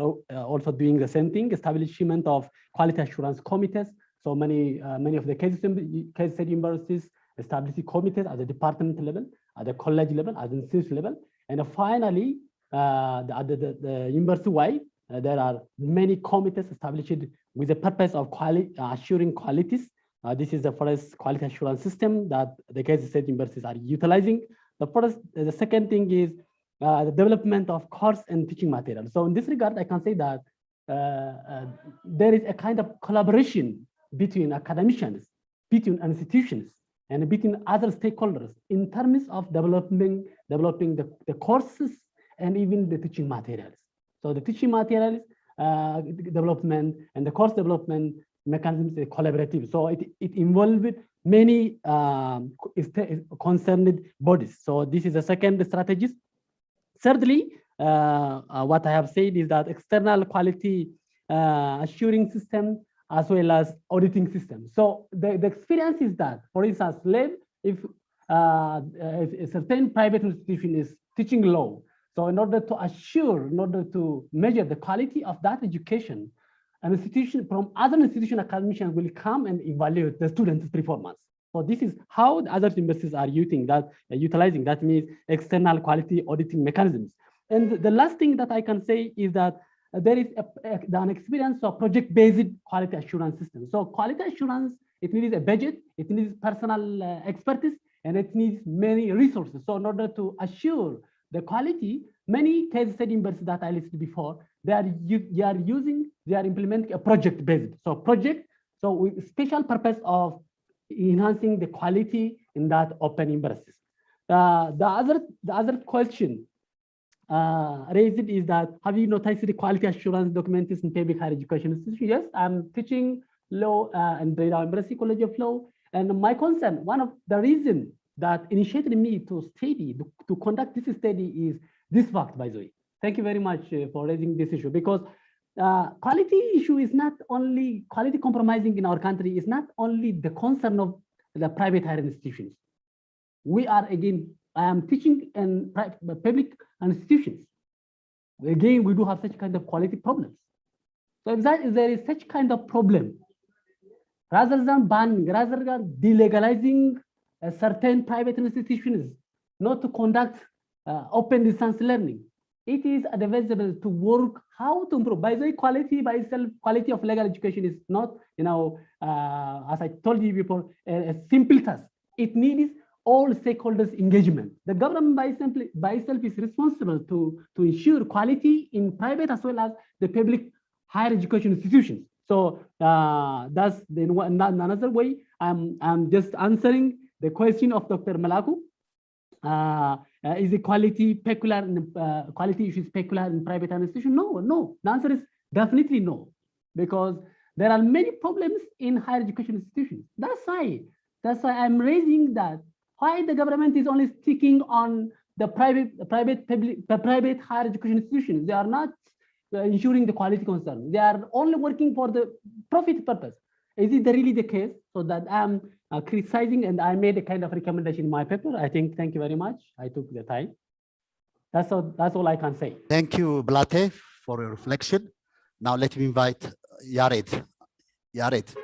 also doing the same thing, establishment of quality assurance committees. So many of the case study universities establish committees at the department level, at the college level, at the institute level, and finally, at the university-wide, There are many committees established with the purpose of assuring qualities. This is the first quality assurance system that the Kaiser State universities are utilizing. The second thing is the development of course and teaching material. So in this regard, I can say that there is a kind of collaboration between academicians, between institutions, and between other stakeholders in terms of developing the courses and even the teaching materials. So the teaching materials development and the course development mechanisms are collaborative. So it involved many concerned bodies. So this is the second strategy. Thirdly, what I have said is that external quality assuring system as well as auditing system. So the experience is that, for instance, if a certain private institution is teaching law, so in order to measure the quality of that education, an institution from other institution academicians will come and evaluate the students' performance. So this is how the other universities are utilizing that means external quality auditing mechanisms. And the last thing that I can say is that there is an experience of project-based quality assurance system. So quality assurance, it needs a budget, it needs personal expertise, and it needs many resources. So in order to assure the quality, many case study universities that I listed before, they are implementing a project-based. So with special purpose of enhancing the quality in that open universities. The other question raised is that, have you noticed the quality assurance documents in public higher education institutions? Yes, I'm teaching law in the University College of Law. And my concern, one of the reasons that initiated me to conduct this study is this fact, by the way. Thank you very much for raising this issue, because quality issue is not only quality compromising in our country, is not only the concern of the private higher institutions. We are, again, I am teaching in public institutions. Again, we do have such kind of quality problems. So if there is such kind of problem, rather than banning, rather than delegalizing certain private institutions not to conduct open distance learning, it is advisable to work how to improve. By the way, quality by itself, quality of legal education is not, as I told you before, a simple task. It needs all stakeholders' engagement. The government by itself is responsible to ensure quality in private as well as the public higher education institutions. So that's another way. I'm just answering the question of Dr. Malaku. Is the quality quality issues peculiar in private institutions? No. The answer is definitely no, because there are many problems in higher education institutions. That's why I'm raising that. Why the government is only sticking on the private higher education institutions? They are not ensuring the quality concern. They are only working for the profit purpose. Is it really the case? So that I'm criticizing, and I made a kind of recommendation in my paper. I think, thank you very much. I took the time. That's all I can say. Thank you, Blate, for your reflection. Now let me invite Yared. Yared.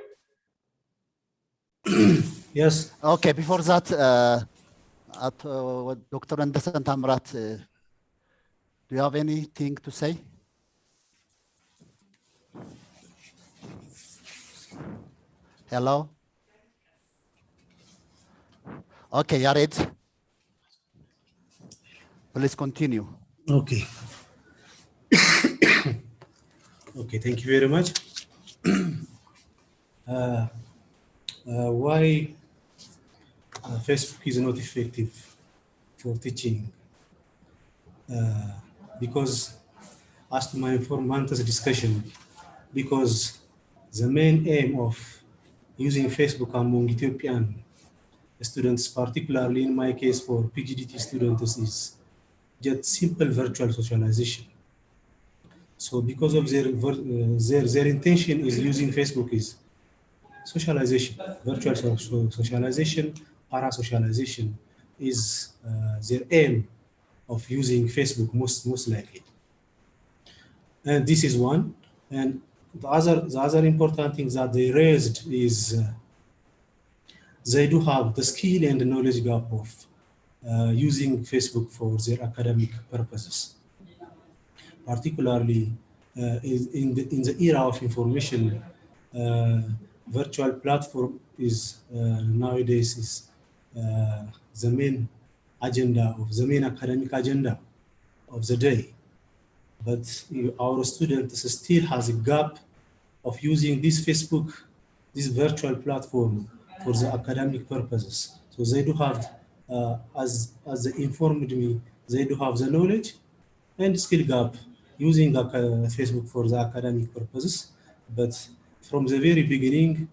Yes. Okay, before that, Dr. Anderson Tamrat, do you have anything to say? Hello? Okay, Yared. Please continue. Okay. Okay, thank you very much. Why Facebook is not effective for teaching? Because, as to my informant's discussion, because the main aim of using Facebook among Ethiopian students, particularly in my case for PGDT students, is just simple virtual socialization. So because of their intention is using Facebook is socialization, virtual socialization, para-socialization is their aim of using Facebook most likely. And this is one. And the other important thing that they raised is they do have the skill and the knowledge gap of using Facebook for their academic purposes. Particularly, is in the era of information, virtual platform is nowadays is the main agenda of the main academic agenda of the day. But our students still has a gap of using this Facebook, this virtual platform for the academic purposes. So they do have, as they informed me, they do have the knowledge and skill gap using Facebook for the academic purposes. But from the very beginning,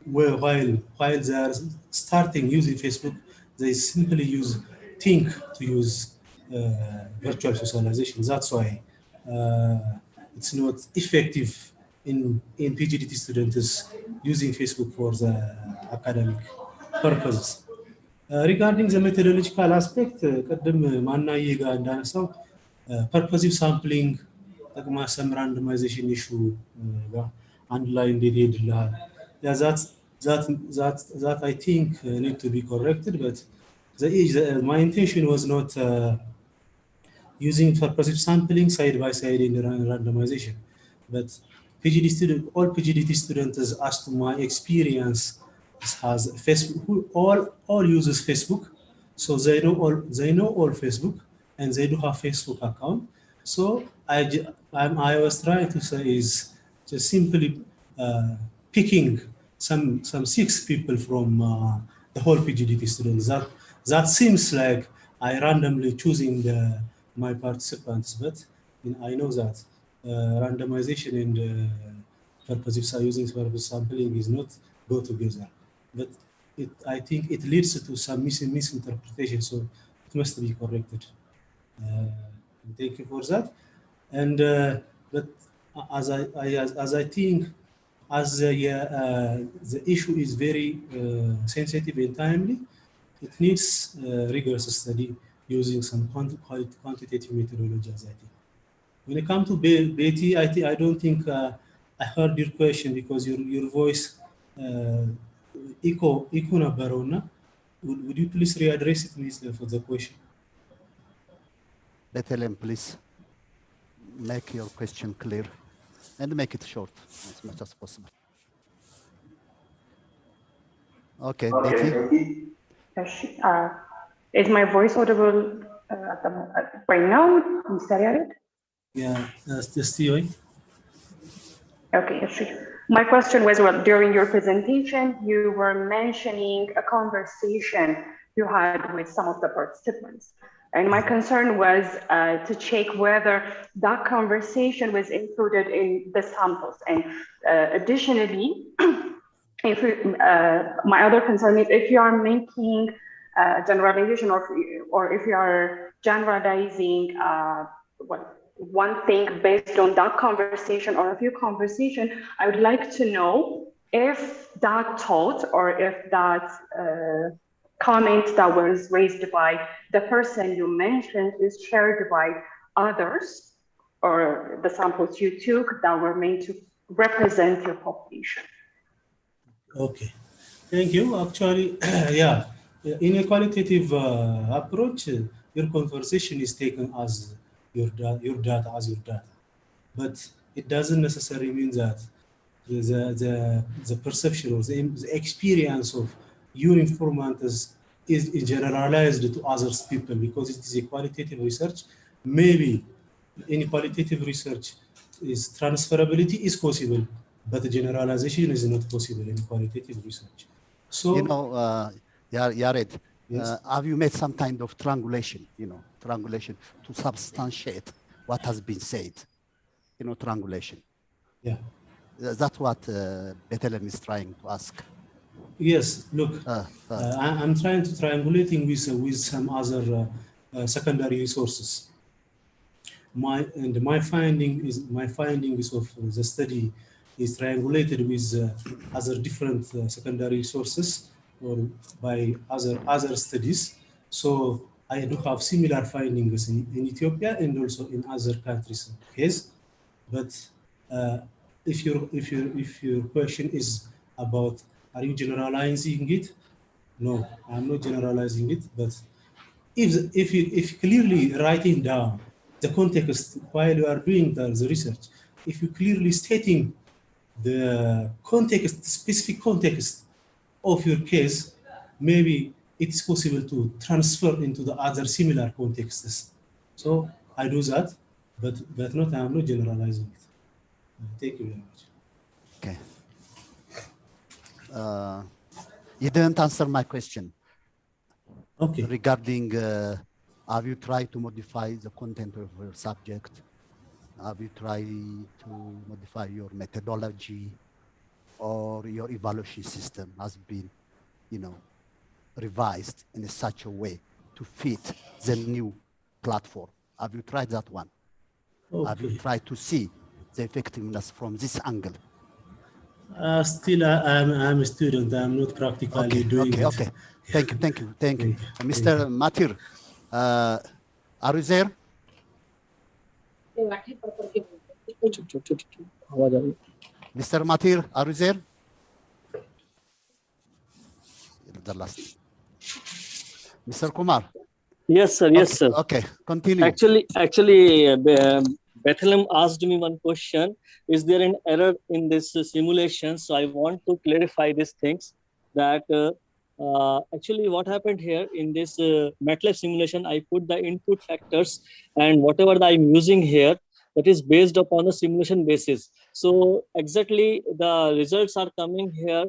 while they are starting using Facebook, they simply think to use virtual socialization. That's why it's not effective in PGDT students using Facebook for the academic purposes. Regarding the methodological aspect, ቅድም ማናዬ ጋር እንዳነሳው purposive sampling ጥቅማ some randomization issue ጋር አንድ ላይ እንዴት ይሄድልሃል? That I think need to be corrected, but my intention was not using purposive sampling side by side in the randomization, but all PGDT students, as to my experience, has Facebook. All uses Facebook, so they know all Facebook, and they do have Facebook account. So I was trying to say is just simply picking some 6 people from the whole PGDT students. That seems like I randomly choosing my participants, but I know that randomization and using purposive sampling is not go together. But I think it leads to some misinterpretation, so it must be corrected. Thank you for that. And but as I think, as the issue is very sensitive and timely, it needs rigorous study using some quantitative methodology, as I think. When it comes to Betty, I don't think I heard your question because your voice echo nabarona. Would you please readdress it, please, for the question? Bethlehem, please make your question clear and make it short as much as possible. Okay, Betty. Is my voice audible right now, Mr. Yared? Yeah, just you. Okay, my question was, well, during your presentation, you were mentioning a conversation you had with some of the participants. And my concern was to check whether that conversation was included in the samples. And additionally, if my other concern is if you are making generalization or if you are generalizing one thing based on that conversation or a few conversations, I would like to know if that thought or if that comment that was raised by the person you mentioned is shared by others, or the samples you took that were meant to represent your population. Okay, thank you. Actually, yeah, in a qualitative approach, your conversation is taken as your data as your data, but it doesn't necessarily mean that the perception or the experience of your informant is generalized to other people, because it is a qualitative research. Maybe in qualitative research is transferability is possible, but generalization is not possible in qualitative research. So, you know, Yared, yes. Have you made some kind of triangulation, triangulation to substantiate what has been said? Triangulation. Yeah. That's what Bethlehem is trying to ask. Yes, look, I'm trying to triangulating with some other secondary resources. My findings of the study is triangulated with other different secondary sources or by other studies. So I do have similar findings in Ethiopia and also in other countries. Yes, but if your question is about are you generalizing it? No, I'm not generalizing it. But if clearly writing down the context while you are doing the research. If you clearly stating the context, specific context of your case, maybe it's possible to transfer into the other similar contexts. So I do that, but not, I'm not generalizing it. Thank you very much. Okay. You didn't answer my question. Okay. Regarding, have you tried to modify the content of your subject? Have you tried to modify your methodology, or your evaluation system has been, revised in such a way to fit the new platform? Have you tried that one? Okay. Have you tried to see the effectiveness from this angle? Still, I'm a student. I'm not practically doing it. Okay. Thank you. Mr. Matir, are you there? Mr. Matir, are you there? The last. Mr. Kumar. Yes, sir. Yes, sir. Okay, continue. Actually, Bethlehem asked me one question. Is there an error in this simulation? So I want to clarify these things. That actually what happened here in this MATLAB simulation, I put the input factors, and whatever I'm using here, that is based upon the simulation basis. So exactly the results are coming here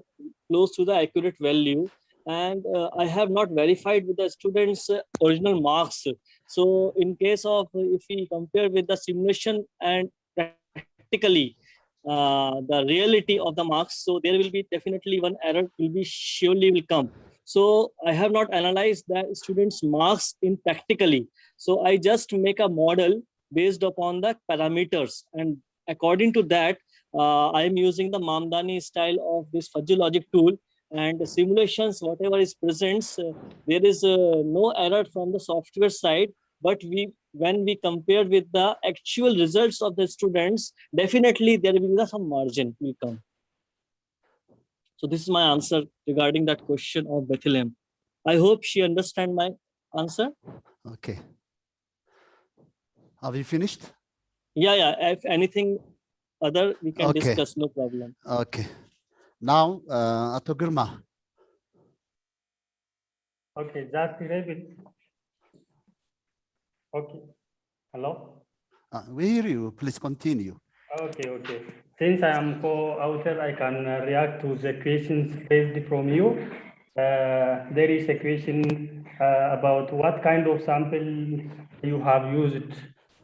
close to the accurate value. And I have not verified with the students' original marks. So in case of, if we compare with the simulation and practically the reality of the marks, so there will be definitely one error surely will come. So I have not analyzed the students' marks in practically. So I just make a model based upon the parameters, and according to that, I am using the Mamdani style of this fuzzy logic tool. And the simulations, whatever is present, there is no error from the software side. But when we compare with the actual results of the students, definitely there will be some margin will come. So this is my answer regarding that question of Bethlehem. I hope she understand my answer. Okay. Have you finished? Yeah. If anything other, we can discuss, no problem. Okay. Now, Ato Girma. Okay, just okay. Hello? We hear you. Please continue. Okay. Since I am co-author, I can react to the questions raised from you. There is a question about what kind of sample you have used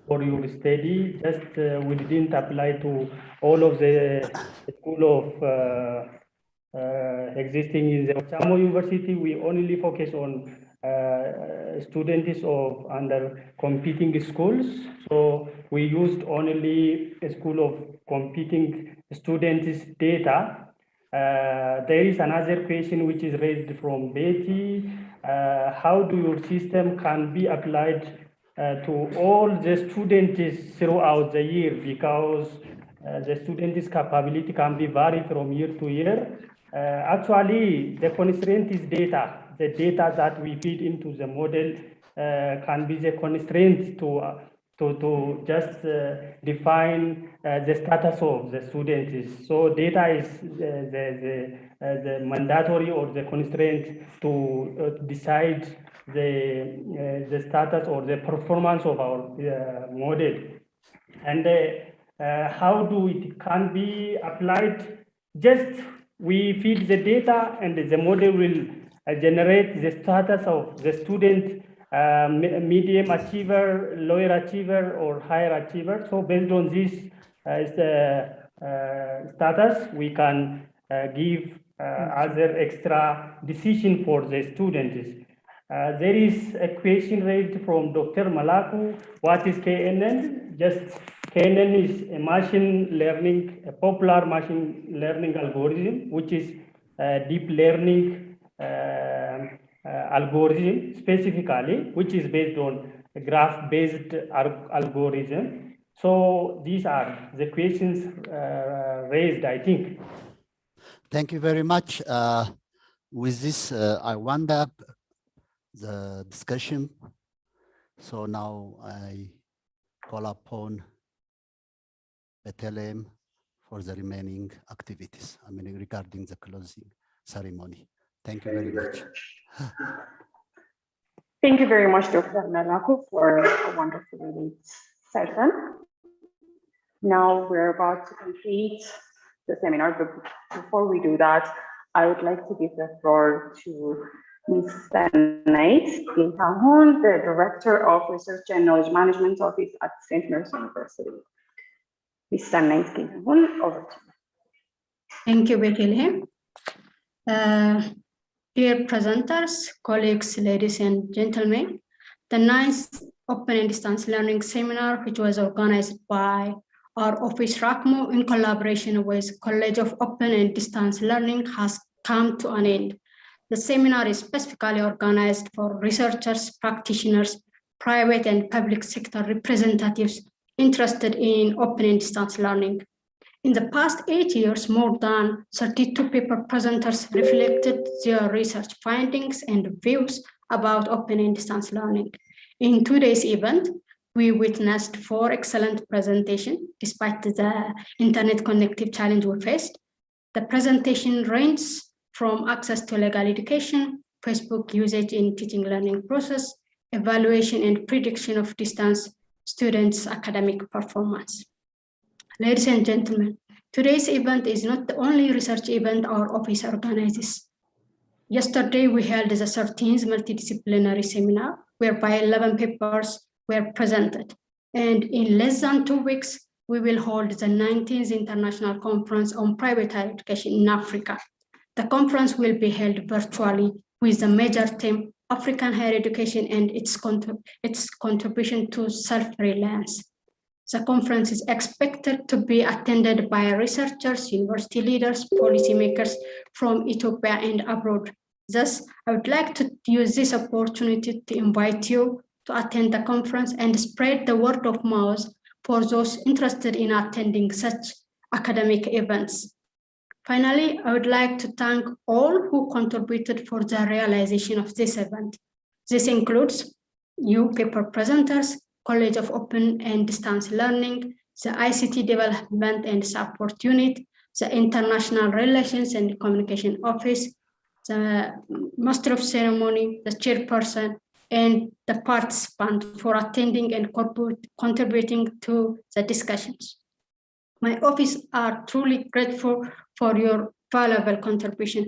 for your study. Just we didn't apply to all of the school of existing in the Chamo University. We only focus on students of under competing schools. So we used only a school of competing students' data. There is another question which is raised from Betty. How do your system can be applied to all the students throughout the year, because the students' capability can be varied from year to year. Actually, the constraint is data. The data that we feed into the model can be the constraint to just define the status of the students. So data is the mandatory or the constraint to decide the status or the performance of our model. And how do it can be applied? Just we feed the data and the model will generate the status of the student, medium achiever, lower achiever, or higher achiever. So based on this status, we can give other extra decision for the students. There is a question raised from Dr. Malaku. What is KNN? Just KNN is a machine learning, a popular machine learning algorithm, which is a deep learning algorithm specifically, which is based on a graph-based algorithm. So these are the questions raised, I think. Thank you very much. With this, I wound up the discussion. So now I call upon Bethlehem for the remaining activities, I mean, regarding the closing ceremony. Thank you very much. Thank you very much, Dr. Melako, for a wonderful session. Now we're about to complete the seminar, but before we do that, I would like to give the floor to Ms. Sanait Gintahun, the Director of Research and Knowledge Management Office at St. Mary's University. Ms. Sanait Gintahun, over to you. Thank you, Bethlehem. Dear presenters, colleagues, ladies and gentlemen, the 9th Open and Distance Learning Seminar, which was organized by our office RACMO in collaboration with College of Open and Distance Learning, has come to an end. The seminar is specifically organized for researchers, practitioners, private and public sector representatives interested in open and distance learning. In the past 8 years, more than 32 paper presenters reflected their research findings and views about open and distance learning. In today's event, we witnessed 4 excellent presentations, despite the internet connectivity challenge we faced. The presentation ranges from access to legal education, Facebook usage in teaching learning process, evaluation and prediction of distance students' academic performance. Ladies and gentlemen, today's event is not the only research event our office organizes. Yesterday, we held the 13th multidisciplinary seminar, whereby 11 papers were presented. And in less than 2 weeks, we will hold the 19th International Conference on Private Higher Education in Africa. The conference will be held virtually with the major theme, African higher education and its contribution to self-reliance. The conference is expected to be attended by researchers, university leaders, policymakers from Ethiopia and abroad. Thus, I would like to use this opportunity to invite you to attend the conference and spread the word of mouth for those interested in attending such academic events. Finally, I would like to thank all who contributed for the realization of this event. This includes you paper presenters, College of Open and Distance Learning, the ICT Development and Support Unit, the International Relations and Communication Office, the Master of Ceremony, the Chairperson, and the participant for attending and contributing to the discussions. My office are truly grateful for your valuable contribution.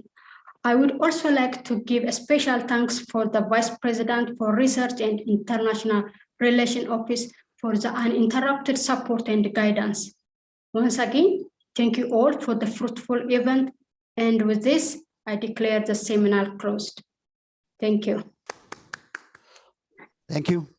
I would also like to give a special thanks for the Vice President for Research and International Relations Office for the uninterrupted support and guidance. Once again, thank you all for the fruitful event. And with this, I declare the seminar closed. Thank you. Thank you.